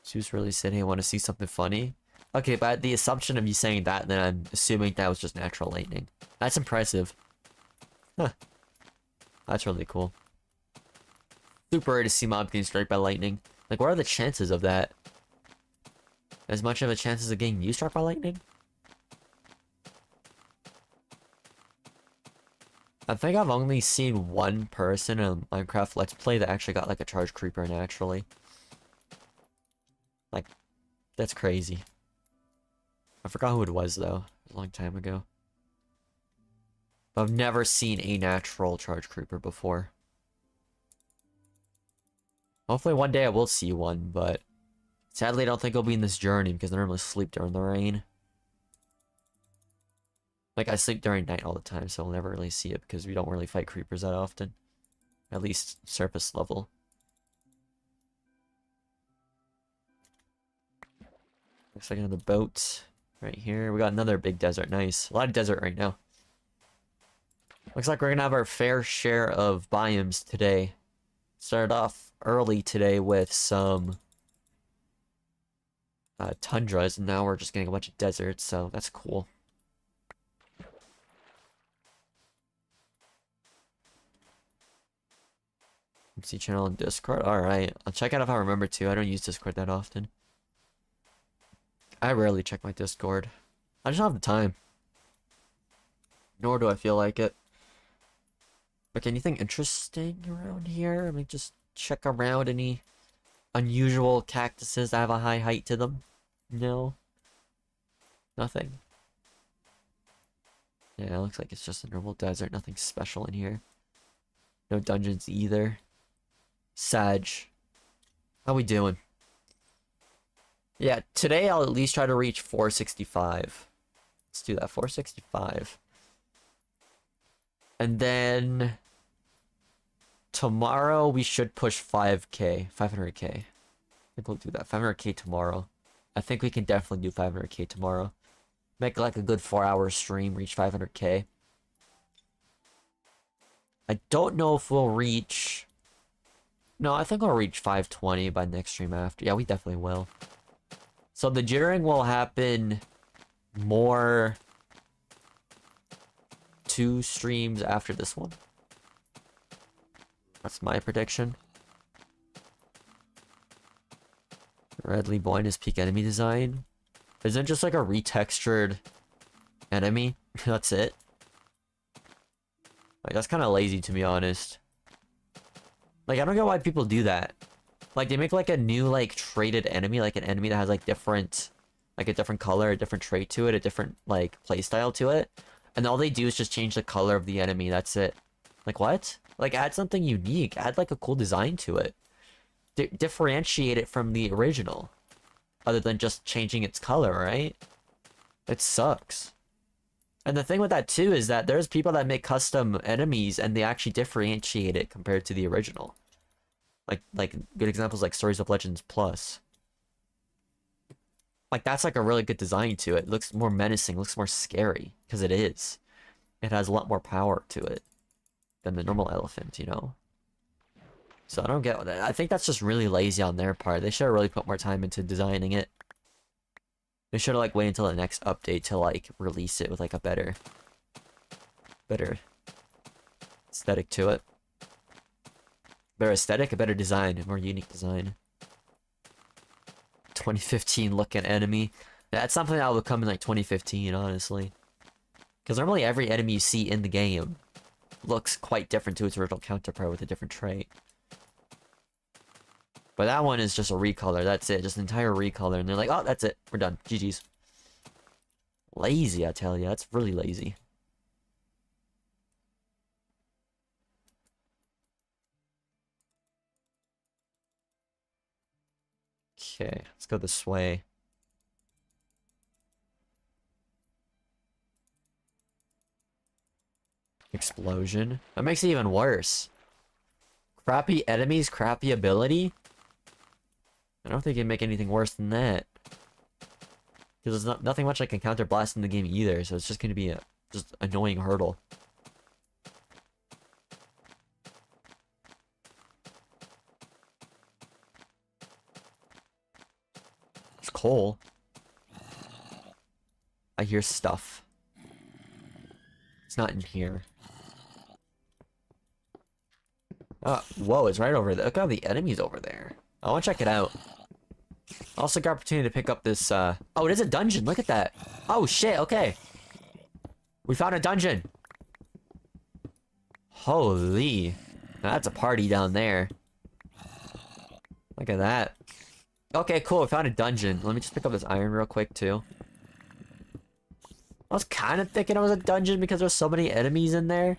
She was really saying, I want to see something funny. Okay, but the assumption of you saying that, then I'm assuming that was just natural lightning. That's impressive. Huh. That's really cool. Super rare to see mob getting struck by lightning. Like, what are the chances of that? As much of a chance of getting you struck by lightning? I think I've only seen one person in a Minecraft Let's Play that actually got like a charge creeper naturally. Like, that's crazy. I forgot who it was though. It was a long time ago. But I've never seen a natural charge creeper before. Hopefully one day I will see one, but sadly I don't think it'll be in this journey because I normally sleep during the rain. Like, I sleep during night all the time, so I'll never really see it because we don't really fight creepers that often. At least surface level. Looks like another boat right here. We got another big desert. Nice. A lot of desert right now. Looks like we're gonna have our fair share of biomes today. Started off early today with some tundras, and now we're just getting a bunch of deserts, so that's cool. MC channel and Discord. Alright. I'll check out if I remember to. I don't use Discord that often. I rarely check my Discord. I just don't have the time. Nor do I feel like it. Like, anything interesting around here? I mean, just check around any unusual cactuses that have a high height to them. No. Nothing. Yeah, it looks like it's just a normal desert. Nothing special in here. No dungeons either. Sag. How we doing? Yeah, today I'll at least try to reach 465. Let's do that, 465. And then tomorrow we should push 5k, 500k. I think we'll do that, 500k tomorrow. I think we can definitely do 500k tomorrow. Make like a good 4-hour stream, reach 500k. I don't know if we'll reach... No, I think we'll reach 520 by next stream after. Yeah, we definitely will. So the jittering will happen more 2 streams after this one. That's my prediction. Redley Boyness peak enemy design. Isn't it just like a retextured enemy? That's it. Like, that's kind of lazy to be honest. Like, I don't get why people do that. Like, they make like a new like traded enemy, like an enemy that has like different, like a different color, a different trait to it, a different like playstyle to it. And all they do is just change the color of the enemy, that's it. Like, what? Like, add something unique, add like a cool design to it. Differentiate it from the original. Other than just changing its color, right? It sucks. And the thing with that too is that there's people that make custom enemies and they actually differentiate it compared to the original. Like good examples like Stories of Legends Plus. Like, that's like a really good design to it. It looks more menacing, looks more scary, because it is. It has a lot more power to it than the normal elephant, you know? So I don't get that. I think that's just really lazy on their part. They should have really put more time into designing it. They should have like waited until the next update to like release it with like a better aesthetic to it. Better aesthetic, a better design, a more unique design. 2015 looking enemy. That's something that will come in like 2015, honestly. Because normally every enemy you see in the game looks quite different to its original counterpart with a different trait. But that one is just a recolor, that's it. Just an entire recolor. And they're like, oh, that's it. We're done. GG's. Lazy, I tell you. That's really lazy. Okay, let's go this way. Explosion. That makes it even worse. Crappy enemies, crappy ability? I don't think it can make anything worse than that. Because there's nothing much I can counter blast in the game either, so it's just going to be a just annoying hurdle. It's coal. I hear stuff. It's not in here. Oh, whoa, it's right over there. Look at all the enemies over there. I want to check it out. I also got opportunity to pick up this, Oh, it is a dungeon. Look at that. Oh, shit. Okay. We found a dungeon. Holy. Now that's a party down there. Look at that. Okay, cool. We found a dungeon. Let me just pick up this iron real quick, too. I was kind of thinking it was a dungeon because there's so many enemies in there.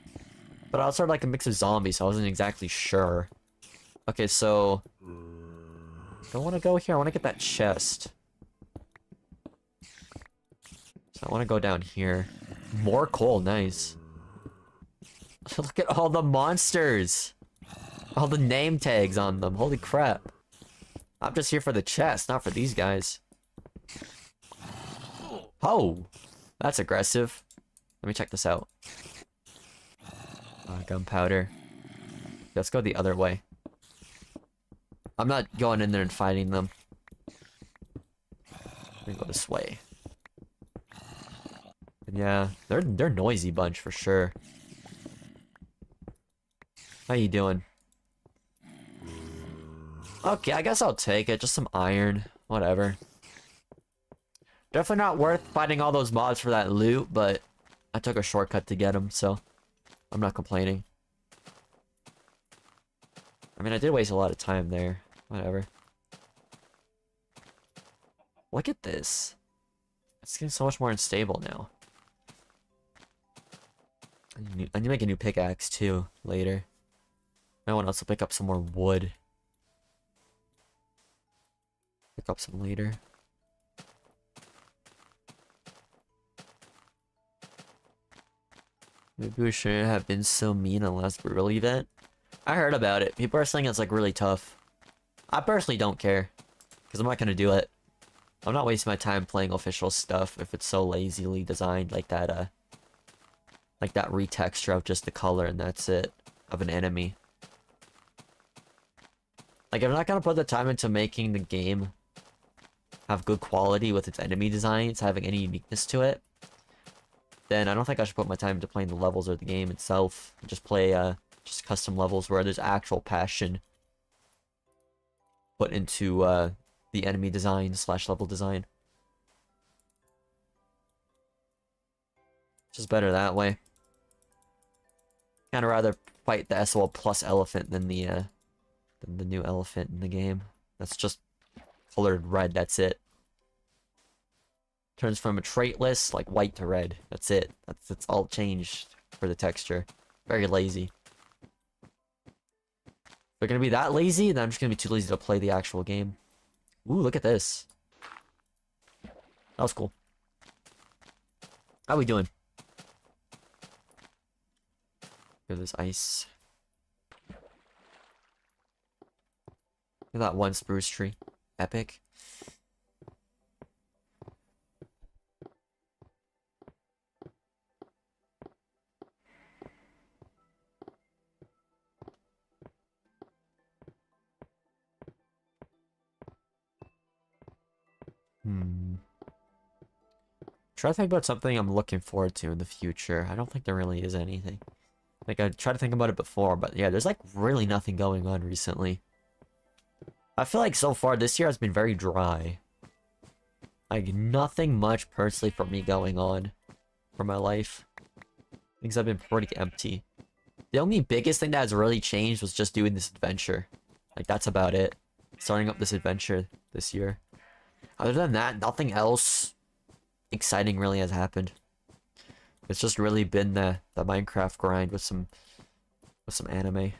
But I was sort of like a mix of zombies, so I wasn't exactly sure. Okay, so... I don't want to go here. I want to get that chest. So I want to go down here. More coal. Nice. Look at all the monsters. All the name tags on them. Holy crap. I'm just here for the chest, not for these guys. Oh! That's aggressive. Let me check this out. Gunpowder. Let's go the other way. I'm not going in there and fighting them. Let me go this way. And yeah, they're a noisy bunch for sure. How you doing? Okay, I guess I'll take it. Just some iron. Whatever. Definitely not worth fighting all those mobs for that loot, but I took a shortcut to get them, so I'm not complaining. I mean, I did waste a lot of time there. Whatever. Look at this. It's getting so much more unstable now. I need to make a new pickaxe, too, later. I want to also pick up some more wood. Pick up some later. Maybe we shouldn't have been so mean on the last Brutal event. I heard about it. People are saying it's like really tough. I personally don't care. Because I'm not going to do it. I'm not wasting my time playing official stuff if it's so lazily designed like that, retexture of just the color and that's it. Of an enemy. Like, if I'm not going to put the time into making the game have good quality with its enemy designs, having any uniqueness to it, then I don't think I should put my time into playing the levels or the game itself. Just play, just custom levels where there's actual passion put into, the enemy design / level design. Just better that way. Kinda rather fight the SOL plus elephant than the new elephant in the game. That's just colored red, that's it. Turns from a trait list, like white to red. That's it. That's all changed for the texture. Very lazy. If they're gonna be that lazy, then I'm just gonna be too lazy to play the actual game. Ooh, look at this. That was cool. How we doing? Look at this ice. Look at that one spruce tree. Epic. Try to think about something I'm looking forward to in the future. I don't think there really is anything. Like, I tried to think about it before, but yeah, there's like really nothing going on recently. I feel like so far this year has been very dry. Like, nothing much personally for me going on for my life. Things have been pretty empty. The only biggest thing that has really changed was just doing this adventure. Like, that's about it. Starting up this adventure this year. Other than that, nothing else exciting really has happened. It's just really been the Minecraft grind with some anime.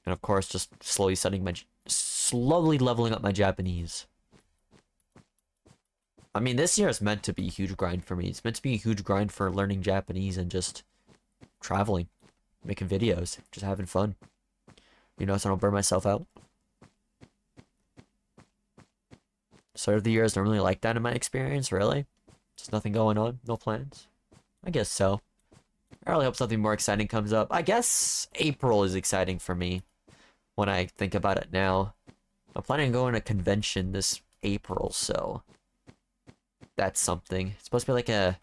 And of course, just slowly studying my slowly leveling up my Japanese. I mean, this year is meant to be a huge grind for me. It's meant to be a huge grind for learning Japanese and just traveling, making videos, just having fun. You know, so I don't burn myself out. Start of the year is normally like that in my experience, really? Just nothing going on, no plans? I guess so. I really hope something more exciting comes up. I guess April is exciting for me when I think about it now. I'm planning on going to a convention this April, so that's something. It's supposed to be like an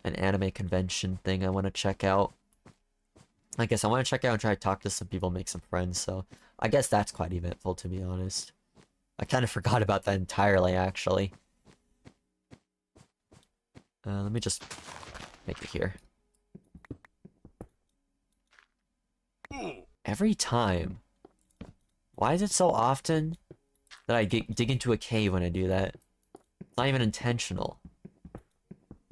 anime convention thing I want to check out. I guess I want to check out and try to talk to some people, make some friends, so I guess that's quite eventful, to be honest. I kind of forgot about that entirely, actually. Let me just make it here. Every time. Why is it so often that I dig into a cave when I do that? It's not even intentional.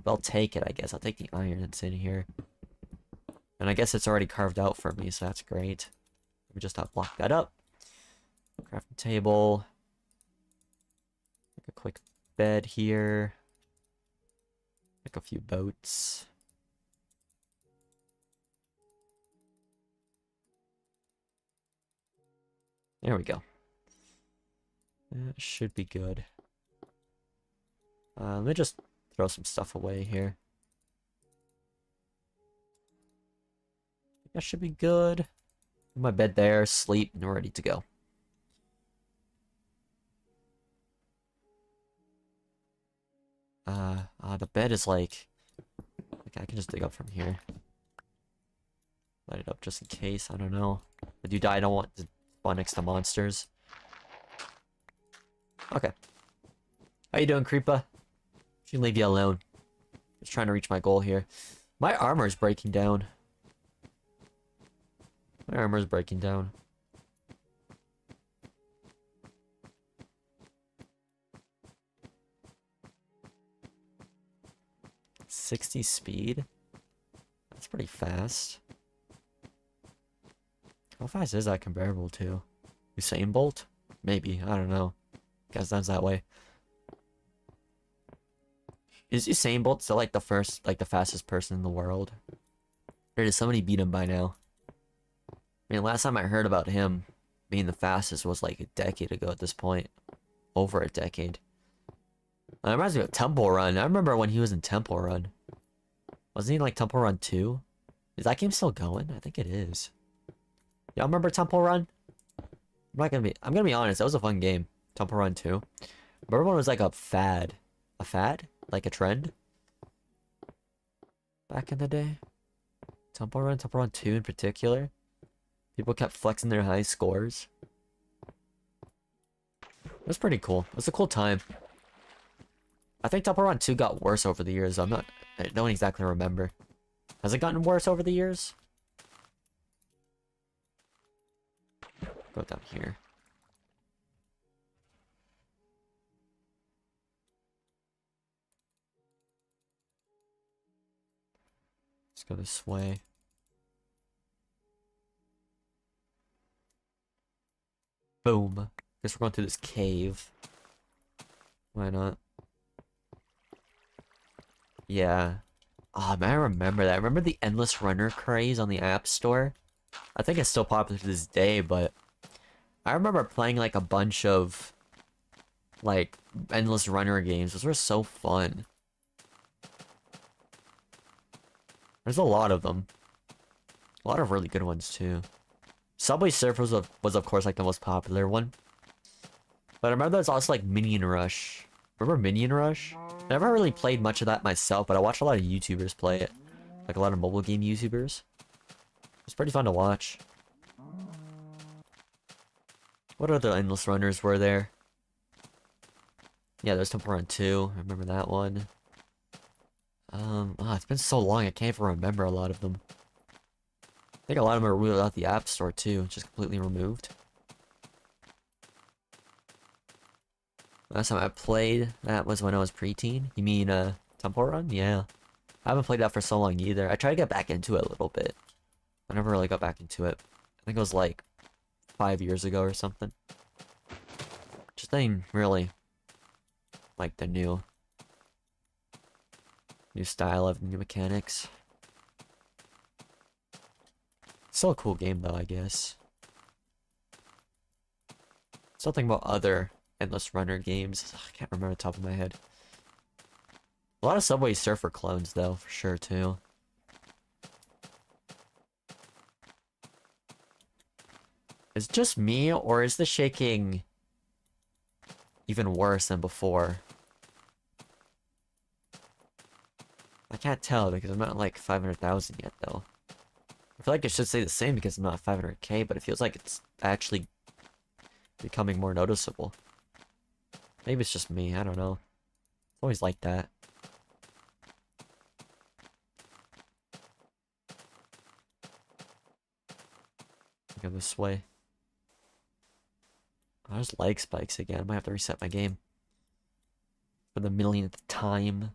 But I'll take it, I guess. I'll take the iron that's in here. And I guess it's already carved out for me, so that's great. Let me just block that up. Crafting table. Make a quick bed here. Make a few boats. There we go. That should be good. Let me just throw some stuff away here. That should be good. Put my bed there, sleep, and we're ready to go. The bed is like I can just dig up from here. Light it up just in case, I don't know. If you die, I don't want to spawn next to monsters. Okay. How you doing, Creepa? Should leave you alone. Just trying to reach my goal here. My armor is breaking down. My armor is breaking down. $60 speed? That's pretty fast. How fast is that comparable to? Usain Bolt? Maybe, I don't know. Guess sounds that way. Is Usain Bolt still like the fastest person in the world? Or did somebody beat him by now? I mean, last time I heard about him being the fastest was like a decade ago at this point. Over a decade. That reminds me of Temple Run. I remember when he was in Temple Run. Wasn't he like Temple Run 2? Is that game still going? I think it is. Y'all remember Temple Run? I'm gonna be honest, that was a fun game. Temple Run 2. Remember when it was like a fad? A fad? Like a trend? Back in the day? Temple Run 2 in particular? People kept flexing their high scores. It was pretty cool. It was a cool time. I think Temple Run 2 got worse over the years. I don't exactly remember. Has it gotten worse over the years? Go down here. Let's go this way. Boom. Guess we're going through this cave. Why not? Yeah. Oh, man, I remember that. I remember the Endless Runner craze on the App Store. I think it's still popular to this day, but I remember playing like a bunch of like Endless Runner games. Those were so fun. There's a lot of them. A lot of really good ones too. Subway Surfers was of course like the most popular one. But I remember there's also like Minion Rush. Remember Minion Rush? I never really played much of that myself, but I watched a lot of YouTubers play it. Like a lot of mobile game YouTubers. It's pretty fun to watch. What other Endless Runners were there? Yeah, there's Temple Run 2. I remember that one. It's been so long I can't even remember a lot of them. I think a lot of them are removed out the App Store too, just completely removed. Last time I played that was when I was preteen. You mean Temple Run? Yeah. I haven't played that for so long either. I tried to get back into it a little bit. I never really got back into it. I think it was like 5 years ago or something. Just ain't really like the new style of new mechanics. Still a cool game though, I guess. Something about other Endless Runner games. I can't remember the top of my head. A lot of Subway Surfer clones though, for sure too. Is it just me, or is the shaking even worse than before? I can't tell because I'm not like 500,000 yet though. I feel like it should stay the same because I'm not 500k, but it feels like it's actually becoming more noticeable. Maybe it's just me, I don't know. It's always like that. Go this way. Oh, there's leg spikes again. I might have to reset my game. For the millionth time.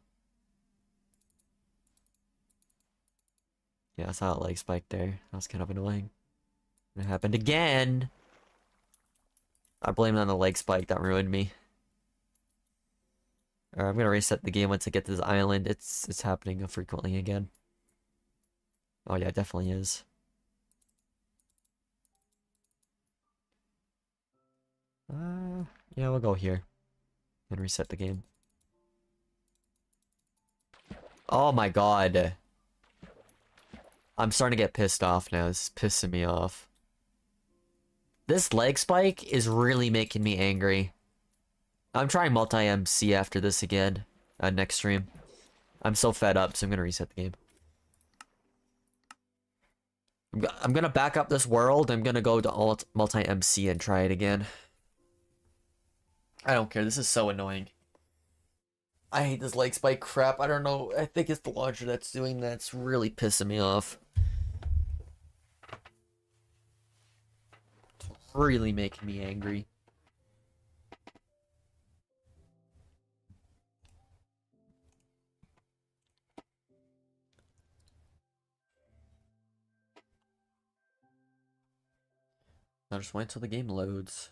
Yeah, I saw a leg spike there. That was kind of annoying. It happened again! I blame it on the leg spike. That ruined me. Alright, I'm gonna reset the game once I get to this island. It's happening frequently again. Oh yeah, it definitely is. Yeah, we'll go here. And reset the game. Oh my god. I'm starting to get pissed off now. This is pissing me off. This leg spike is really making me angry. I'm trying multi-MC after this again. Next stream. I'm so fed up, so I'm gonna reset the game. I'm gonna back up this world. I'm gonna go to multi-MC and try it again. I don't care. This is so annoying. I hate this leg spike crap. I don't know. I think it's the launcher that's doing that. It's really pissing me off. It's really making me angry. I'll just wait until the game loads.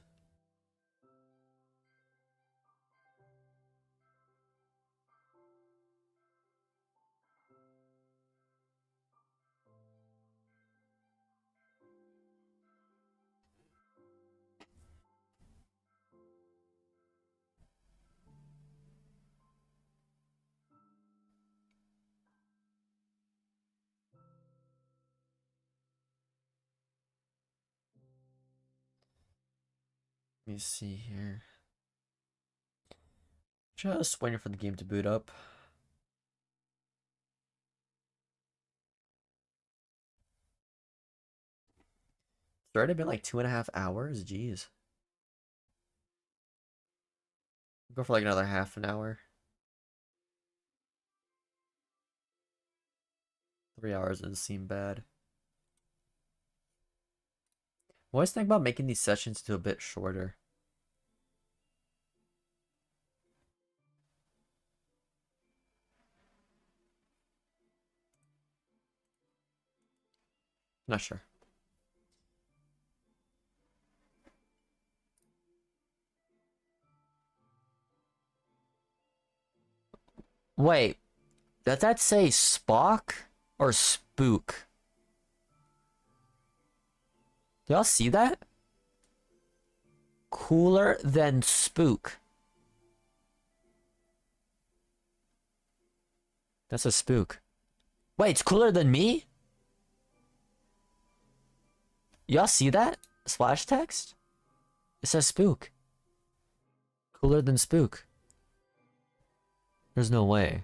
Let me see here. Just waiting for the game to boot up. It's already been like 2.5 hours? Jeez. Go for like another half an hour. 3 hours doesn't seem bad. I always think about making these sessions to a bit shorter. Not sure. Wait, does that say Spock or Spook? Do y'all see that? Cooler than Spook. That's a Spook. Wait, it's cooler than me? Y'all see that? Splash text? It says Spook. Cooler than Spook. There's no way.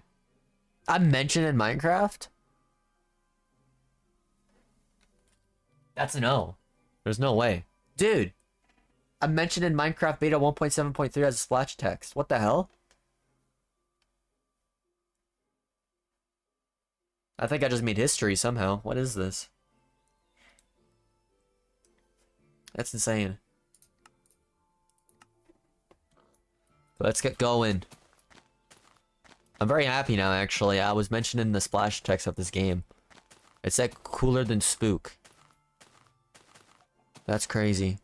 I'm mentioned in Minecraft? That's a no. There's no way. Dude! I'm mentioned in Minecraft beta 1.7.3 as a splash text. What the hell? I think I just made history somehow. What is this? That's insane. Let's get going. I'm very happy now, actually. I was mentioned in the splash text of this game. It said cooler than Spook. That's crazy.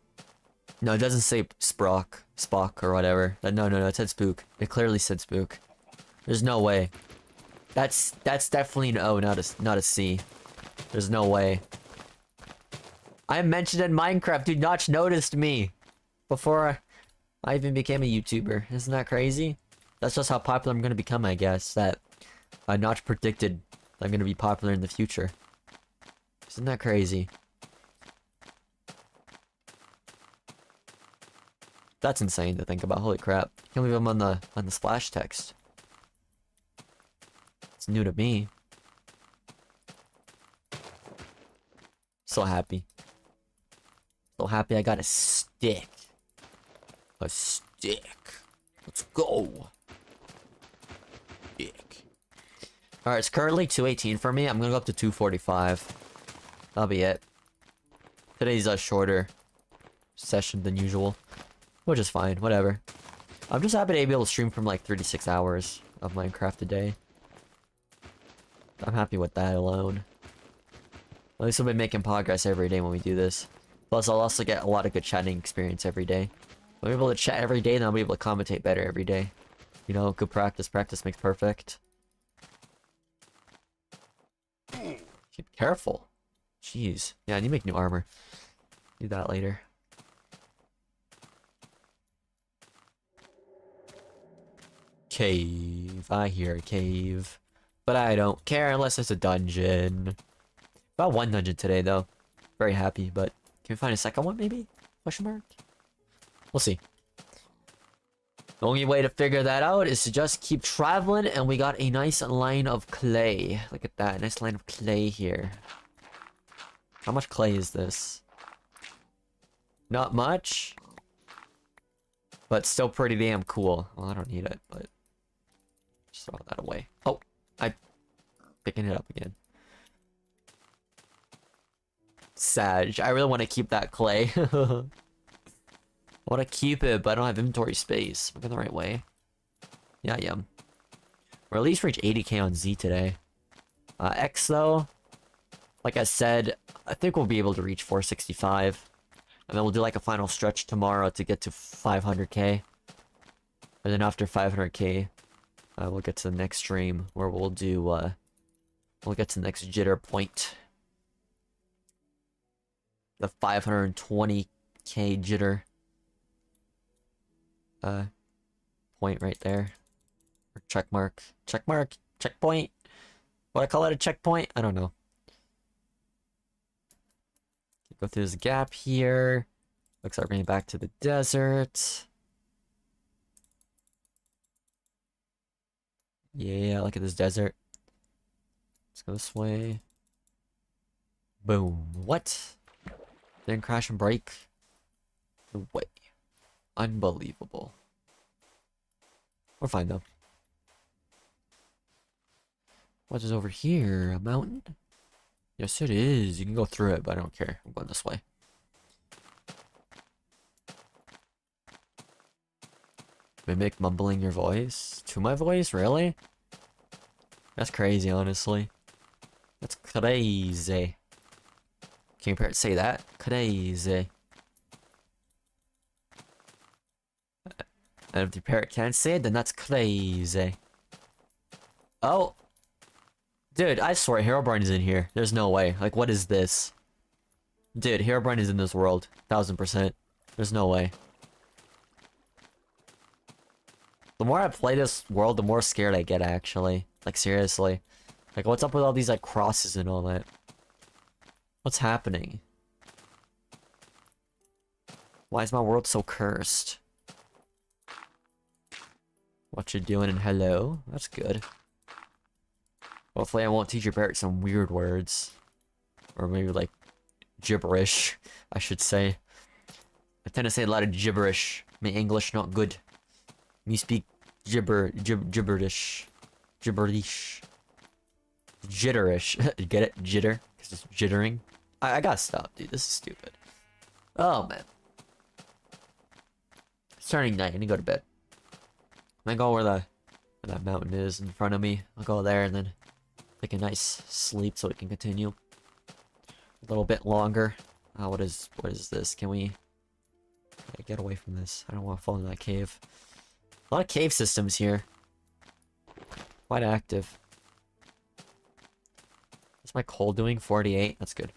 No, it doesn't say Spock or whatever. No, it said Spook. It clearly said Spook. There's no way. That's definitely an O, not a C. There's no way. I mentioned in Minecraft, dude. Notch noticed me before I even became a YouTuber. Isn't that crazy? That's just how popular I'm gonna become, I guess. That Notch predicted I'm gonna be popular in the future. Isn't that crazy? That's insane to think about. Holy crap! Can't believe I'm on the splash text. It's new to me. So happy. So happy I got a stick. A stick. Let's go. Stick. Alright, it's currently 218 for me. I'm gonna go up to 245. That'll be it. Today's a shorter session than usual. Which is fine, whatever. I'm just happy to be able to stream from like 36 hours of Minecraft a day. I'm happy with that alone. At least we'll be making progress every day when we do this. Plus, I'll also get a lot of good chatting experience every day. If I'm able to chat every day, then I'll be able to commentate better every day. You know, good practice. Practice makes perfect. Keep careful. Jeez. Yeah, I need to make new armor. Do that later. Cave. I hear a cave. But I don't care unless it's a dungeon. About one dungeon today, though. Very happy, but can we find a second one, maybe? Question mark? We'll see. The only way to figure that out is to just keep traveling, and we got a nice line of clay. Look at that, nice line of clay here. How much clay is this? Not much. But still pretty damn cool. Well, I don't need it, but... just throw that away. Oh! I'm picking it up again. Sag. I really want to keep that clay. I want to keep it, but I don't have inventory space. Am I going the right way? Yeah, I am. Or at least reach 80k on Z today. X, though, like I said, I think we'll be able to reach 465. And then we'll do like a final stretch tomorrow to get to 500k. And then after 500k, we'll get to the next stream where we'll do, we'll get to the next jitter point. The 520k jitter. Point right there. Or check mark. Check mark? Checkpoint? What I call it, a checkpoint? I don't know. Go through this gap here. Looks like we're getting back to the desert. Yeah, look at this desert. Let's go this way. Boom. What? Didn't crash and break? No way. Unbelievable. We're fine though. What is over here? A mountain? Yes, it is. You can go through it, but I don't care. I'm going this way. Mimic mumbling your voice? To my voice? Really? That's crazy, honestly. That's crazy. Can you say that? Crazy. And if the parrot can't say it, then that's crazy. Oh! Dude, I swear Herobrine is in here. There's no way. Like, what is this? Dude, Herobrine is in this world. 1000%. There's no way. The more I play this world, the more scared I get, actually. Like, seriously. Like, what's up with all these, like, crosses and all that? What's happening? Why is my world so cursed? What you doing and hello? That's good. Hopefully I won't teach your parrot some weird words. Or maybe like gibberish, I should say. I tend to say a lot of gibberish. My English not good. Me speak gibberish. Gibberish. Jitterish. Get it? Jitter? Because it's jittering. I gotta stop, dude. This is stupid. Oh, man. It's turning night. I need to go to bed. I'm gonna go where that mountain is in front of me. I'll go there and then take a nice sleep so we can continue a little bit longer. What is this? Can we Okay, get away from this. I don't want to fall into that cave. A lot of cave systems here. Quite active. What's my coal doing? 48? That's good.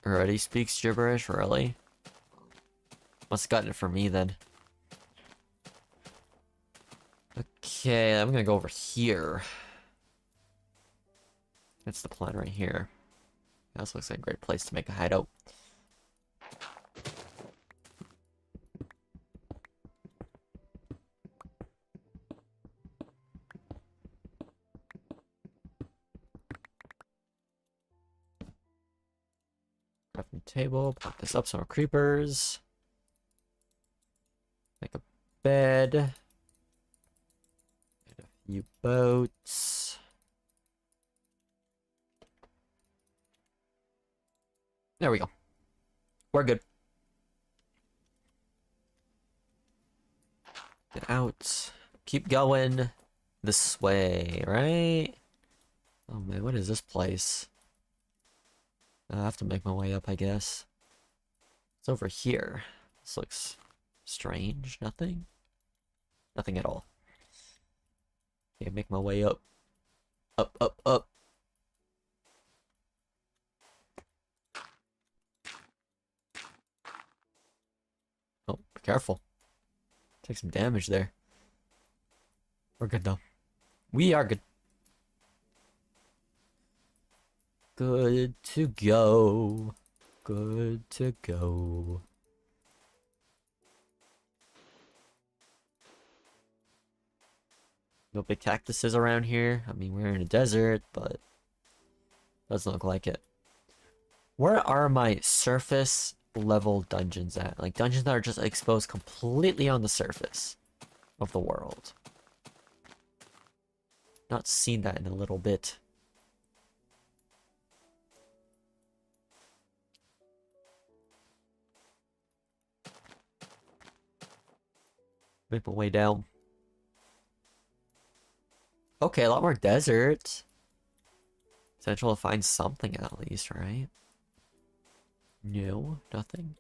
Already speaks gibberish? Really? Must have gotten it from me then. Okay, I'm gonna go over here. That's the plan right here. This looks like a great place to make a hideout. Crafting table, put this up, some more creepers. Make a bed. And a few boats. There we go. We're good. Get out. Keep going this way, right? Oh man, what is this place? I have to make my way up, I guess. It's over here. This looks strange. Nothing? Nothing at all. Okay, make my way up. Up, up, up. Oh, be careful. Take some damage there. We're good though. We are good. Good to go. Good to go. No big cactuses around here. I mean, we're in a desert, but doesn't look like it. Where are my surface level dungeons at? Like dungeons that are just exposed completely on the surface of the world. Not seen that in a little bit. Make my way down. Okay, a lot more desert. Potential to find something at least, right? No, nothing.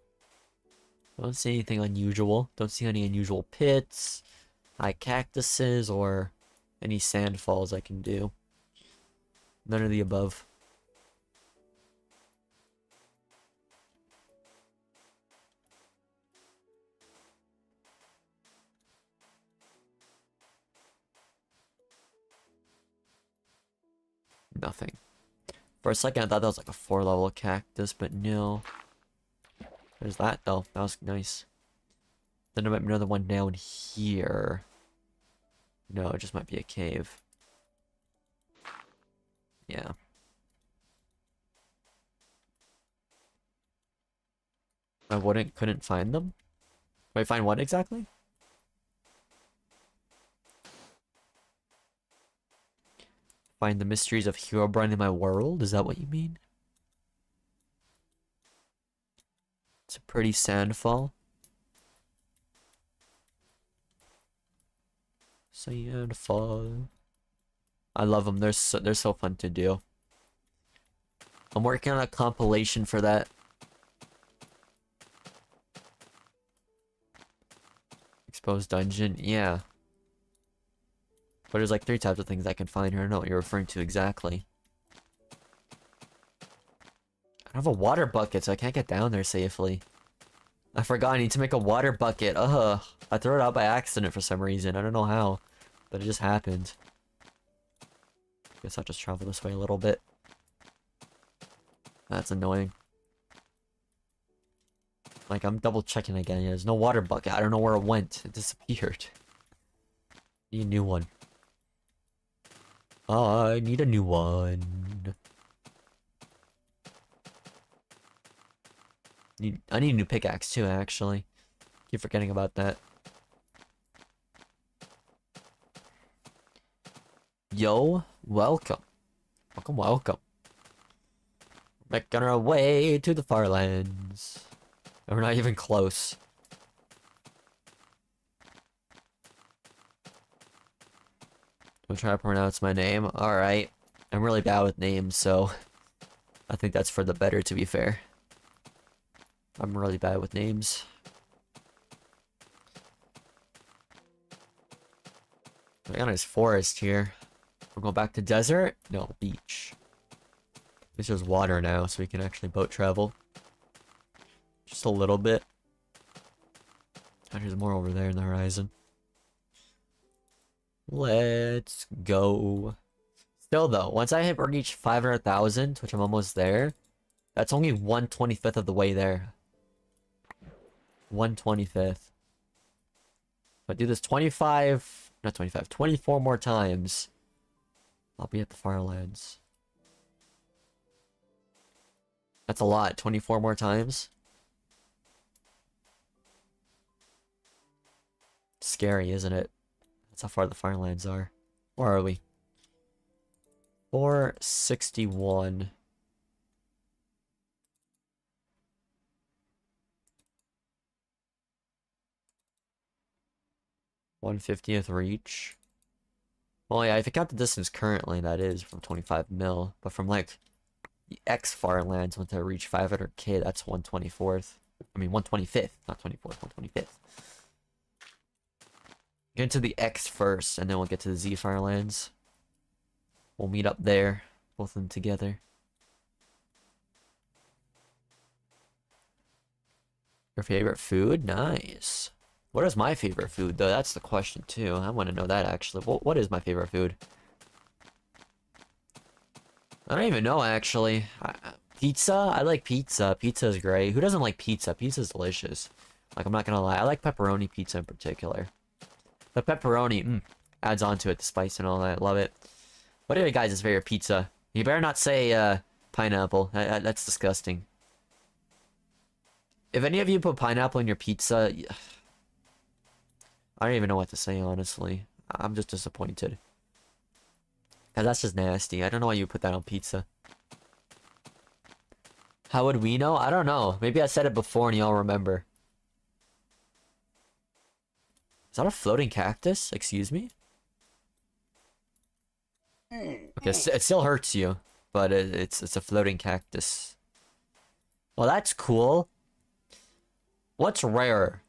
Don't see anything unusual. Don't see any unusual pits, high cactuses, or any sand falls I can do. None of the above. Nothing. For a second I thought that was like a 4-level cactus, but no. There's that though. That was nice. Then there might be another one down here. No, it just might be a cave. Yeah. I couldn't find them? Wait, find what exactly? Find the mysteries of Herobrine in my world? Is that what you mean? It's a pretty sandfall. Sandfall. I love them. They're so fun to do. I'm working on a compilation for that. Exposed dungeon, yeah. But there's like 3 types of things I can find here. I don't know what you're referring to exactly. I don't have a water bucket, so I can't get down there safely. I forgot I need to make a water bucket. Ugh. I threw it out by accident for some reason. I don't know how. But it just happened. Guess I'll just travel this way a little bit. That's annoying. Like, I'm double checking again. Yeah, there's no water bucket. I don't know where it went. It disappeared. Need a new one. I need a new one. I need a new pickaxe too, actually. Keep forgetting about that. Yo, welcome. Welcome, welcome. Making our way to the Farlands. And we're not even close. Don't try to pronounce my name. Alright. I'm really bad with names, so I think that's for the better, to be fair. I'm really bad with names. I got a nice forest here. We're going back to desert? No, beach. At least there's water now, so we can actually boat travel. Just a little bit. And there's more over there in the horizon. Let's go. Still though, once I reach 500,000, which I'm almost there, that's only 1/25th of the way there. 1/25th. If I do this 24 more times, I'll be at the Farlands. That's a lot, 24 more times. Scary, isn't it? That's how far the Farlands are. Where are we? 461. $150th reach. Well, yeah, if you count the distance currently, that is from 25 mil. But from like the X Farlands, once I reach 500k, that's 1/24th. I mean 1/25th, not 24th, 1/25th. Get into the X first, and then we'll get to the Z Farlands. We'll meet up there, both of them together. Your favorite food? Nice. What is my favorite food, though? That's the question, too. I want to know that, actually. What is my favorite food? I don't even know, actually. Pizza? I like pizza. Pizza is great. Who doesn't like pizza? Pizza's delicious. Like, I'm not gonna lie. I like pepperoni pizza in particular. The pepperoni, adds on to it, the spice and all that. Love it. What are your guys' favorite pizza? You better not say, pineapple. That's disgusting. If any of you put pineapple in your pizza, I don't even know what to say, honestly. I'm just disappointed. Cause that's just nasty. I don't know why you put that on pizza. How would we know? I don't know. Maybe I said it before and y'all remember. Is that a floating cactus? Excuse me? Okay, it still hurts you, but it's a floating cactus. Well, that's cool. What's rarer?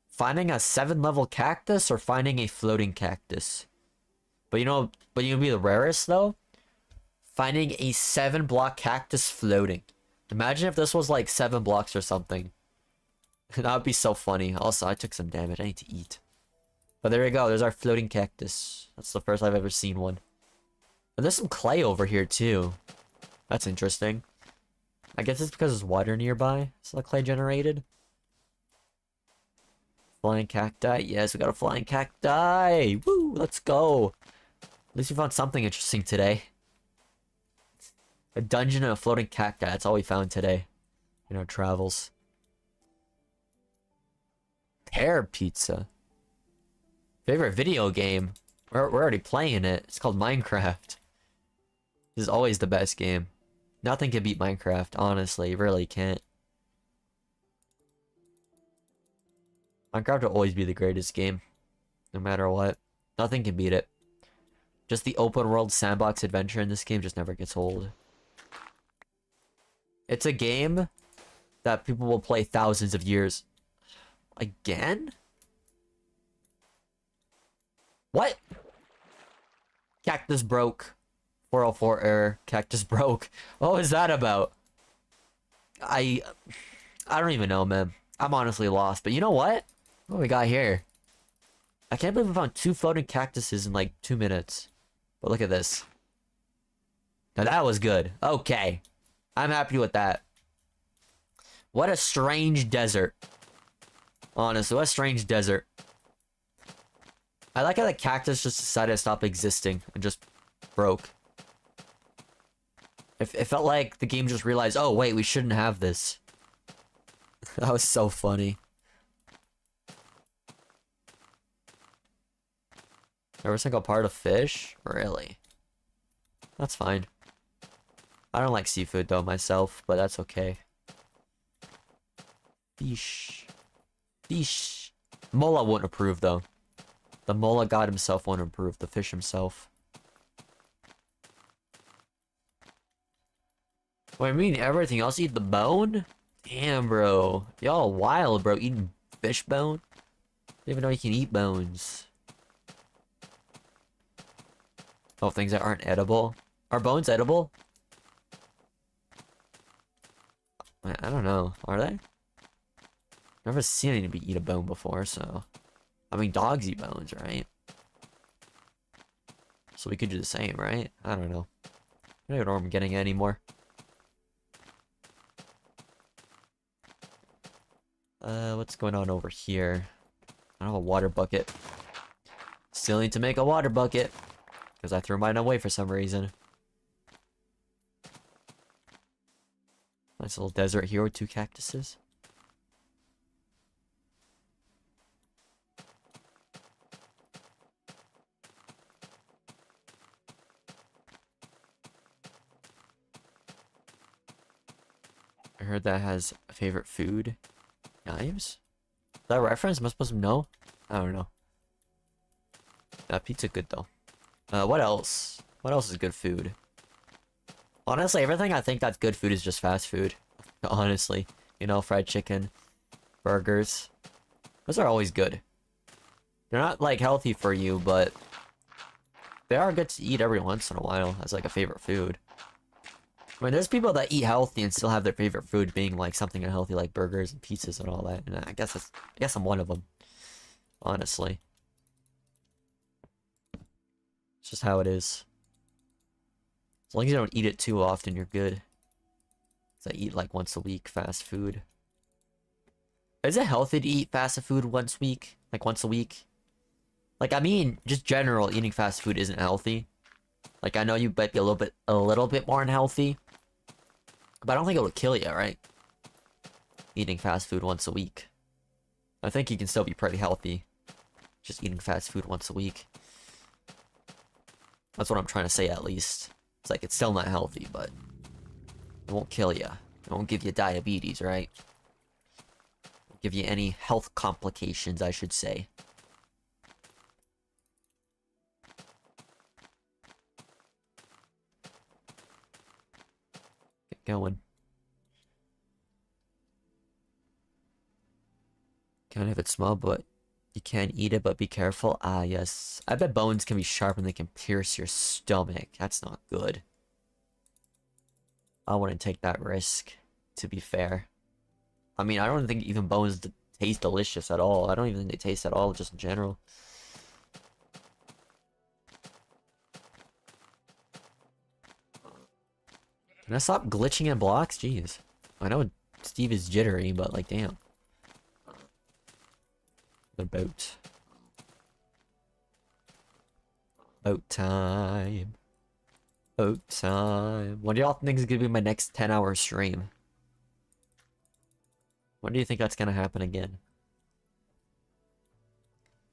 Finding a 7-level cactus or finding a floating cactus? But you'd be the rarest though? Finding a 7-block cactus floating. Imagine if this was like 7 blocks or something. That would be so funny. Also, I took some damage. I need to eat. But there we go. There's our floating cactus. That's the first I've ever seen one. And there's some clay over here too. That's interesting. I guess it's because there's water nearby. So the clay generated. Flying cacti. Yes, we got a flying cacti. Woo! Let's go. At least we found something interesting today. A dungeon and a floating cacti. That's all we found today in our travels. Pear pizza. Favorite video game? We're already playing it. It's called Minecraft. This is always the best game. Nothing can beat Minecraft, honestly. You really can't. Minecraft will always be the greatest game. No matter what. Nothing can beat it. Just the open world sandbox adventure in this game just never gets old. It's a game that people will play thousands of years. Again? What? Cactus broke. 404 error. Cactus broke. What was that about? I don't even know, man. I'm honestly lost. But you know what? What we got here? I can't believe we found 2 floating cactuses in like 2 minutes. But look at this. Now that was good. Okay. I'm happy with that. What a strange desert. Honestly, what a strange desert. I like how the cactus just decided to stop existing and just broke. It felt like the game just realized, oh wait, we shouldn't have this. That was so funny. Every single part of fish? Really? That's fine. I don't like seafood though myself, but that's okay. Fish. Fish. Mola won't approve though. The Mola god himself won't approve. The fish himself. What I mean, everything else eat the bone? Damn, bro. Y'all wild, bro. Eating fish bone? Didn't even know you can eat bones. Oh, things that aren't edible? Are bones edible? I don't know. Are they? Never seen anybody eat a bone before, so... I mean, dogs eat bones, right? So we could do the same, right? I don't know. I don't know where I'm getting anymore. What's going on over here? I don't have a water bucket. Still need to make a water bucket. Because I threw mine away for some reason. Nice little desert here with 2 cactuses. I heard that has a favorite food. Knives? Is that a reference? Am I supposed to know? I don't know. Pizza good though. What else? What else is good food? Honestly, everything I think that's good food is just fast food. Honestly. You know, fried chicken, burgers. Those are always good. They're not, like, healthy for you, but... they are good to eat every once in a while as, like, a favorite food. I mean, there's people that eat healthy and still have their favorite food being, like, something unhealthy like burgers and pizzas and all that. And I guess I'm one of them. Honestly. It's just how it is. As long as you don't eat it too often, you're good. 'Cause I eat like once a week fast food. Is it healthy to eat fast food once a week? Like once a week? Like, I mean, just general eating fast food isn't healthy. Like, I know you might be a little bit more unhealthy. But I don't think it would kill you, right? Eating fast food once a week. I think you can still be pretty healthy. Just eating fast food once a week. That's what I'm trying to say, at least. It's like, it's still not healthy, but... it won't kill you. It won't give you diabetes, right? It won't give you any health complications, I should say. Get going. Can't have it small, but... you can't eat it, but be careful. Ah, yes. I bet bones can be sharp and they can pierce your stomach. That's not good. I wouldn't take that risk, to be fair. I mean, I don't think even bones taste delicious at all. I don't even think they taste at all, just in general. Can I stop glitching in blocks? Jeez. I know Steve is jittery, but like, damn. The boat. Boat time. Boat time. What do y'all think is gonna be my next 10-hour stream? When do you think that's gonna happen again?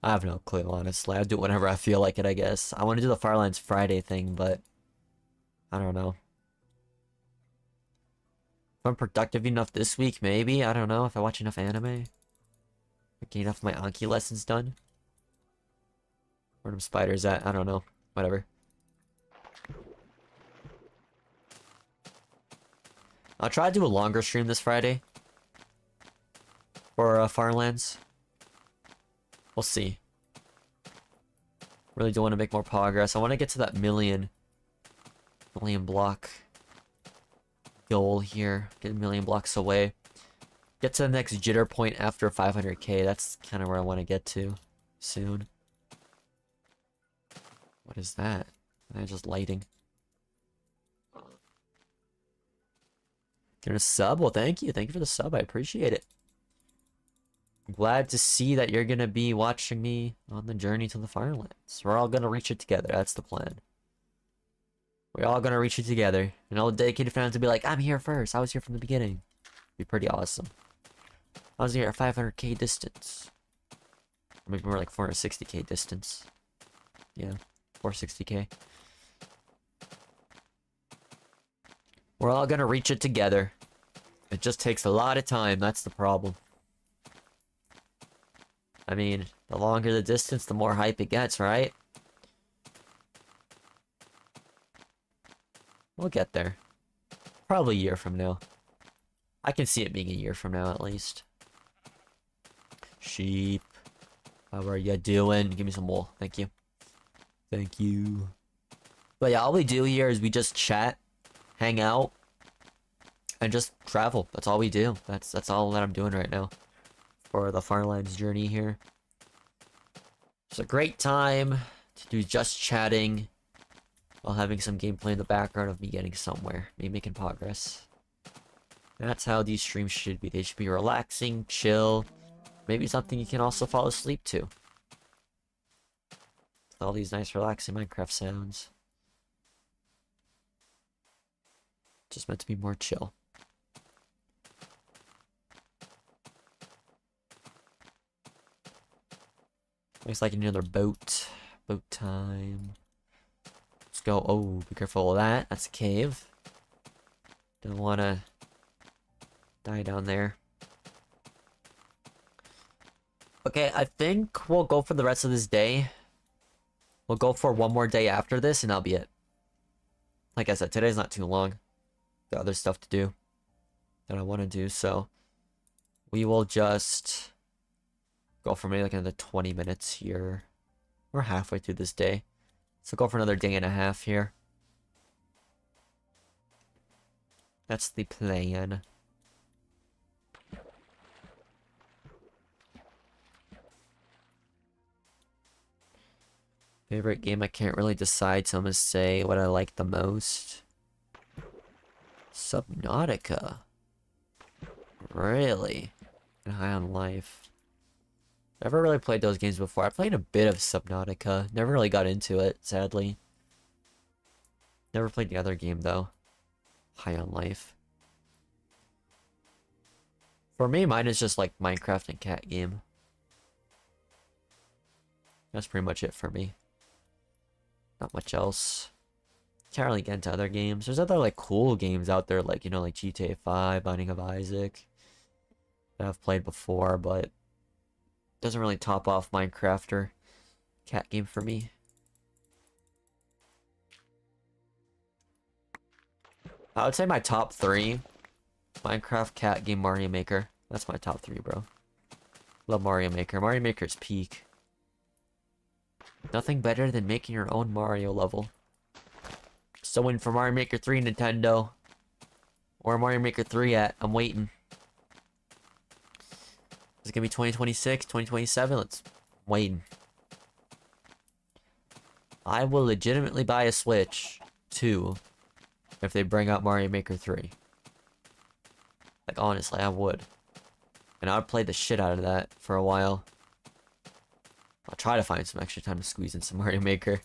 I have no clue, honestly. I do it whenever I feel like it, I guess. I want to do the Farlands Friday thing, but... I don't know. If I'm productive enough this week, maybe? I don't know. If I watch enough anime? Get enough of my Anki lessons done? Where are them spiders at? I don't know. Whatever. I'll try to do a longer stream this Friday. For Farlands. We'll see. Really do want to make more progress. I want to get to that million block goal here. Get a million blocks away. Get to the next jitter point after 500k. That's kind of where I want to get to soon. What is that? Am I just lighting? You're a sub? Well, thank you. Thank you for the sub. I appreciate it. I'm glad to see that you're going to be watching me on the journey to the Farlands. We're all going to reach it together. That's the plan. We're all going to reach it together. And all the dedicated fans will be like, I'm here first. I was here from the beginning. Be pretty awesome. I was here at 500k distance. Or maybe more like 460k distance. Yeah, 460k. We're all gonna reach it together. It just takes a lot of time, that's the problem. I mean, the longer the distance, the more hype it gets, right? We'll get there. Probably a year from now. I can see it being a year from now at least. Sheep. How are you doing? Give me some wool. Thank you. Thank you. But yeah, all we do here is we just chat, hang out, and just travel. That's all we do. That's all that I'm doing right now for the Farlands journey here. It's a great time to do just chatting while having some gameplay in the background of me getting somewhere, me making progress. That's how these streams should be. They should be relaxing, chill, maybe something you can also fall asleep to. All these nice relaxing Minecraft sounds. Just meant to be more chill. Looks like another boat. Boat time. Let's go. Oh, be careful of that. That's a cave. Don't want to die down there. Okay, I think we'll go for the rest of this day. We'll go for one more day after this, and that'll be it. Like I said, today's not too long. Got other stuff to do that I want to do, so we will just go for maybe like another 20 minutes here. We're halfway through this day, so go for another day and a half here. That's the plan. Favorite game, I can't really decide, so I'm gonna say what I like the most. Subnautica. Really? And High on Life. Never really played those games before. I played a bit of Subnautica. Never really got into it, sadly. Never played the other game, though. High on Life. For me, mine is just like Minecraft and cat game. That's pretty much it for me. Not much else. Can't really get into other games. There's other like cool games out there, like, you know, like GTA 5, Binding of Isaac, that I've played before, but doesn't really top off Minecraft or cat game for me. I would say my top 3: Minecraft, cat game, Mario Maker. That's my top 3, bro. Love Mario Maker. Mario Maker's peak. Nothing better than making your own Mario level. Still waiting for Mario Maker 3, Nintendo. Where Mario Maker 3 at? I'm waiting. Is it gonna be 2026, 2027? Let's waiting. I will legitimately buy a Switch 2 if they bring out Mario Maker 3. Like, honestly, I would. And I would play the shit out of that for a while. I'll try to find some extra time to squeeze in some Mario Maker.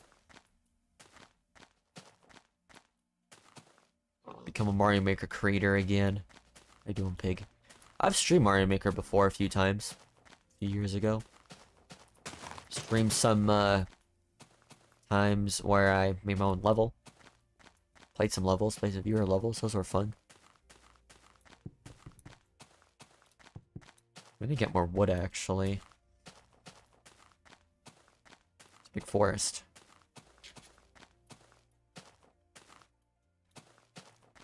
Become a Mario Maker creator again. How you doing, pig? I've streamed Mario Maker before a few times. A few years ago. Streamed some times where I made my own level. Played some levels, played some viewer levels. Those were fun. I'm gonna get more wood, actually. It's a big forest.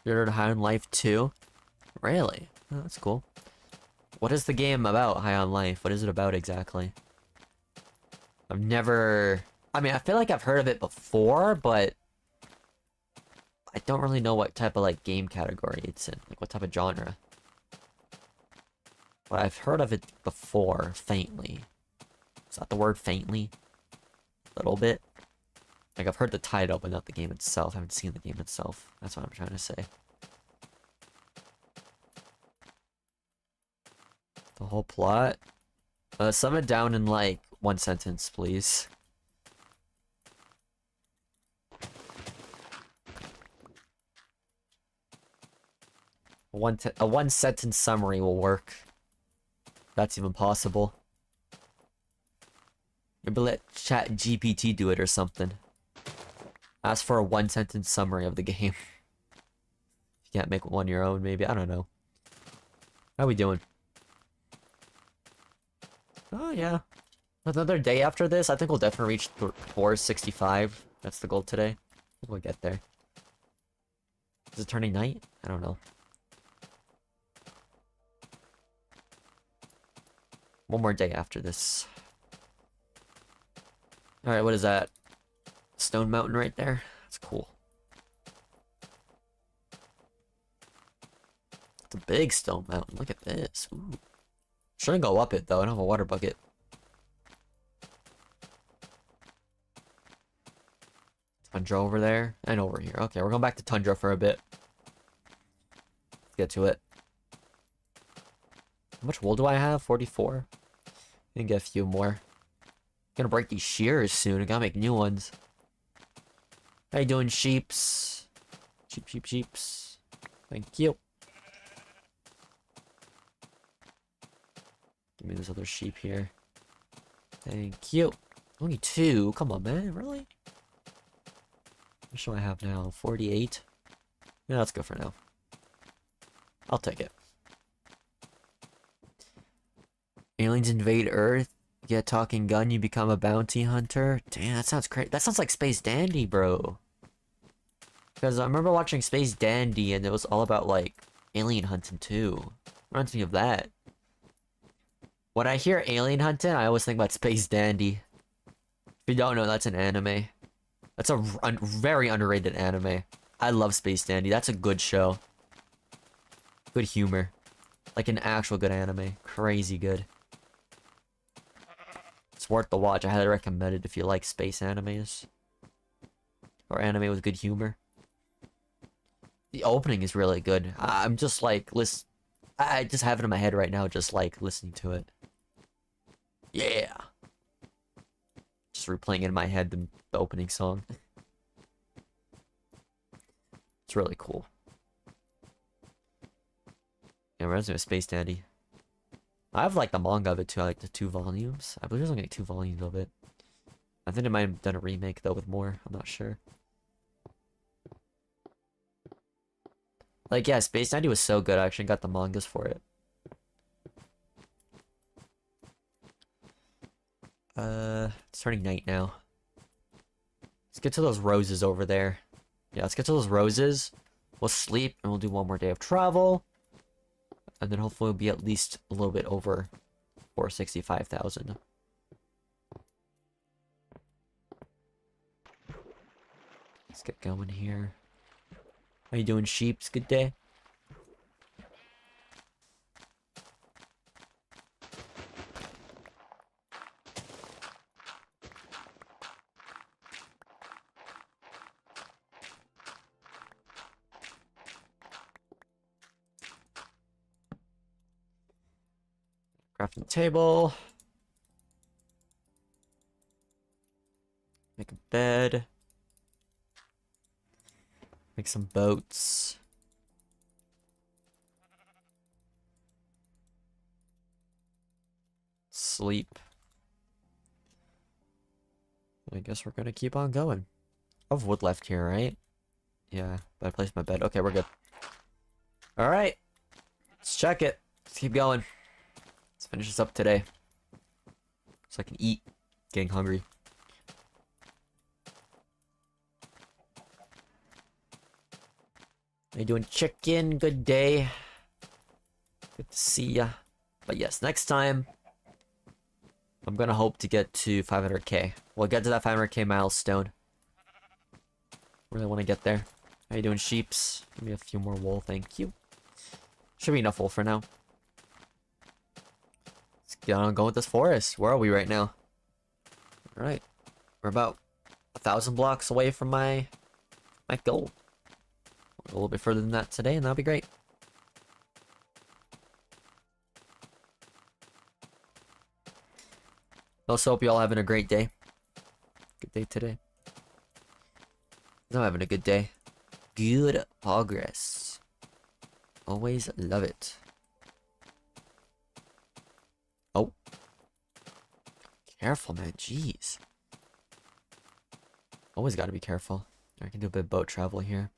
You're High on Life 2? Really? Oh, that's cool. What is the game about, High on Life? What is it about exactly? I've never... I mean, I feel like I've heard of it before, but I don't really know what type of, like, game category it's in. Like, what type of genre. But I've heard of it before, faintly. Is that the word, faintly? A little bit. Like, I've heard the title, but not the game itself. I haven't seen the game itself. That's what I'm trying to say. The whole plot? Sum it down in, like, one sentence, please. A one-sentence summary will work. That's even possible. Maybe let ChatGPT do it or something. Ask for a one-sentence summary of the game. You can't make one your own, maybe. I don't know. How we doing? Oh, yeah. Another day after this, I think we'll definitely reach 465. That's the goal today. We'll get there. Is it turning night? I don't know. One more day after this. Alright, what is that? Stone mountain right there? That's cool. It's a big stone mountain. Look at this. Ooh. Shouldn't go up it though. I don't have a water bucket. Tundra over there and over here. Okay, we're going back to Tundra for a bit. Let's get to it. How much wool do I have? 44? Can get a few more. Gonna break these shears soon. I gotta make new ones. How you doing, sheeps? Sheeps. Thank you. Give me this other sheep here. Thank you. Only 2? Come on, man. Really? What should I have now? 48? Yeah, that's good for now. I'll take it. Aliens invade Earth. Get a talking gun, you become a bounty hunter. Damn, that sounds crazy. That sounds like Space Dandy, bro. Because I remember watching Space Dandy and it was all about, like, alien hunting too. Reminds me of that. When I hear alien hunting, I always think about Space Dandy. If you don't know, that's an anime. That's a very underrated anime. I love Space Dandy. That's a good show. Good humor. Like an actual good anime. Crazy good. It's worth the watch. I highly recommend it if you like space animes. Or anime with good humor. The opening is really good. I'm just like, I just have it in my head right now, just like listening to it. Yeah. Just replaying in my head the opening song. It's really cool. Yeah, it reminds me of Space Dandy. I have like the manga of it too. I like the 2 volumes. I believe there's only like 2 volumes of it. I think they might have done a remake though with more. I'm not sure. Like, yeah, Space Dandy was so good. I actually got the mangas for it. It's turning night now. Let's get to those roses over there. Yeah, let's get to those roses. We'll sleep and we'll do one more day of travel. And then hopefully we'll be at least a little bit over 465,000. Let's get going here. How you doing, sheeps? Good day. Crafting table. Make a bed. Make some boats. Sleep. I guess we're gonna keep on going. I have wood left here, right? Yeah, but I placed my bed. Okay, we're good. Alright. Let's check it. Let's keep going. Let's finish this up today. So I can eat. Getting hungry. How you doing, chicken? Good day. Good to see ya. But yes, next time, I'm gonna hope to get to 500k. We'll get to that 500k milestone. Really want to get there. How you doing, sheeps? Give me a few more wool, thank you. Should be enough wool for now. Let's get on going with this forest. Where are we right now? Alright. We're about 1,000 blocks away from my goal. A little bit further than that today, and that'll be great. Also hope you all having a great day. Good day today. I'm having a good day. Good progress. Always love it. Oh. Careful, man. Jeez. Always gotta be careful. I can do a bit of boat travel here.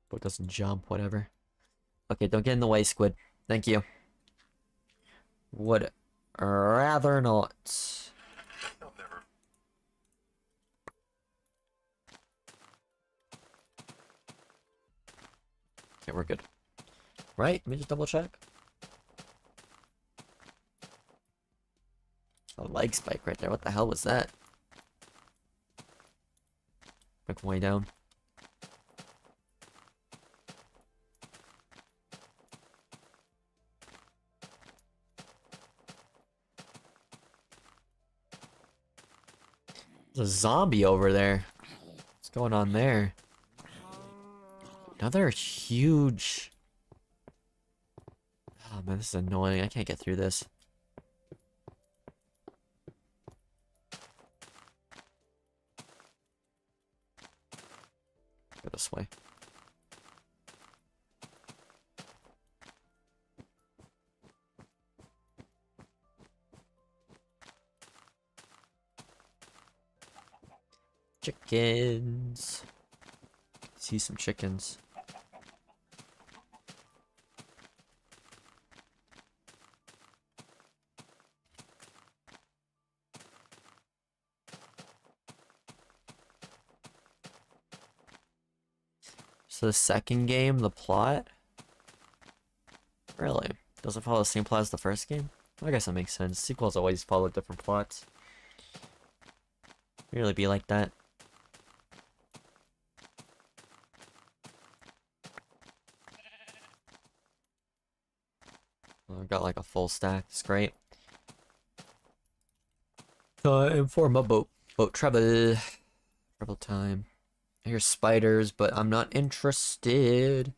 Boat doesn't jump, whatever. Okay, don't get in the way, squid. Thank you. Would rather not. Okay, we're good. Right? Let me just double check. A leg spike right there. What the hell was that? Make my way down. There's a zombie over there. What's going on there? Another huge... Oh man, this is annoying. I can't get through this. Go this way. Chickens. See some chickens. So the second game, the plot? Really? Doesn't follow the same plot as the first game? I guess that makes sense. Sequels always follow different plots. Really be like that. Well, I've got like a full stack. It's great. Time for my boat. Boat travel. Travel time. I hear spiders, but I'm not interested.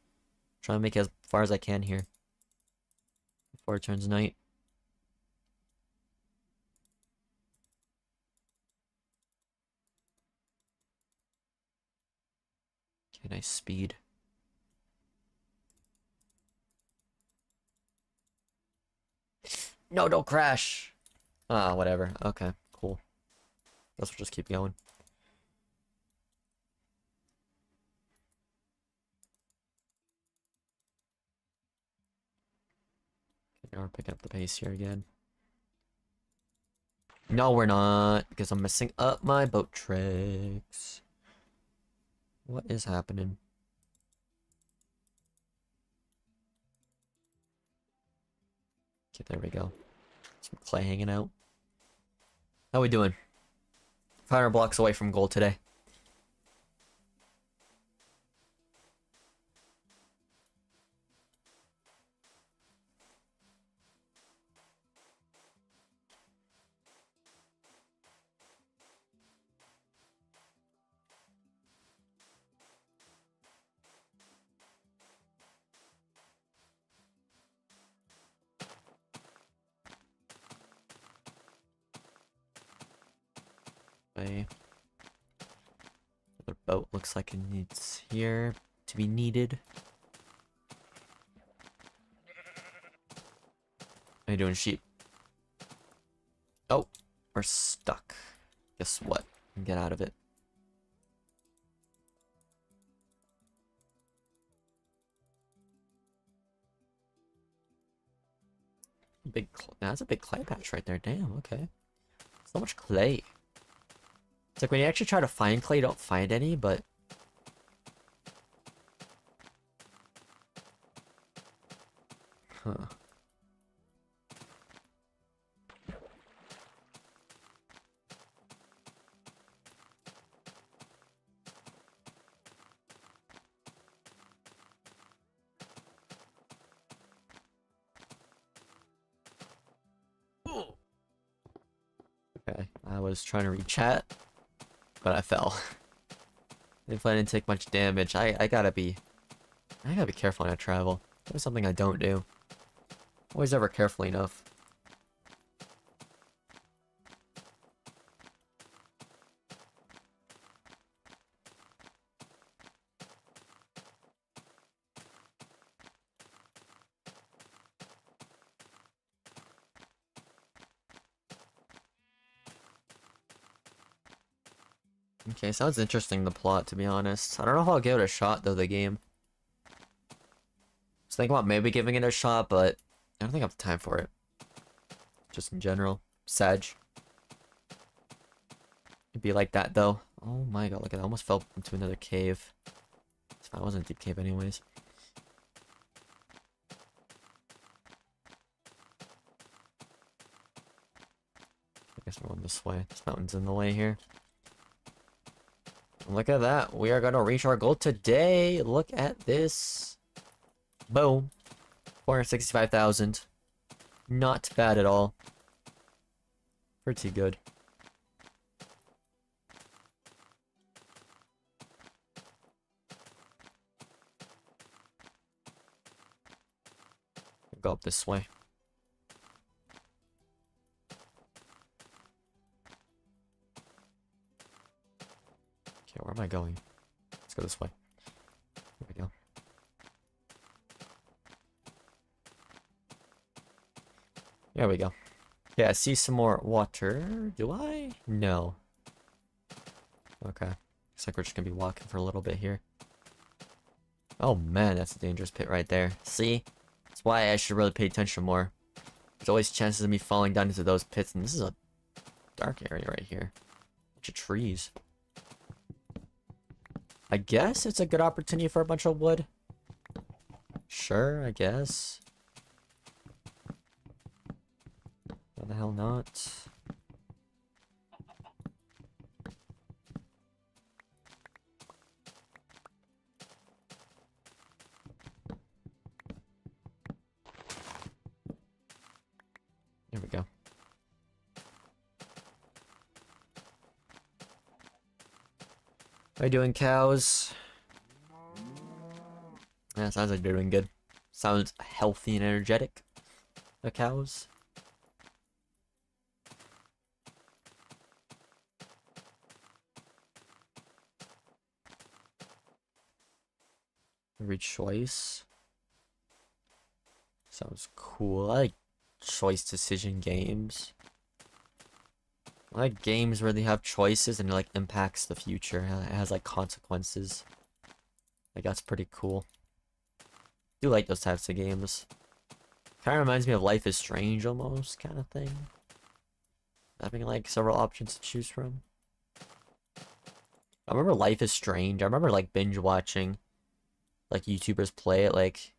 Trying to make it as far as I can here. Before it turns night. Okay, nice speed. No, don't crash! Ah, whatever. Okay, cool. Guess we'll just keep going. Okay, now we're picking up the pace here again. No, we're not, because I'm messing up my boat tricks. What is happening? Okay, there we go. Some clay hanging out. How we doing? 500 blocks away from gold today. Okay. Another boat looks like it needs here to be needed. How you doing, sheep? Oh, we're stuck. Guess what? Get out of it. That's a big clay patch right there. Damn, okay. So much clay. It's like when you actually try to find clay, you don't find any, but... Huh. Okay, I was trying to read chat, but I fell. If I didn't take much damage, I gotta be careful when I travel. That's something I don't do. Always ever careful enough. Okay, sounds interesting, the plot, to be honest. I don't know if I'll give it a shot, though, the game. I was thinking about maybe giving it a shot, but I don't think I have time for it. Just in general. Sag. It'd be like that, though. Oh my god, look at that. I almost fell into another cave. I wasn't a deep cave anyways. Guess we're going this way. This mountain's in the way here. Look at that. We are gonna reach our goal today. Look at this. Boom. 465,000. Not bad at all. Pretty good. Go up this way. Okay, where am I going? Let's go this way. There we go. There we go. Yeah, I see some more water. Do I? No. Okay. Looks like we're just gonna be walking for a little bit here. Oh man, that's a dangerous pit right there. See? That's why I should really pay attention more. There's always chances of me falling down into those pits, and this is a dark area right here. Bunch of trees. I guess it's a good opportunity for a bunch of wood. Sure, I guess. Why the hell not? There we go. How you doing, cows? Yeah, sounds like they're doing good. Sounds healthy and energetic. The cows. Every choice. Sounds cool. I like choice decision games. I like games where they have choices and it like impacts the future. It has like consequences. Like that's pretty cool. I do like those types of games. Kind of reminds me of Life is Strange almost, kind of thing. Having like several options to choose from. I remember Life is Strange. I remember like binge watching like YouTubers play it, like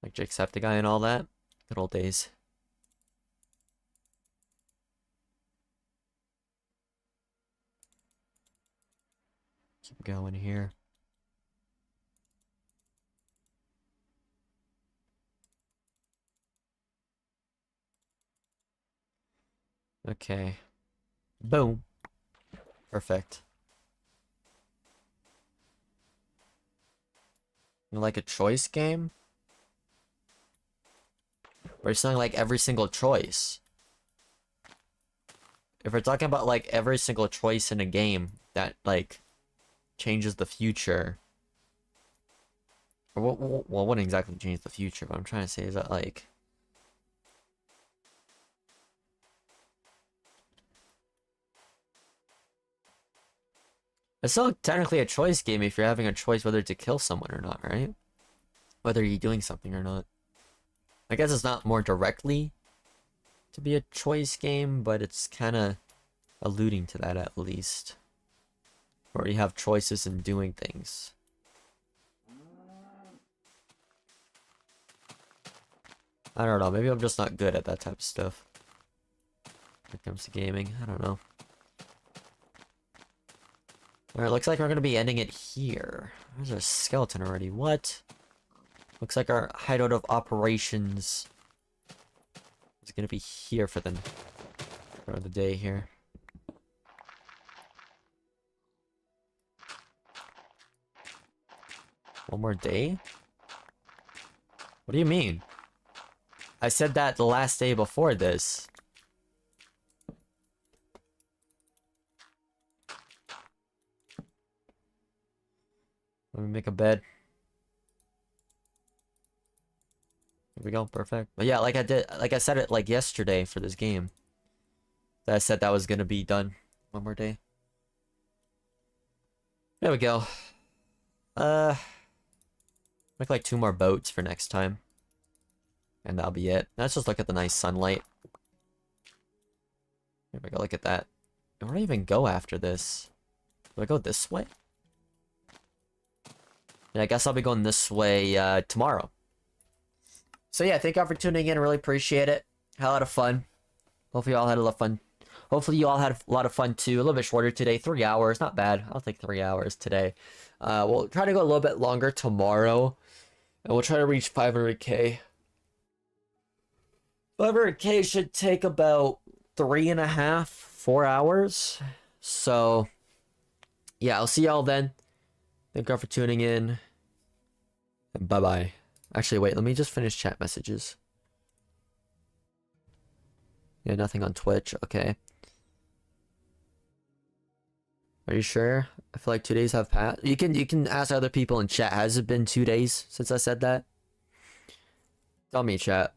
Jacksepticeye and all that. Good old days. Keep going here. Okay. Boom. Perfect. You like a choice game? Or something like every single choice? If we're talking about like every single choice in a game that like changes the future. Or what wouldn't exactly change the future, but I'm trying to say is that like it's still technically a choice game if you're having a choice whether to kill someone or not, right? Whether you're doing something or not. I guess it's not more directly to be a choice game, but it's kind of alluding to that at least. Where you have choices in doing things. I don't know, maybe I'm just not good at that type of stuff. When it comes to gaming, I don't know. Alright, looks like we're gonna be ending it here. There's a skeleton already, what? Looks like our hideout of operations is gonna be here for the day here. One more day? What do you mean? I said that the last day before this. Let me make a bed. Here we go, perfect. But yeah, like I said it like yesterday for this game. That I said that was gonna be done. One more day. There we go. Make like 2 more boats for next time. And that'll be it. Let's just look at the nice sunlight. Here we go, look at that. And where do I even go after this? Do I go this way? Yeah, I guess I'll be going this way tomorrow. So yeah, thank y'all for tuning in. I really appreciate it. Had a lot of fun. Hopefully you all had a lot of fun. Hopefully you all had a lot of fun too. A little bit shorter today, 3 hours, not bad. I'll take 3 hours today. We'll try to go a little bit longer tomorrow, and we'll try to reach 500K. 500K should take about 3.5, 4 hours. So, yeah, I'll see y'all then. Thank y'all for tuning in. And bye-bye. Actually, wait, let me just finish chat messages. Yeah, nothing on Twitch. Okay. Are you sure? I feel like 2 days have passed. You can ask other people in chat. Has it been 2 days since I said that? Tell me, chat.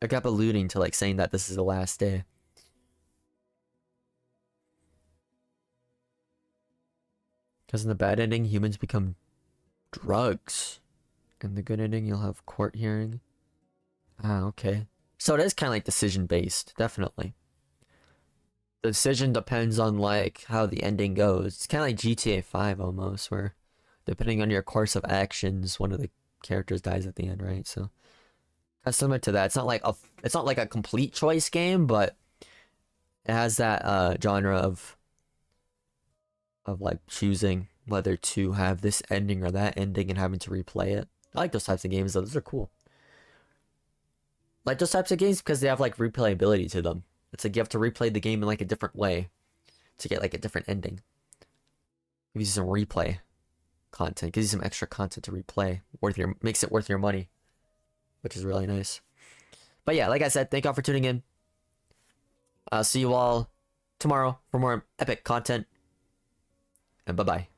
I kept alluding to like saying that this is the last day. Because in the bad ending, humans become drugs. In the good ending, you'll have court hearing. Ah, okay. So it is kind of like decision based, definitely. The decision depends on like how the ending goes. It's kind of like GTA 5 almost, where depending on your course of actions, one of the characters dies at the end, right? So that's similar to that. It's not like a complete choice game, but it has that genre of like choosing whether to have this ending or that ending and having to replay it. I like those types of games though. Those are cool. Like those types of games because they have like replayability to them. It's like you have to replay the game in like a different way to get like a different ending. Gives you some replay content. Gives you some extra content to replay. Makes it worth your money, which is really nice. But yeah, like I said, thank y'all for tuning in. I'll see you all tomorrow for more epic content. And bye-bye.